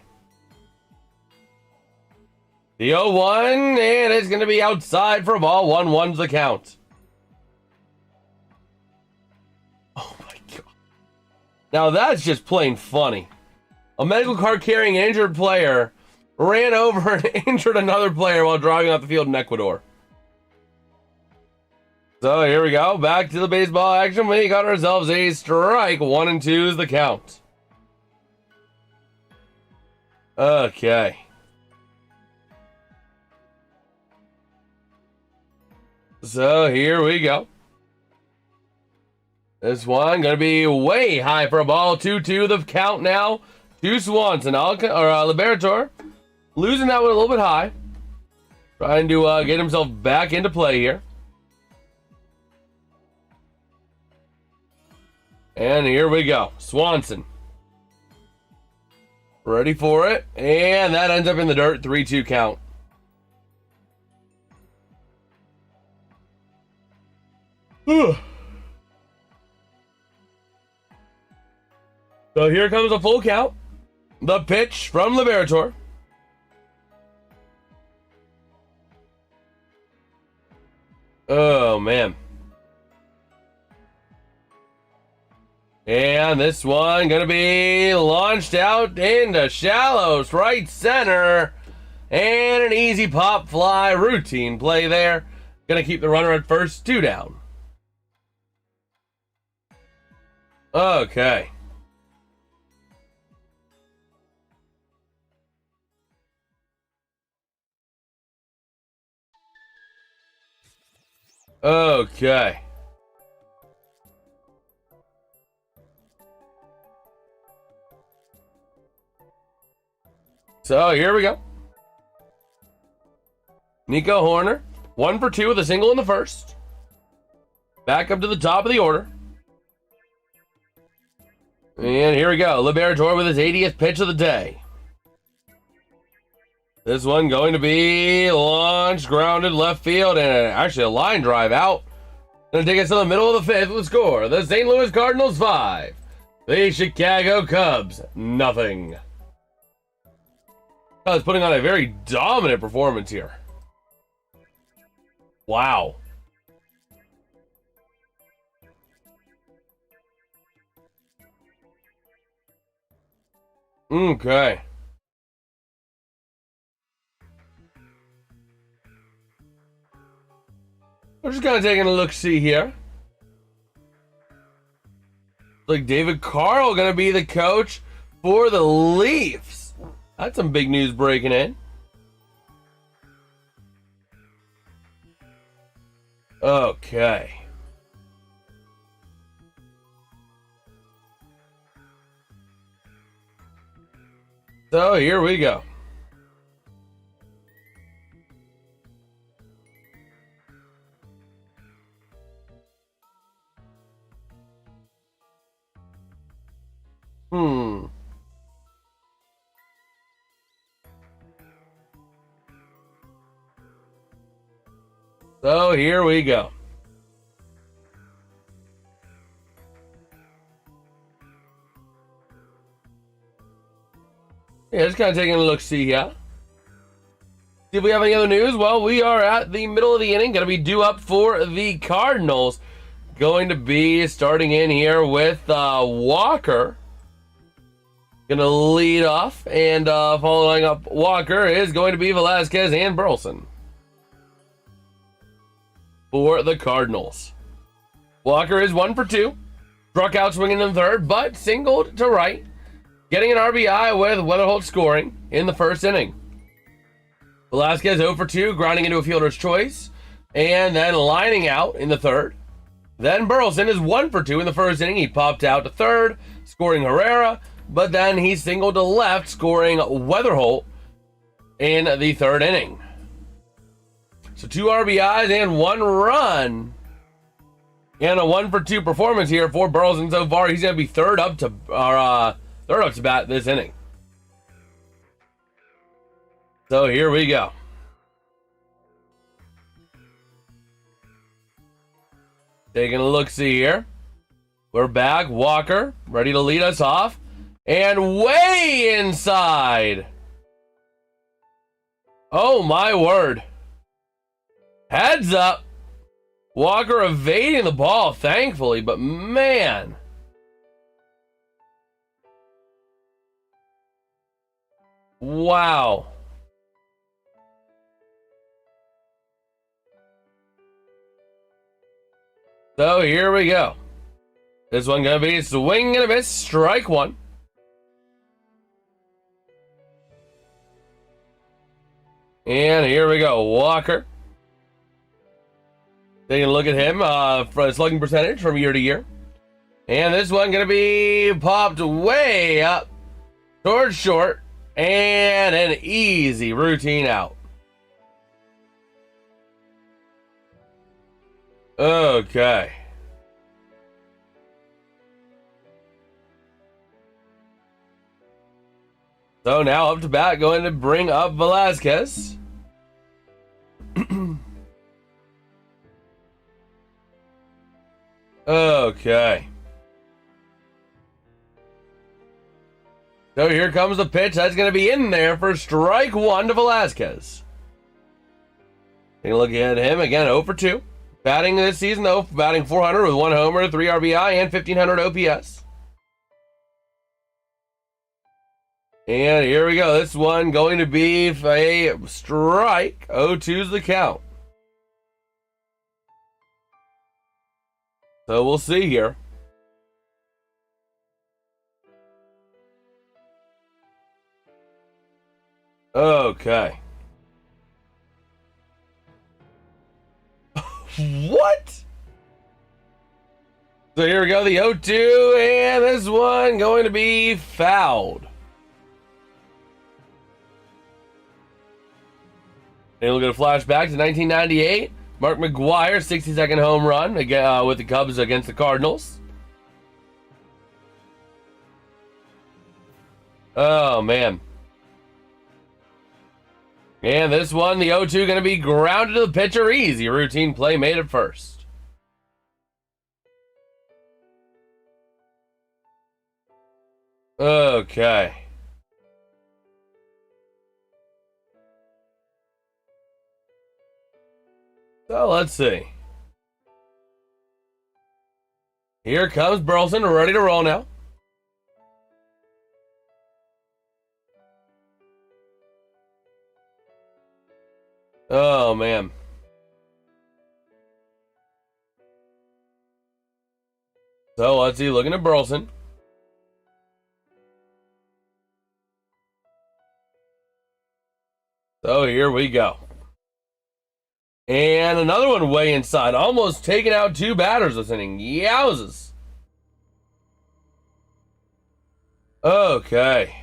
The 0-1, and it's going to be outside for a ball. 1-1's the count. Oh my God. Now that's just plain funny. A medical card carrying injured player ran over and injured another player while driving off the field in Ecuador. So here we go. Back to the baseball action. We got ourselves a strike. 1-2 is the count. Okay. So here we go. This one going to be way high for a ball. 2-2 the count now. To Swanson. Liberator losing that one a little bit high. Trying to get himself back into play here. And here we go. Swanson. Ready for it. And that ends up in the dirt. 3-2 count. So here comes a full count. The pitch from Liberator. Oh, man. And this one going to be launched out into shallows, right center. And an easy pop fly, routine play there. Going to keep the runner at first, 2 down. Okay. Okay. So here we go. Nico Horner, 1 for 2 with a single in the first. Back up to the top of the order. And here we go. Liberator with his 80th pitch of the day. This one going to be launched, grounded left field, and actually a line drive out. Gonna take us to the middle of the 5th with a score. The St. Louis Cardinals 5. The Chicago Cubs nothing. Cubs putting on a very dominant performance here. Wow. Okay. We're just kind of taking a look-see here. Like David Carl going to be the coach for the Leafs. That's some big news breaking in. Okay. So here we go. So here we go. Yeah, just kind of taking a look-see here. See if we have any other news. Well, we are at the middle of the inning. Going to be due up for the Cardinals. Going to be starting in here with Walker. Going to lead off. And following up Walker is going to be Velasquez and Burleson for the Cardinals. Walker is 1 for 2. Struck out swinging in the third, but singled to right. Getting an RBI with Weatherholt scoring in the first inning. Velasquez 0 for 2, grinding into a fielder's choice. And then lining out in the third. Then Burleson is 1 for 2 in the first inning. He popped out to third, scoring Herrera. But then he singled to left, scoring Weatherholt in the third inning. So 2 RBIs and 1 run. And a 1 for 2 performance here for Burleson so far. He's going to be third up to bat this inning. So here we go. Taking a look-see here. We're back. Walker ready to lead us off. And way inside. Oh my word. Heads up. Walker evading the ball, thankfully, but man. Wow. So here we go. This one gonna be swing and a miss, strike 1. And here we go, Walker. Taking a look at him for slugging percentage from year to year. And this one going to be popped way up towards short. And an easy routine out. Okay. So now up to bat, going to bring up Velasquez. Okay. So here comes the pitch. That's going to be in there for strike 1 to Velasquez. Take a look at him again, 0 for 2. Batting this season, though, batting 400 with 1 homer, 3 RBI, and 1,500 OPS. And here we go. This one going to be a strike. 0-2's the count. So we'll see here. Okay. What? So here we go, the 0-2, and this one going to be fouled. And we'll get a flashback to 1998. Mark McGwire, 62nd home run again, with the Cubs against the Cardinals. Oh, man. And this one, the 0-2, going to be grounded to the pitcher. Easy routine play made at first. Okay. So let's see. Here comes Burleson, ready to roll now. Oh, man. So let's see, looking at Burleson. So here we go. And another one way inside. Almost taking out 2 batters this inning. Yowzes. Okay.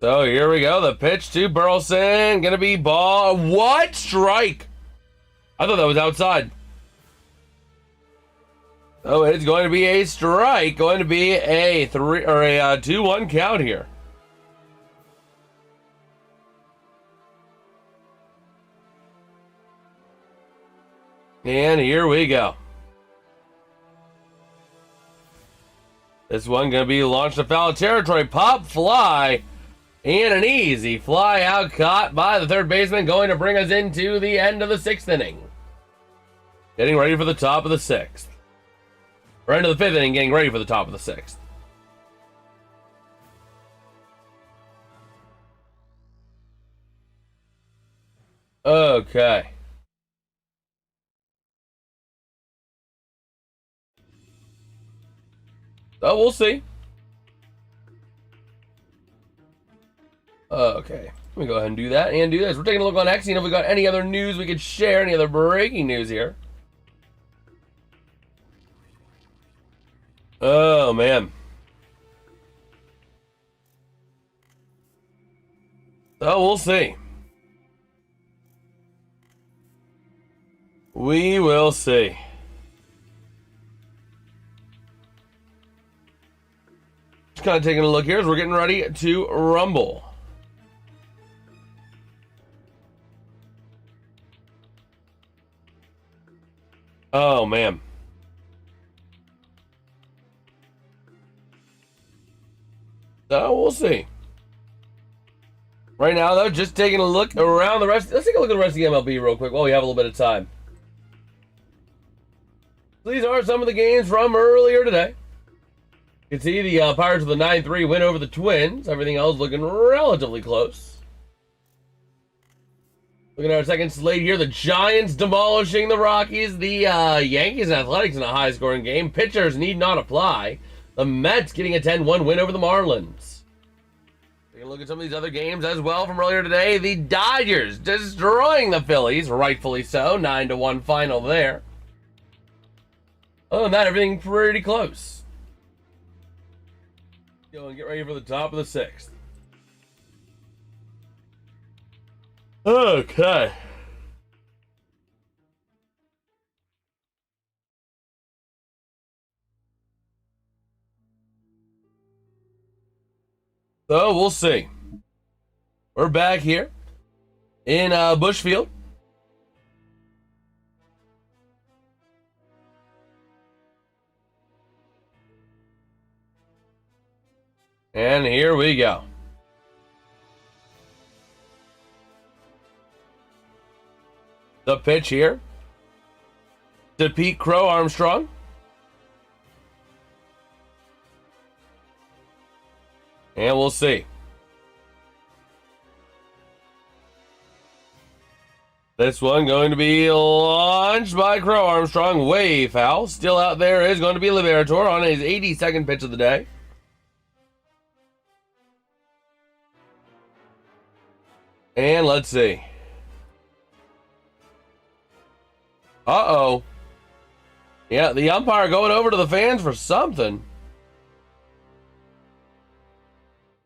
So here we go. The pitch to Burleson. Gonna be ball. What? Strike. I thought that was outside. Oh, it's going to be a strike. Going to be a 2-1 count here. And here we go. This one going to be launched to foul territory. Pop fly. And an easy fly out caught by the third baseman, going to bring us into the end of the 6th inning. Getting ready for the top of the 6th. Or end of the 5th inning, getting ready for the top of the 6th. Okay. So we'll see. Okay. Let me go ahead and do that and do this. We're taking a look on X, seeing if we got any other news we could share, any other breaking news here. Oh, man. So we'll see. We will see. Just kind of taking a look here as we're getting ready to rumble. Oh, man. So we'll see. Right now, though, just taking a look around the rest. Let's take a look at the rest of the MLB real quick while we have a little bit of time. These are some of the games from earlier today. You can see the Pirates with a 9-3 win over the Twins. Everything else looking relatively close. Looking at our second slate here, the Giants demolishing the Rockies. The Yankees and Athletics in a high-scoring game. Pitchers need not apply. The Mets getting a 10-1 win over the Marlins. Taking a look at some of these other games as well from earlier today. The Dodgers destroying the Phillies, rightfully so. 9-1 final there. Other than that, everything pretty close. Go and get ready for the top of the 6th. Okay. So we'll see. We're back here in Bushfield. And here we go. The pitch here to Pete Crow Armstrong. And we'll see. This one going to be launched by Crow Armstrong. Way foul. Still out there is going to be Liberator on his 82nd pitch of the day. And let's see. Uh-oh. Yeah, the umpire going over to the fans for something.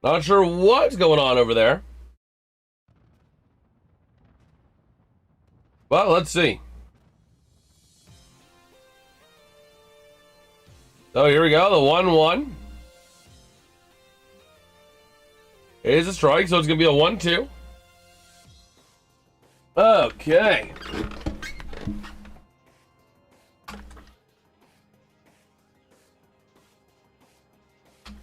Not sure what's going on over there. Well, let's see. So here we go, the 1-1. It is a strike, so it's going to be a 1-2. Okay.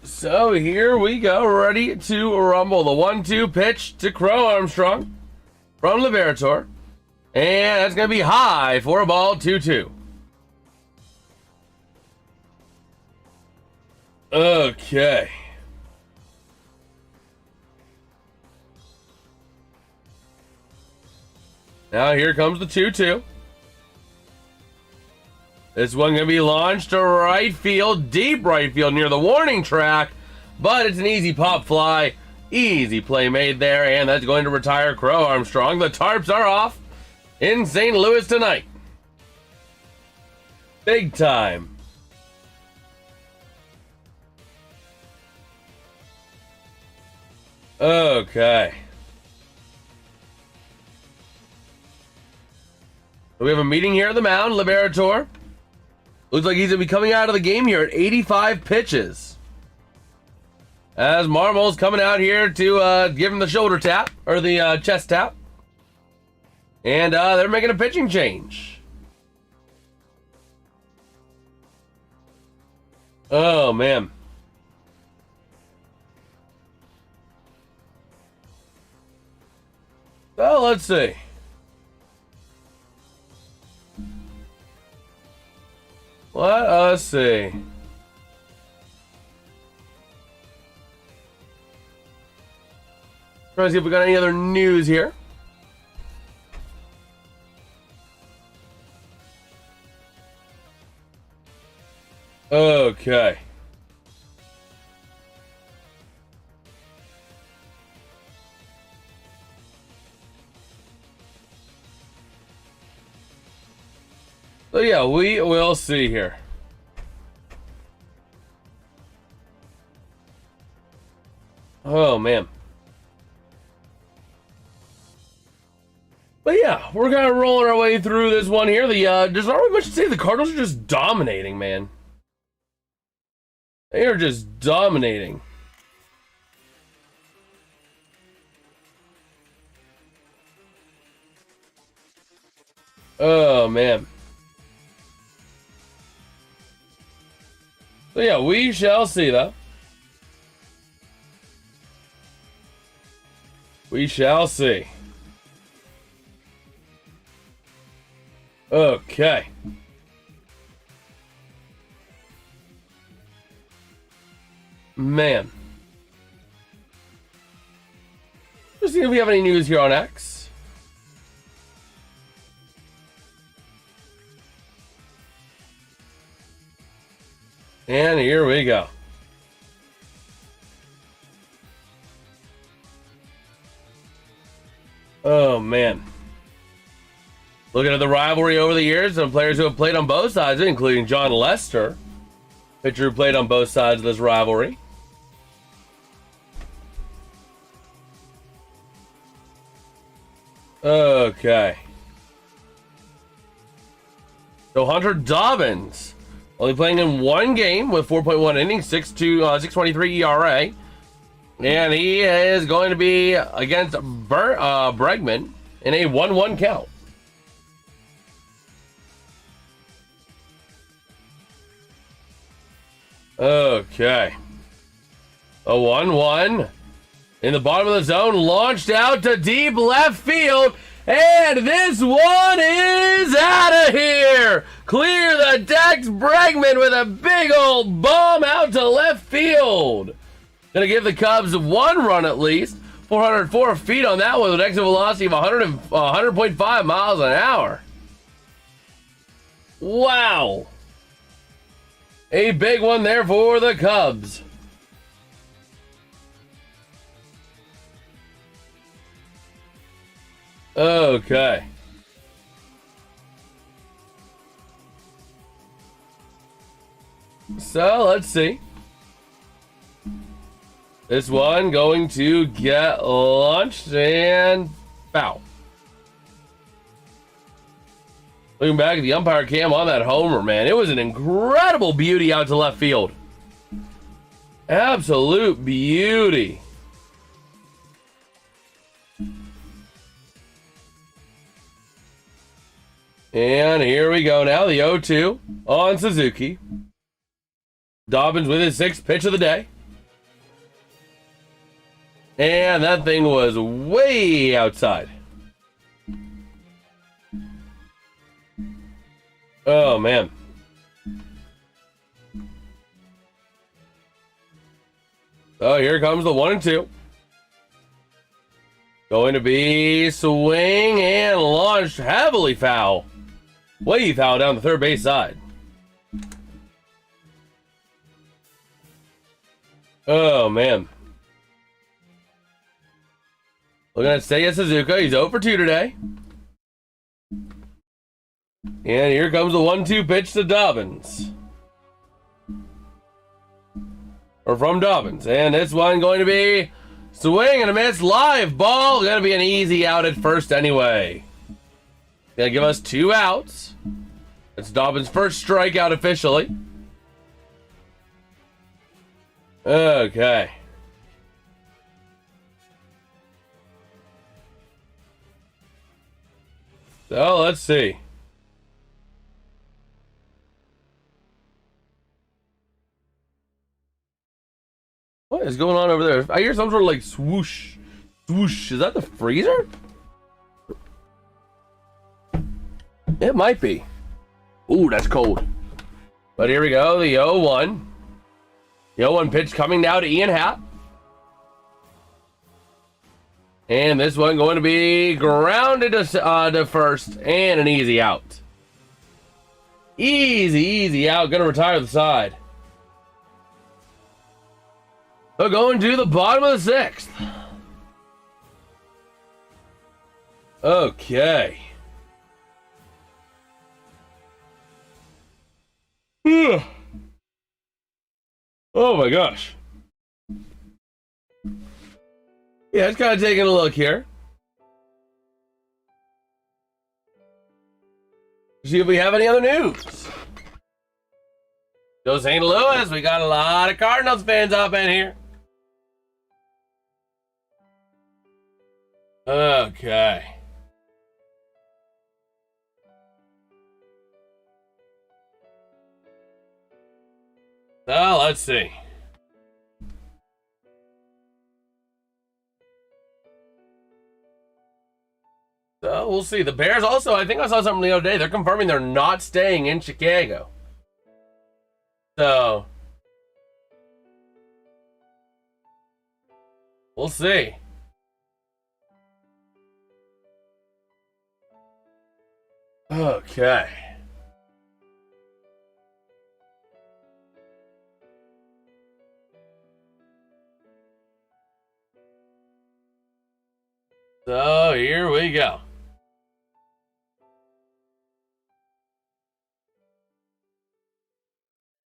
So here we go, ready to rumble. The 1-2 pitch to Crow Armstrong from Liberator. And that's going to be high for a ball, 2-2. Okay. Now here comes the 2-2. This one going to be launched to right field, deep right field near the warning track. But it's an easy pop fly. Easy play made there. And that's going to retire Crow Armstrong. The tarps are off in St. Louis tonight. Big time. Okay. So we have a meeting here at the mound. Liberator. Looks like he's going to be coming out of the game here at 85 pitches. As Marmol's coming out here to give him the shoulder tap, or the chest tap. And they're making a pitching change. Oh, man. So let's see. Let us see. Trying to see if we got any other news here. Okay. So yeah, we will see here. Oh man. But yeah, we're kind of rolling our way through this one here. There's not really much to say. The Cardinals are just dominating, man. They are just dominating. Oh man. So yeah, we shall see though. We shall see. Okay. Man. Let's see if we have any news here on X. And here we go. Oh, man. Looking at the rivalry over the years, some players who have played on both sides, including John Lester, pitcher who played on both sides of this rivalry. Okay. So Hunter Dobbins, only playing in one game with 4.1 innings, 6.23 ERA. And he is going to be against Bregman in a 1-1 count. Okay. A 1-1 in the bottom of the zone, launched out to deep left field, and this one is out of here. Clear the decks. Bregman with a big old bomb out to left field. Gonna give the Cubs one run at least. 404 feet on that one with an exit velocity of 100.5 miles an hour. Wow. A big one there for the Cubs. Okay. So let's see. This one going to get launched and foul. Looking back at the umpire cam on that homer, man, it was an incredible beauty out to left field. Absolute beauty. And here we go now, the 0-2 on Suzuki. Dobbins with his sixth pitch of the day. And that thing was way outside. Oh, man. Oh, here comes the 1-2. Going to be swing and launched heavily foul. Way foul down the third base side. Oh, man. Looking at Seiya Suzuki. He's 0 for 2 today. And here comes the 1-2 pitch to Dobbins. Or from Dobbins. And this one going to be swing and a miss. Live ball. Going to be an easy out at first anyway. Going to give us 2 outs. It's Dobbins' first strikeout officially. Okay. So let's see. What is going on over there? I hear some sort of like swoosh. Swoosh. Is that the freezer? It might be. Ooh, that's cold. But here we go, the 0-1. The 0-1 pitch coming now to Ian Happ. And this one going to be grounded to first and an easy out. Easy out. Going to retire the side. So going to the bottom of the 6th. Okay. Oh my gosh. Yeah, it's kind of taking a look here. See if we have any other news. Go St. Louis. We got a lot of Cardinals fans up in here. Okay. So let's see. So we'll see. The Bears also, I think I saw something the other day. They're confirming they're not staying in Chicago. So we'll see. Okay. So here we go.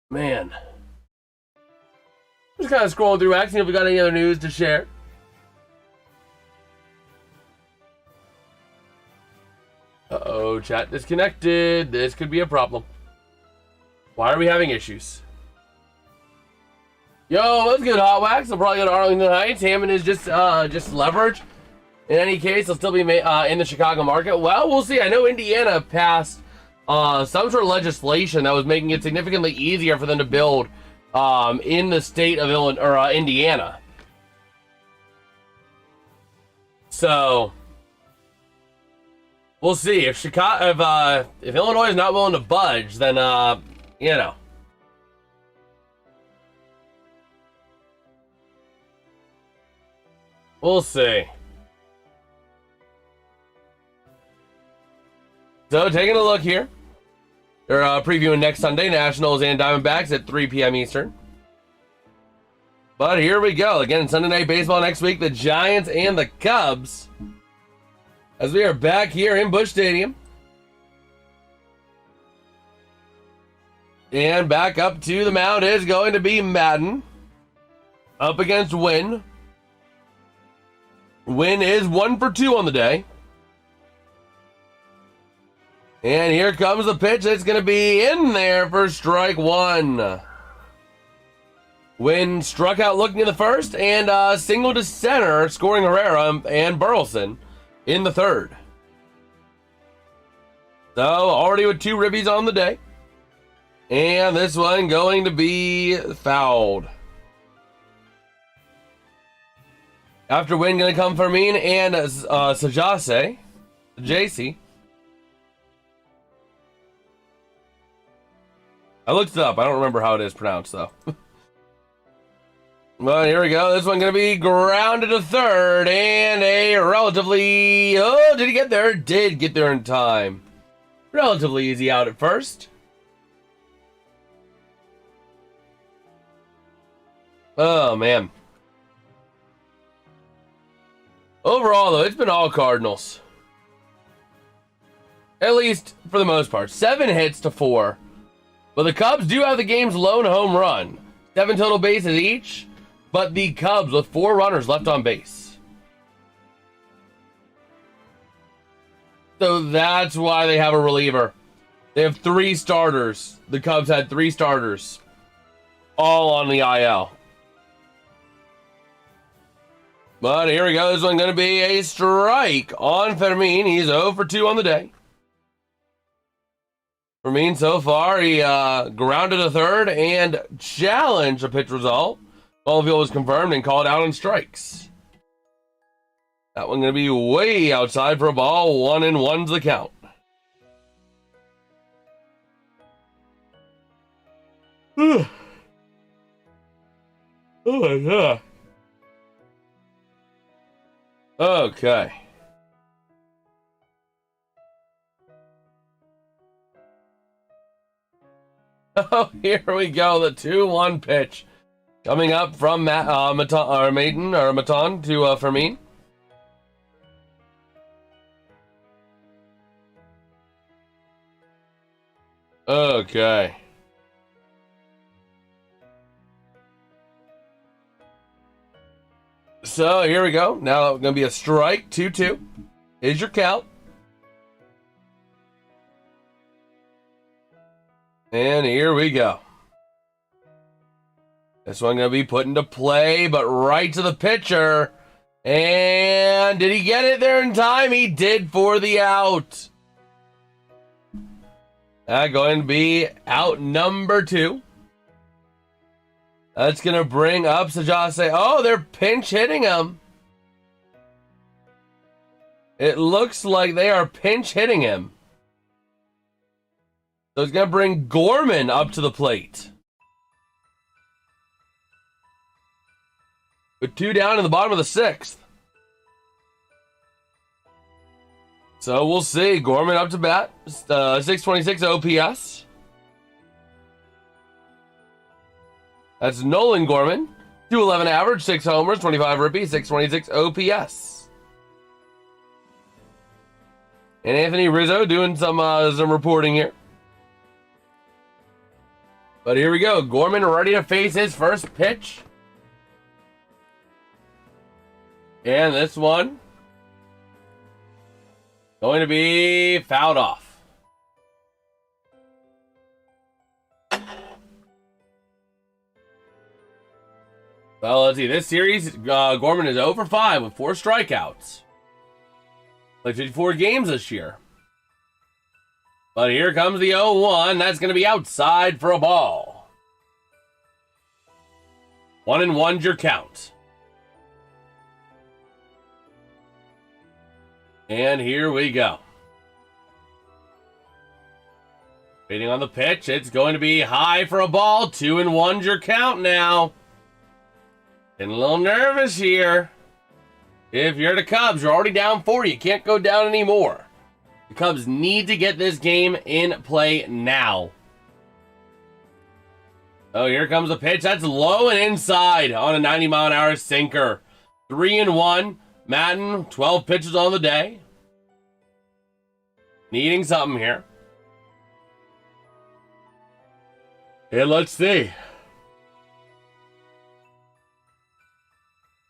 Man. Just kind of scrolling through, asking if we got any other news to share. Uh-oh, chat disconnected. This could be a problem. Why are we having issues? Yo, let's get Hot Wax. I'll probably go to Arlington Heights. Hammond is just leverage. In any case, they'll still be in the Chicago market. Well, we'll see. I know Indiana passed some sort of legislation that was making it significantly easier for them to build in the state of Indiana. So we'll see if if Illinois is not willing to budge, then you know. We'll see. So, taking a look here. They're previewing next Sunday, Nationals and Diamondbacks at 3 p.m. Eastern. But here we go. Again, Sunday Night Baseball next week, the Giants and the Cubs. As we are back here in Busch Stadium. And back up to the mound is going to be Madden. Up against Wynn. Wynn is 1 for 2 on the day. And here comes the pitch. It's going to be in there for strike 1. Wynn struck out looking in the first and single to center, scoring Herrera and Burleson in the 3rd. So already with 2 ribbies on the day. And this one going to be fouled. After Wynn going to come Fermin and Sajase, JC. I looked it up. I don't remember how it is pronounced, though. Well, here we go. This one going to be grounded to 3rd. And a relatively... Oh, did he get there? Did get there in time. Relatively easy out at first. Oh, man. Overall, though, it's been all Cardinals. At least for the most part. 7 hits to 4. But the Cubs do have the game's lone home run. 7 total bases each, but the Cubs with 4 runners left on base. So that's why they have a reliever. They have 3 starters. The Cubs had 3 starters. All on the IL. But here we go. This one's going to be a strike on Fermin. He's 0 for 2 on the day. Fermin so far, he grounded a 3rd and challenged a pitch result. Ballfield was confirmed and called out on strikes. That one going to be way outside for a ball. 1-1's the count. Oh my god. Okay. Oh, here we go. The 2-1 pitch coming up from Maton to Fermin. Okay. So here we go. Now going to be a strike. 2-2 is your count. And here we go. This one going to be put into play, but right to the pitcher. And did he get it there in time? He did for the out. Going to be out number 2. That's going to bring up Sajase. Oh, they're pinch hitting him. It looks like they are pinch hitting him. So it's going to bring Gorman up to the plate. With 2 down in the bottom of the 6th. So we'll see. Gorman up to bat. 626 OPS. That's Nolan Gorman. 211 average, 6 homers, 25 ribbies, 626 OPS. And Anthony Rizzo doing some reporting here. But here we go. Gorman ready to face his first pitch. And this one going to be fouled off. Well, let's see. This series, Gorman is 0 for 5 with 4 strikeouts. Played 54 games this year. But here comes the 0-1. That's going to be outside for a ball. 1-1's your count. And here we go. Waiting on the pitch. It's going to be high for a ball. 2-1's your count now. Getting a little nervous here. If you're the Cubs, you're already down 4. You can't go down anymore. The Cubs need to get this game in play now. Oh, here comes the pitch. That's low and inside on a 90-mile-an-hour sinker. 3-1. Madden, 12 pitches on the day. Needing something here. And let's see.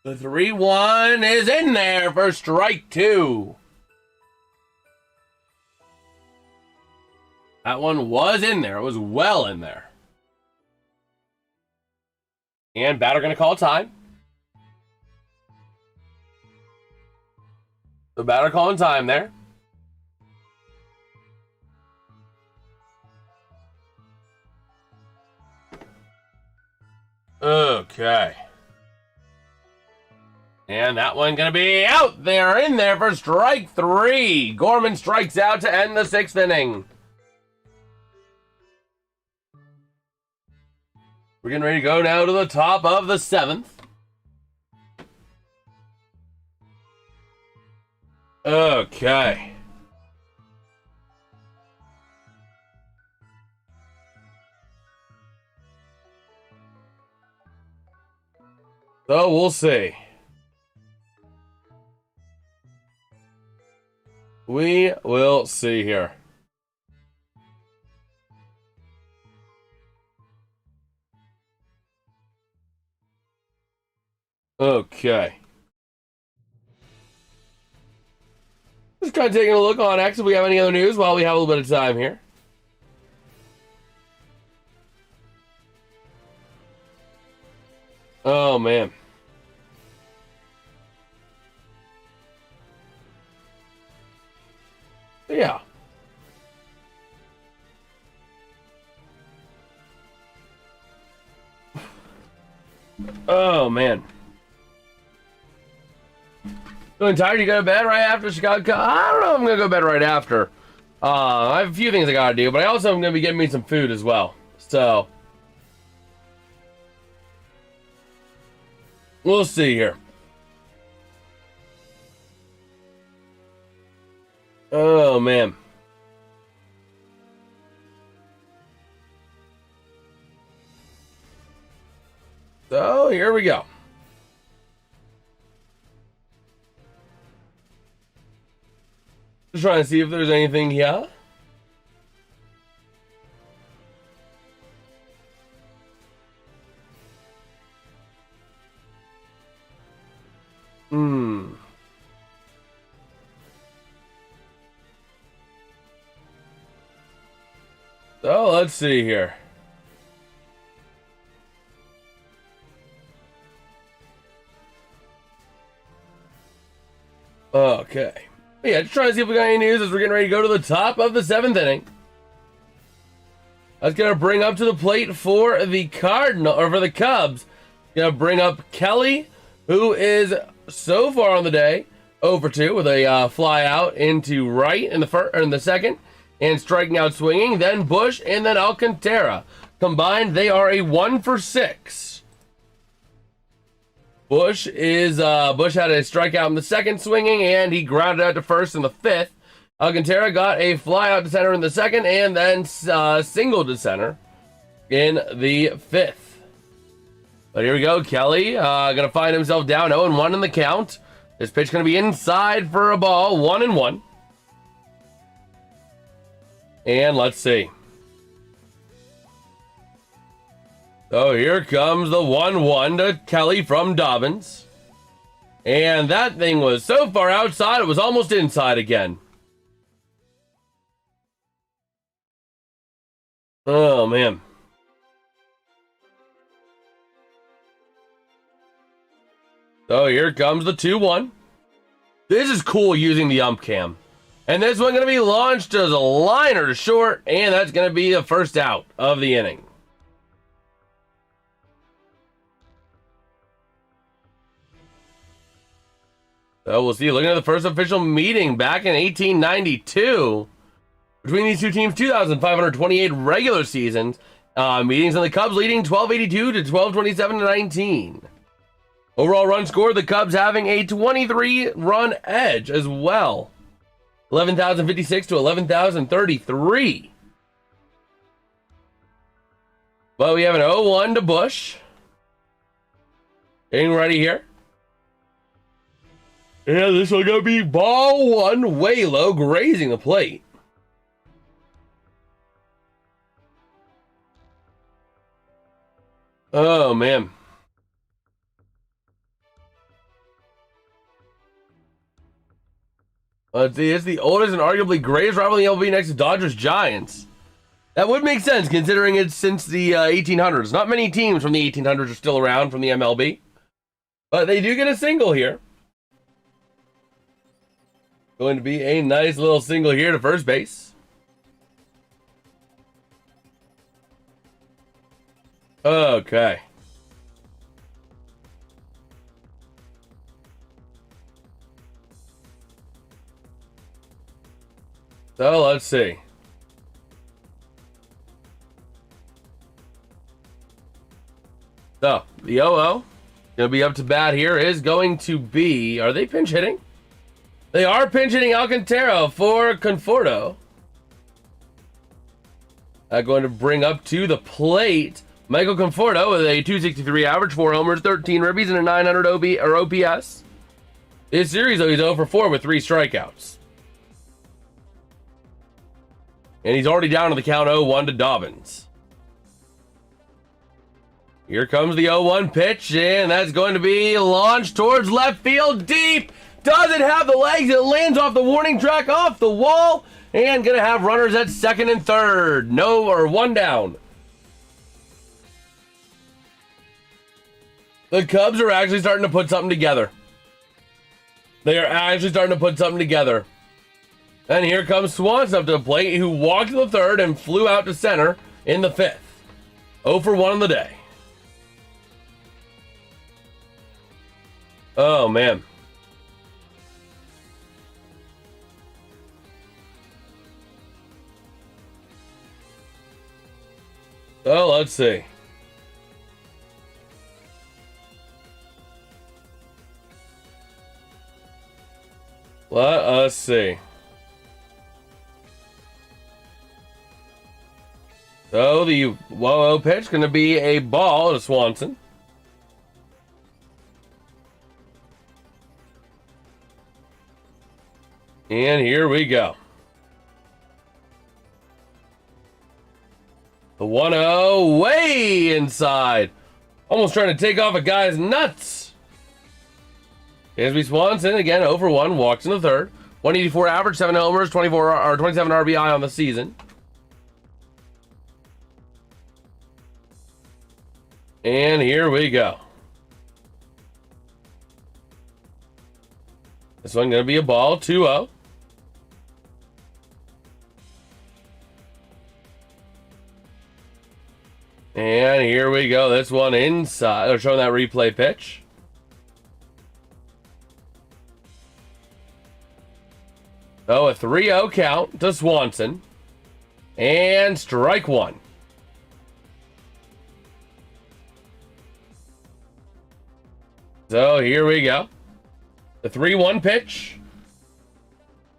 The 3-1 is in there for strike 2. That one was in there. It was well in there. And batter going to call time. The batter calling time there. Okay. And that one going to be out there, in there for strike 3. Gorman strikes out to end the 6th inning. We're getting ready to go now to the top of the 7th. Okay. So we'll see. We will see here. Okay. Just kind of taking a look on X if we have any other news while we have a little bit of time here. Oh, man. Yeah. Oh, man. Feeling tired? You go to bed right after Chicago? I don't know if I'm going to go to bed right after. I have a few things I got to do, but I also am going to be getting me some food as well. So, We'll see here. Oh, man. So, here we go. Just trying to see if there's anything here. So, let's see here. Okay. Yeah, just trying to see if we got any news as we're getting ready to go to the top of the 7th inning. That's gonna bring up to the plate for the Cubs. Gonna bring up Kelly, who is so far on the day 0 for 2 with a fly out into right in the second, and striking out swinging. Then Bush and then Alcantara. Combined, they are a 1 for 6. Bush had a strikeout in the second swinging, and he grounded out to first in the 5th. Alcantara got a fly out to center in the second, and then single to center in the 5th. But here we go. Kelly gonna find himself down 0-1 in the count. This pitch gonna be inside for a ball, 1-1. And let's see. So here comes the 1-1 to Kelly from Dobbins. And that thing was so far outside, it was almost inside again. Oh, man. So here comes the 2-1. This is cool using the ump cam. And this one going to be launched as a liner to short, and that's going to be the first out of the inning. So we'll see. Looking at the first official meeting back in 1892 between these two teams, 2,528 regular seasons meetings, and the Cubs leading 1282 to 1227 to 19. Overall run score, the Cubs having a 23-run edge as well. 11,056 to 11,033. But we have an 0-1 to Bush. Getting ready here. Yeah, this one gonna be ball one, way low, grazing the plate. Oh, man. Let's see, it's the oldest and arguably greatest rivalry in the MLB next to Dodgers-Giants. That would make sense considering it's since the 1800s. Not many teams from the 1800s are still around from the MLB. But they do get a single here. Going to be a nice little single here to first base. Okay. So let's see. So the 0-0 gonna be up to bat here is going to be. Are they pinch hitting? They are pinch hitting Alcantara for Conforto. Going to bring up to the plate Michael Conforto with a 263 average, 4 homers, 13 ribbies, and a 900 OPS. This series, though, he's 0 for 4 with 3 strikeouts. And he's already down to the count 0-1 to Dobbins. Here comes the 0-1 pitch, and that's going to be launched towards left field deep. Doesn't have the legs. It lands off the warning track, off the wall, and gonna have runners at second and third. No, or one down. The Cubs are actually starting to put something together. They are actually starting to put something together. And here comes Swanson up to the plate, who walked to the third and flew out to center in the 5th. 0 for 1 on the day. Oh, man. So let's see. Let us see. So the 1-0 pitch going to be a ball to Swanson. And here we go. The 1-0 way inside. Almost trying to take off a guy's nuts. Dansby Swanson again 0 for 1, walks in the third. 184 average, 7 homers, 27 RBI on the season. And here we go. This one going to be a ball, 2-0. And here we go. This one inside. They're showing that replay pitch. So a 3-0 count to Swanson. And strike one. So here we go. The 3-1 pitch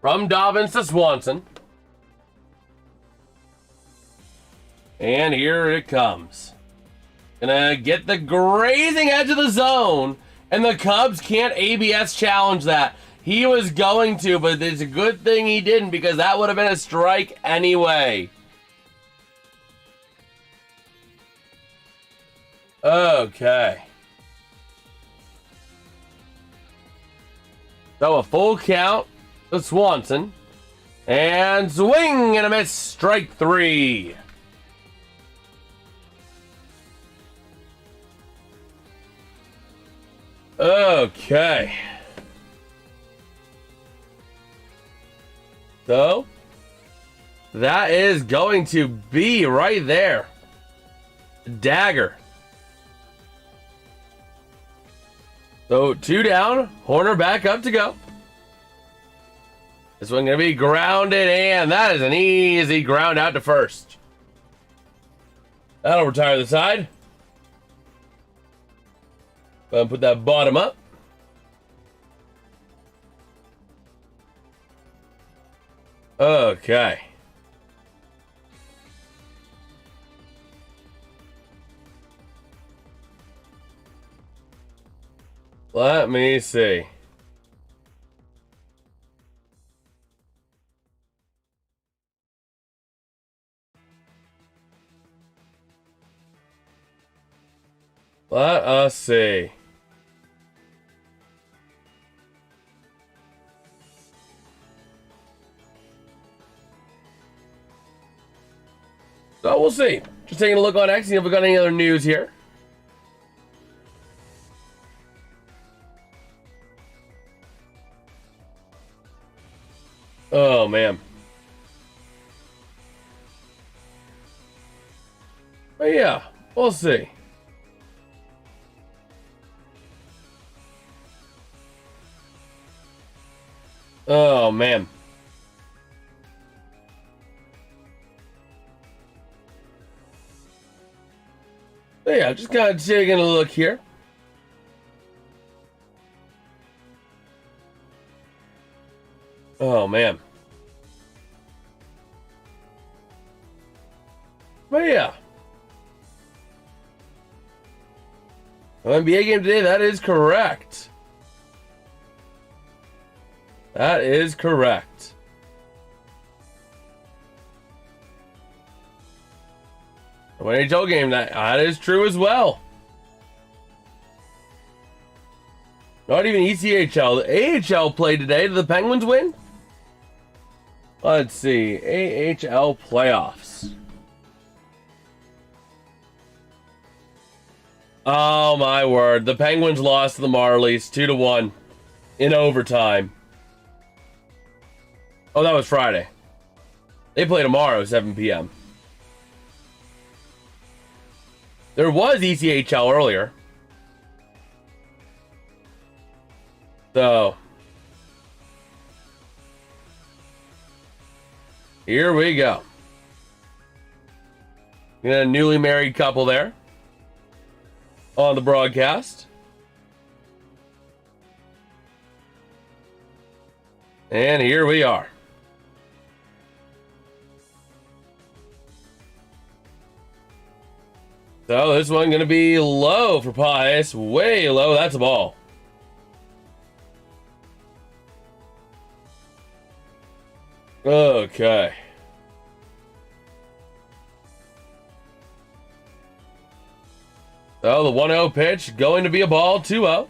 from Dobbins to Swanson. And here it comes. Gonna get the grazing edge of the zone. And the Cubs can't ABS challenge that. He was going to, but it's a good thing he didn't, because that would have been a strike anyway. Okay. So a full count to Swanson. And swing and a miss, strike three. Okay. So that is going to be right there. Dagger. So 2 down, Horner back up to go. This one going to be grounded, and that is an easy ground out to first. That'll retire the side. Go ahead and put that bottom up. Okay. Let me see. Let us see. So we'll see. Just taking a look on X, see if we got any other news here. Oh, man. But yeah, we'll see. Oh, man. But yeah, just kind of taking a look here. Oh, man. But yeah. NBA game today, that is correct. That is correct. The NHL game, that is true as well. Not even ECHL. The AHL played today. Did the Penguins win? Let's see. AHL playoffs. Oh my word. The Penguins lost to the Marlies 2-1 in overtime. Oh, that was Friday. They play tomorrow, 7 p.m. There was ECHL earlier. So, here we go. We got a newly married couple there on the broadcast. And here we are. So this one going to be low for Pius. Way low. That's a ball. Okay. So the 1-0 pitch going to be a ball. 2-0.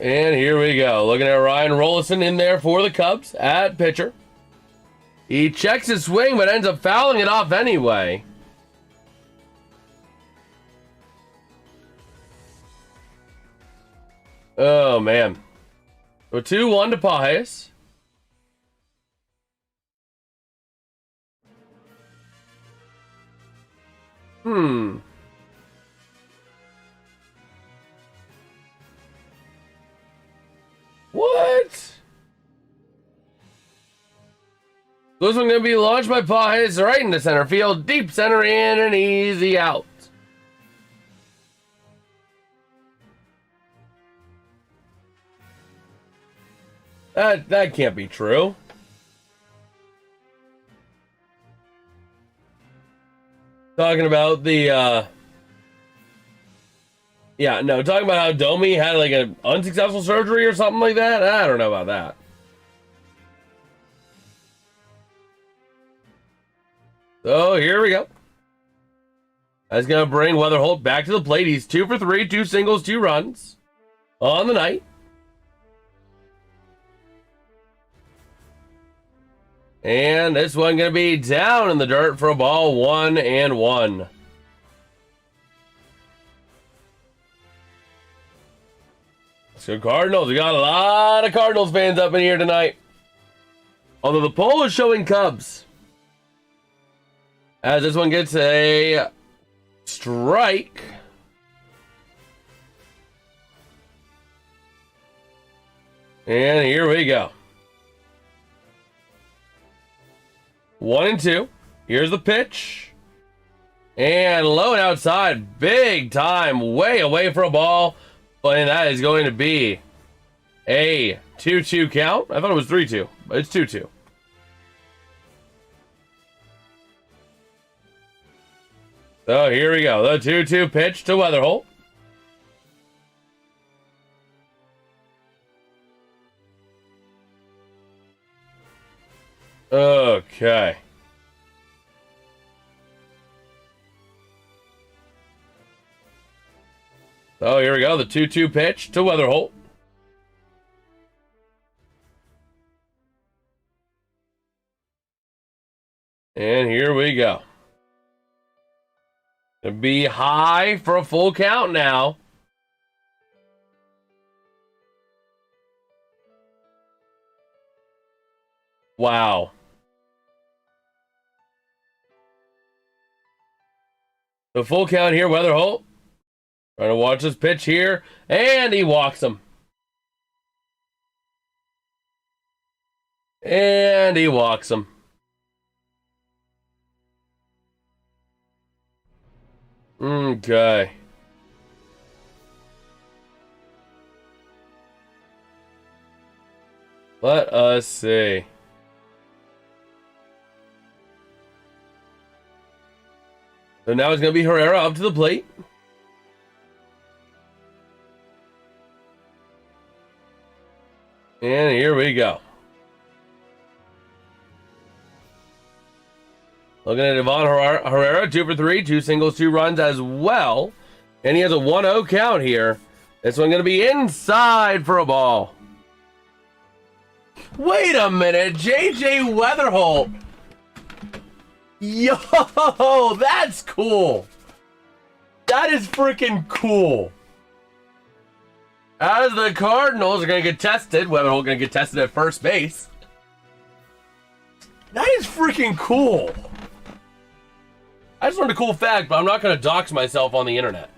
And here we go. Looking at Ryan Rollison in there for the Cubs at pitcher. He checks his swing, but ends up fouling it off anyway. Oh, man. So 2-1 to Pius. What? This one going to be launched by Pius right into center field. Deep center in and easy out. That can't be true. Talking about the yeah, no, talking about how Domi had like an unsuccessful surgery or something like that. I don't know about that. So here we go. That's going to bring Weatherholt back to the plate. He's 2 for 3, 2 singles, 2 runs on the night. And this one going to be down in the dirt for a ball. 1-1. So Cardinals, we got a lot of Cardinals fans up in here tonight. Although the poll is showing Cubs. As this one gets a strike. And here we go. 1-2. Here's the pitch. And low and outside. Big time. Way away for a ball. And that is going to be a 2-2 count. I thought it was 3-2, but it's 2-2. So here we go. The 2-2 pitch to Weatherholt. Okay. So here we go. The 2-2 pitch to Weatherholt. And here we go. Gonna be high for a full count now. Wow. The full count here, Weatherholt. Trying to watch this pitch here. And he walks him. And he walks him. Okay. Let us see. So now it's going to be Herrera up to the plate. And here we go. Looking at Ivan Herrera, 2 for 3, 2 singles, 2 runs as well. And he has a 1-0 count here. This one going to be inside for a ball. Wait a minute, JJ Weatherholt. Yo, that's cool. That is freaking cool. As the Cardinals are going to get tested, Weatherholt going to get tested at first base. That is freaking cool. I just learned a cool fact, but I'm not going to dox myself on the internet.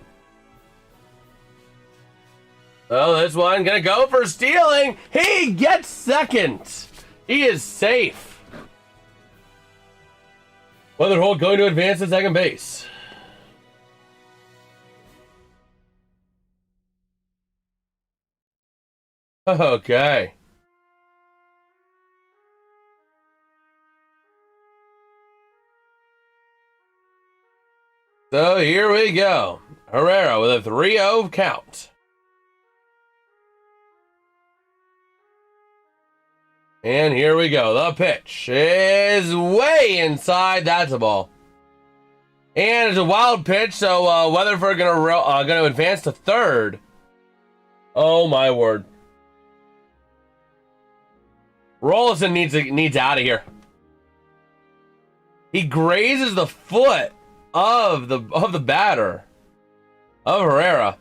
Oh, this one going to go for stealing. He gets second. He is safe. Weatherholt going to advance to second base. Okay. So here we go. Herrera with a 3-0 count. And here we go. The pitch is way inside. That's a ball. And it's a wild pitch, so Weatherford gonna advance to third. Oh my word. Rollison needs out of here. He grazes the foot of the batter of Herrera.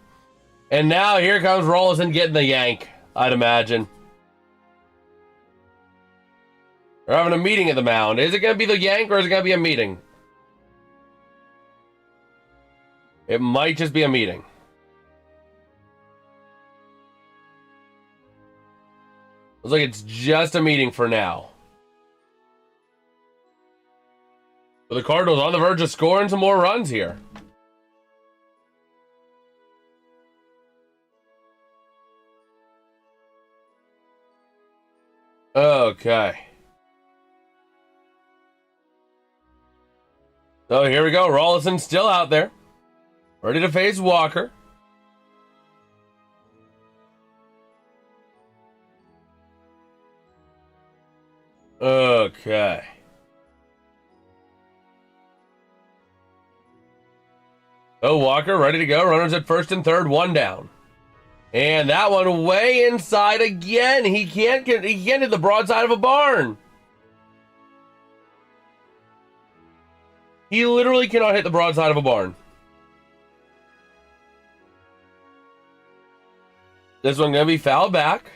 And now here comes Rollison getting the yank, I'd imagine. They're having a meeting at the mound. Is it going to be the yank or is it going to be a meeting? It might just be a meeting. Looks like it's just a meeting for now. But the Cardinals on the verge of scoring some more runs here. Okay. So here we go. Rollison still out there. Ready to face Walker. Okay. So Walker ready to go. Runners at first and third, one down. And that one way inside again. He can't hit the broadside of a barn. He literally cannot hit the broadside of a barn. This one gonna be fouled back.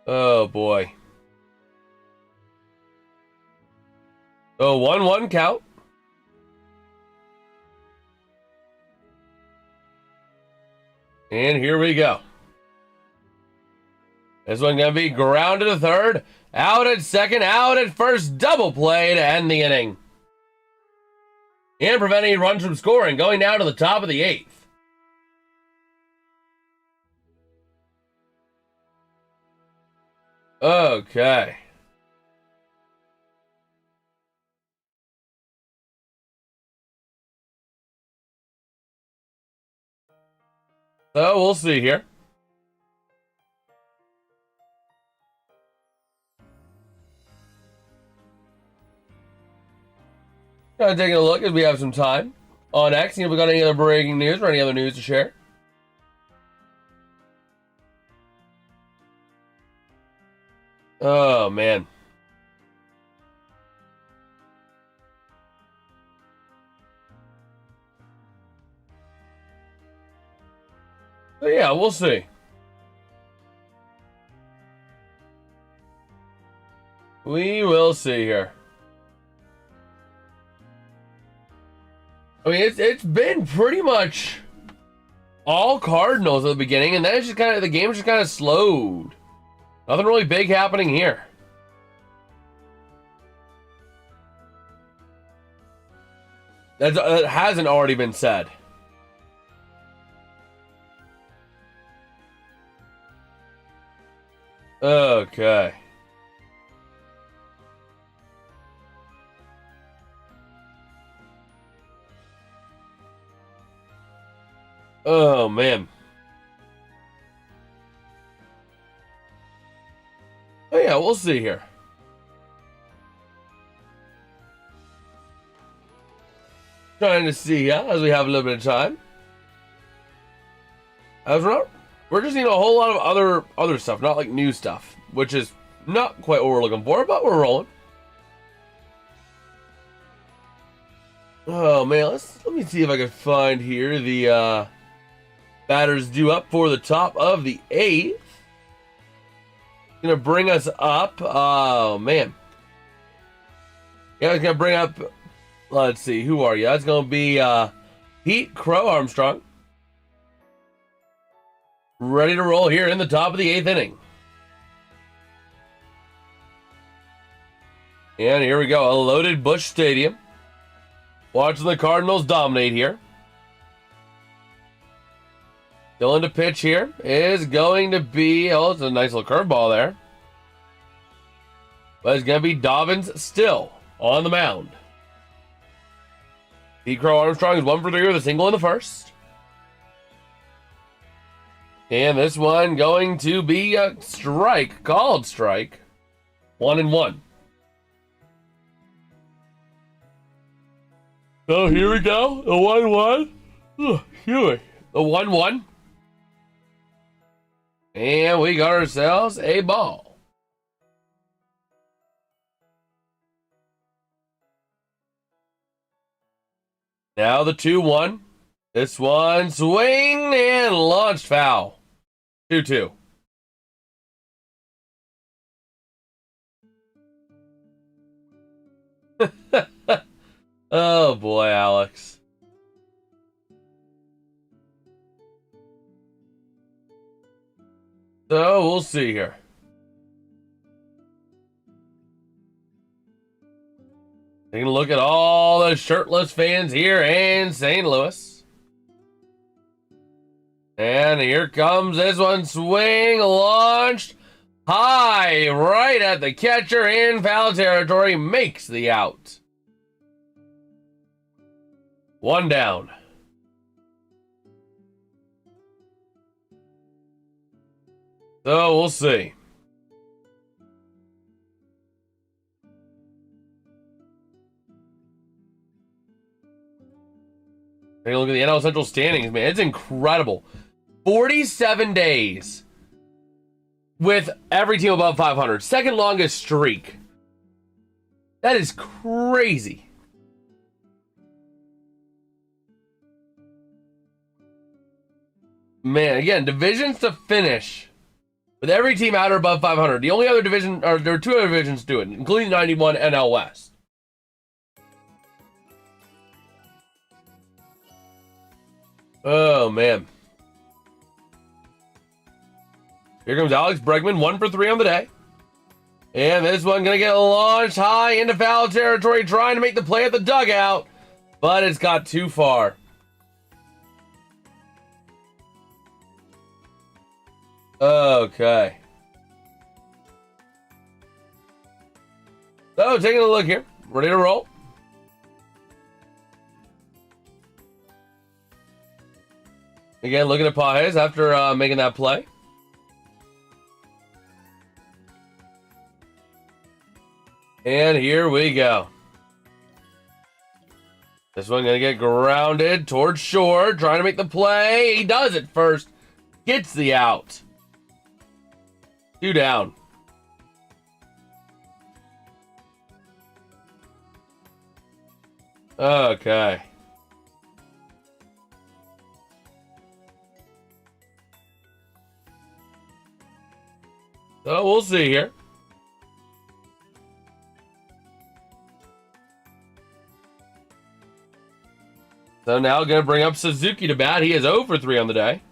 Oh boy. So 1-1 count. And here we go. This one gonna be grounded to third, out at second, out at first, double play to end the inning. And prevent any runs from scoring, going down to the top of the eighth. Okay. So we'll see here. Taking a look as we have some time on X. If we got any other breaking news or any other news to share. Oh man. So yeah, we'll see. We will see here. I mean, it's been pretty much all Cardinals at the beginning, and then it's just kind of the game just kind of slowed. Nothing really big happening here. That hasn't already been said. Okay. Oh, man. Oh, yeah, we'll see here. Trying to see, as we have a little bit of time. As we're just seeing a whole lot of other stuff, not like new stuff, which is not quite what we're looking for, but we're rolling. Oh, man, let me see if I can find here the batters due up for the top of the eighth. Gonna bring us up. Oh man. Yeah, it's gonna bring up. Let's see, who are you? That's gonna be Pete Crow Armstrong. Ready to roll here in the top of the eighth inning. And here we go, a loaded Busch Stadium. Watching the Cardinals dominate here. Going to pitch here is going to be, oh, it's a nice little curveball there. But it's going to be Dobbins still on the mound. Pete Crow Armstrong is 1 for 3 with a single in the first. And this one going to be a strike, called strike. 1-1. So here we go, the 1-1. The 1-1. And we got ourselves a ball. Now the 2-1. This one swing and launched foul. 2-2. Oh boy, Alex. So we'll see here. Taking a look at all the shirtless fans here in St. Louis. And here comes this one. Swing, launched high, right at the catcher in foul territory. Makes the out. 1 down. So we'll see. Take a look at the NL Central standings, man. It's incredible. 47 days with every team above 500. Second longest streak. That is crazy. Man, again, divisions to finish with every team out or above 500. The only other division, or there are 2 other divisions to do it, including 91 NL West. Oh, man. Here comes Alex Bregman, 1 for 3 on the day. And this one going to get launched high into foul territory, trying to make the play at the dugout, but it's got too far. Okay. So, taking a look here. Ready to roll. Again, looking at Pages after making that play. And here we go. This one going to get grounded towards short, trying to make the play. He does it first. Gets the out. 2 down. Okay. So we'll see here. So now going to bring up Suzuki to bat. He is 0 for 3 on the day.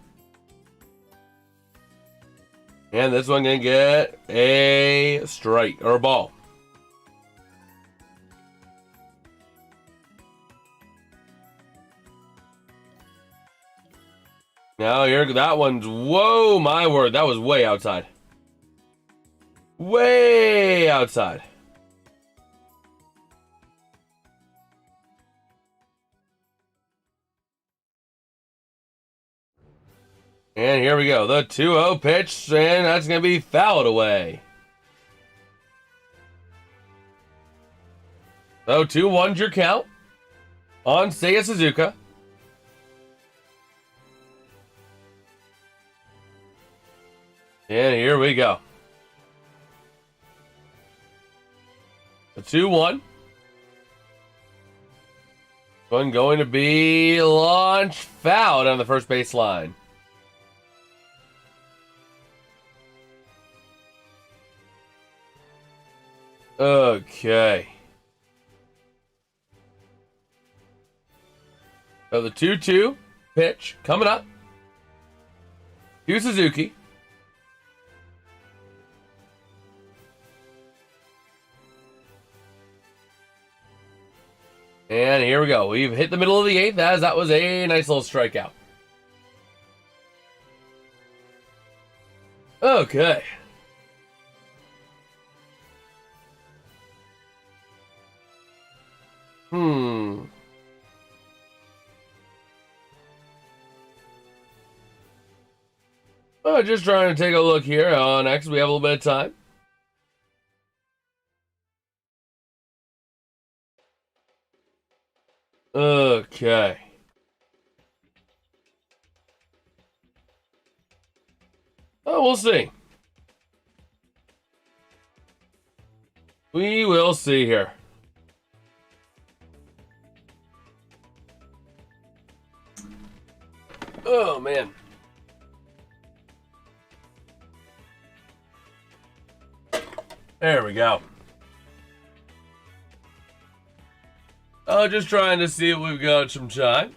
And this one going to get a strike, or a ball. Now here, that one's, whoa, my word, that was way outside. Way outside. And here we go, the 2-0 pitch, and that's going to be fouled away. So 2-1's your count on Seiya Suzuka. And here we go. The 2-1. One going to be launched fouled on the first base line. Okay. So the 2-2 pitch coming up to Suzuki. And here we go. We've hit the middle of the 8th as that was a nice little strikeout. Okay. Oh, just trying to take a look here on X. We have a little bit of time. Okay. Oh, we'll see. We will see here. Oh, man. There we go. Oh, just trying to see if we've got some time.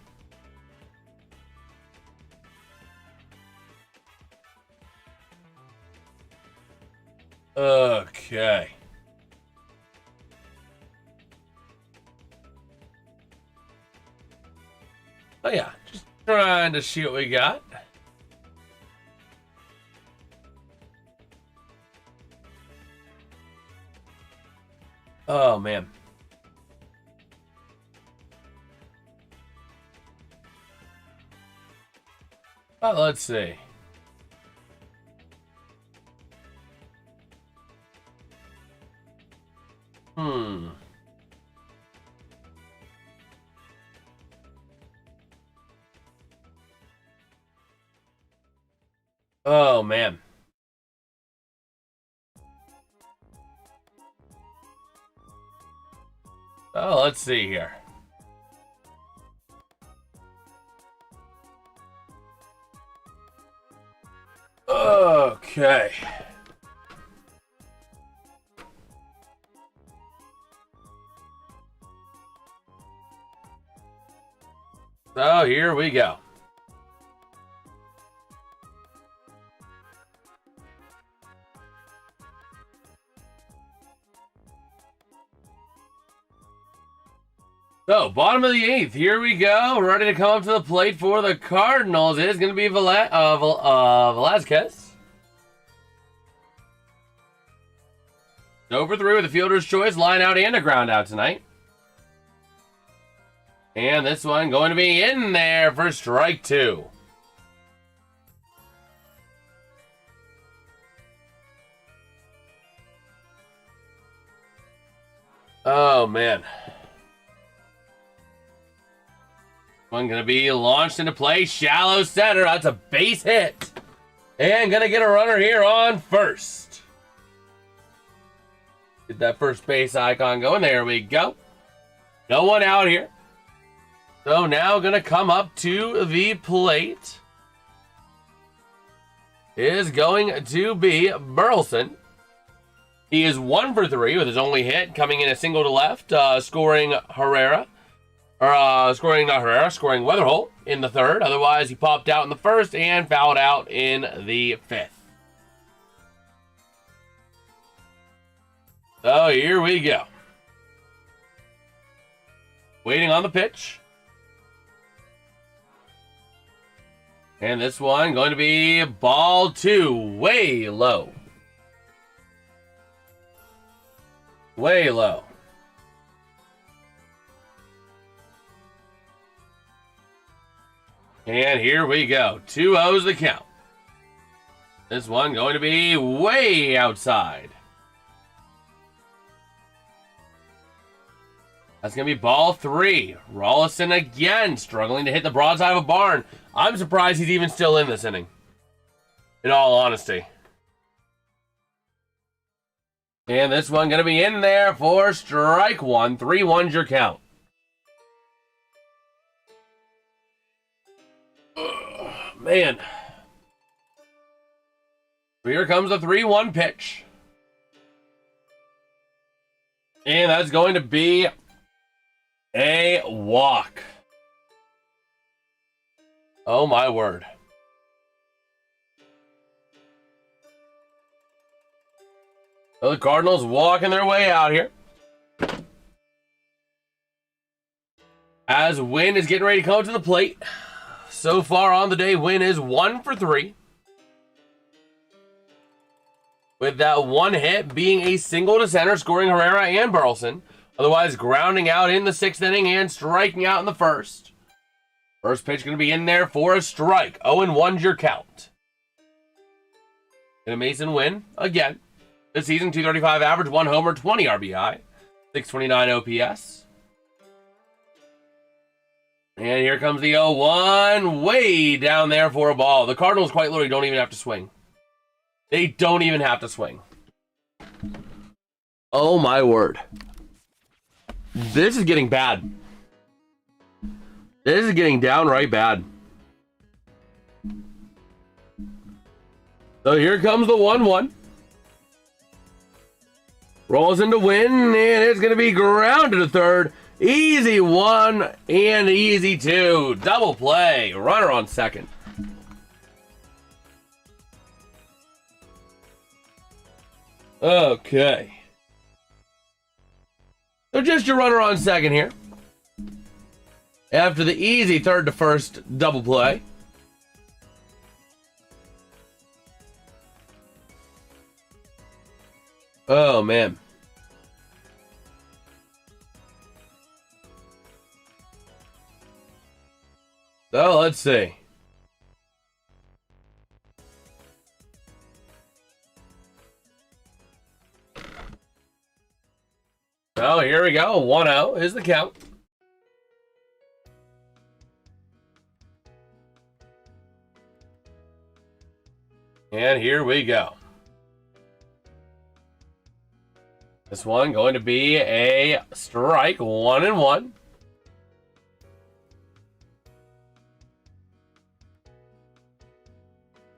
Okay. Oh, yeah. Just trying to see what we got. Oh, man. Oh, let's see. Oh, man. Oh, let's see here. Okay. So here we go. So, bottom of the 8th, here we go. Ready to come up to the plate for the Cardinals. It is going to be Velasquez. Over 3 with a fielder's choice, line out and a ground out tonight. And this one going to be in there for strike 2. Oh, man. One going to be launched into play. Shallow center. That's a base hit. And going to get a runner here on first. Get that first base icon going. There we go. No one out here. So now going to come up to the plate is going to be Burleson. He is 1 for 3 with his only hit, coming in a single to left, scoring Herrera. Scoring Weatherholt in the 3rd. Otherwise, he popped out in the 1st and fouled out in the 5th. So here we go. Waiting on the pitch. And this one going to be ball 2, way low. Way low. And here we go. 2-0's the count. This one going to be way outside. That's going to be ball 3. Rollison again, struggling to hit the broadside of a barn. I'm surprised he's even still in this inning, in all honesty. And this one going to be in there for strike 1. 3-1's your count. Man. Here comes the 3-1 pitch. And that's going to be a walk. Oh my word. So the Cardinals walking their way out here. As Wynn is getting ready to come to the plate. So far on the day, Wynn is 1 for 3. with that one hit being a single to center, scoring Herrera and Burleson. Otherwise, grounding out in the 6th inning and striking out in the 1st. First pitch going to be in there for a strike. 0-1's your count. And a Mason win again. This season, 235 average, 1 homer, 20 RBI, 629 OPS. And here comes the 0-1, way down there for a ball. The Cardinals quite literally don't even have to swing. They don't even have to swing. Oh my word. This is getting bad. This is getting downright bad. So here comes the 1-1. Rolls into win, and it's going to be grounded to third. Easy 1 and easy 2. Double play. Runner on second. Okay. So just your runner on second here. After the easy third to first double play. Oh, man. So, let's see. Oh, here we go. 1-0 is the count. And here we go. This one going to be a strike, 1-1.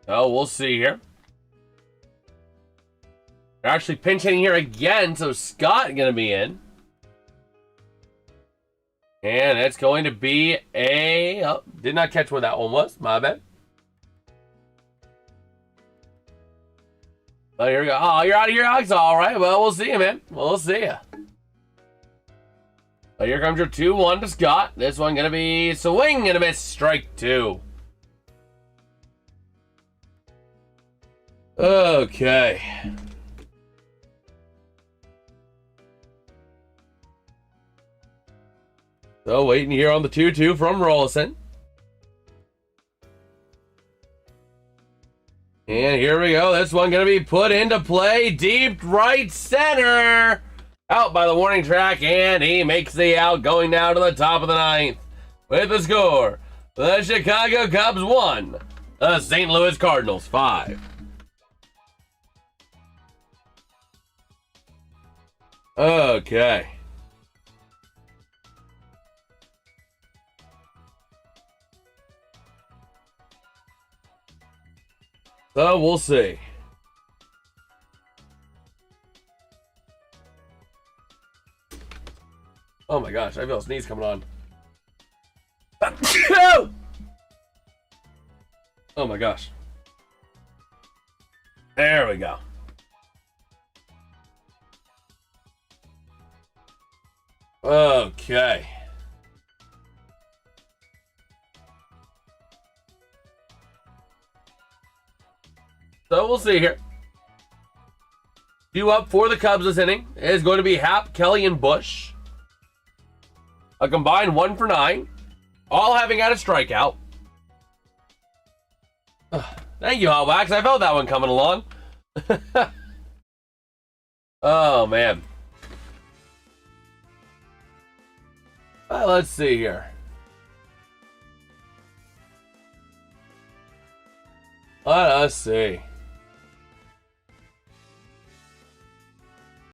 Oh, we'll see here. They're actually pinch hitting here again, so Scott going to be in. And it's going to be a... Oh, did not catch what that one was. My bad. Oh, here we go. Oh, you're out of your Alex. All right. Well, we'll see you, man. We'll see you. Oh, here comes your 2-1 to Scott. This one going to be swing and a miss. Strike 2. Okay. So, waiting here on the 2-2 from Rollison. And here we go. This one going to be put into play. Deep right center. Out by the warning track. And he makes the out. Going now to the top of the 9th. With the score. The Chicago Cubs 1. The St. Louis Cardinals 5. Okay. So we'll see. Oh my gosh, I feel a sneeze coming on. Oh my gosh. There we go. Okay. So we'll see here. Due up for the Cubs this inning is going to be Happ, Kelly, and Bush. A combined 1 for 9. All having had a strikeout. Thank you, Hot Wax. I felt that one coming along. Oh, man. Let's see here. Let us see.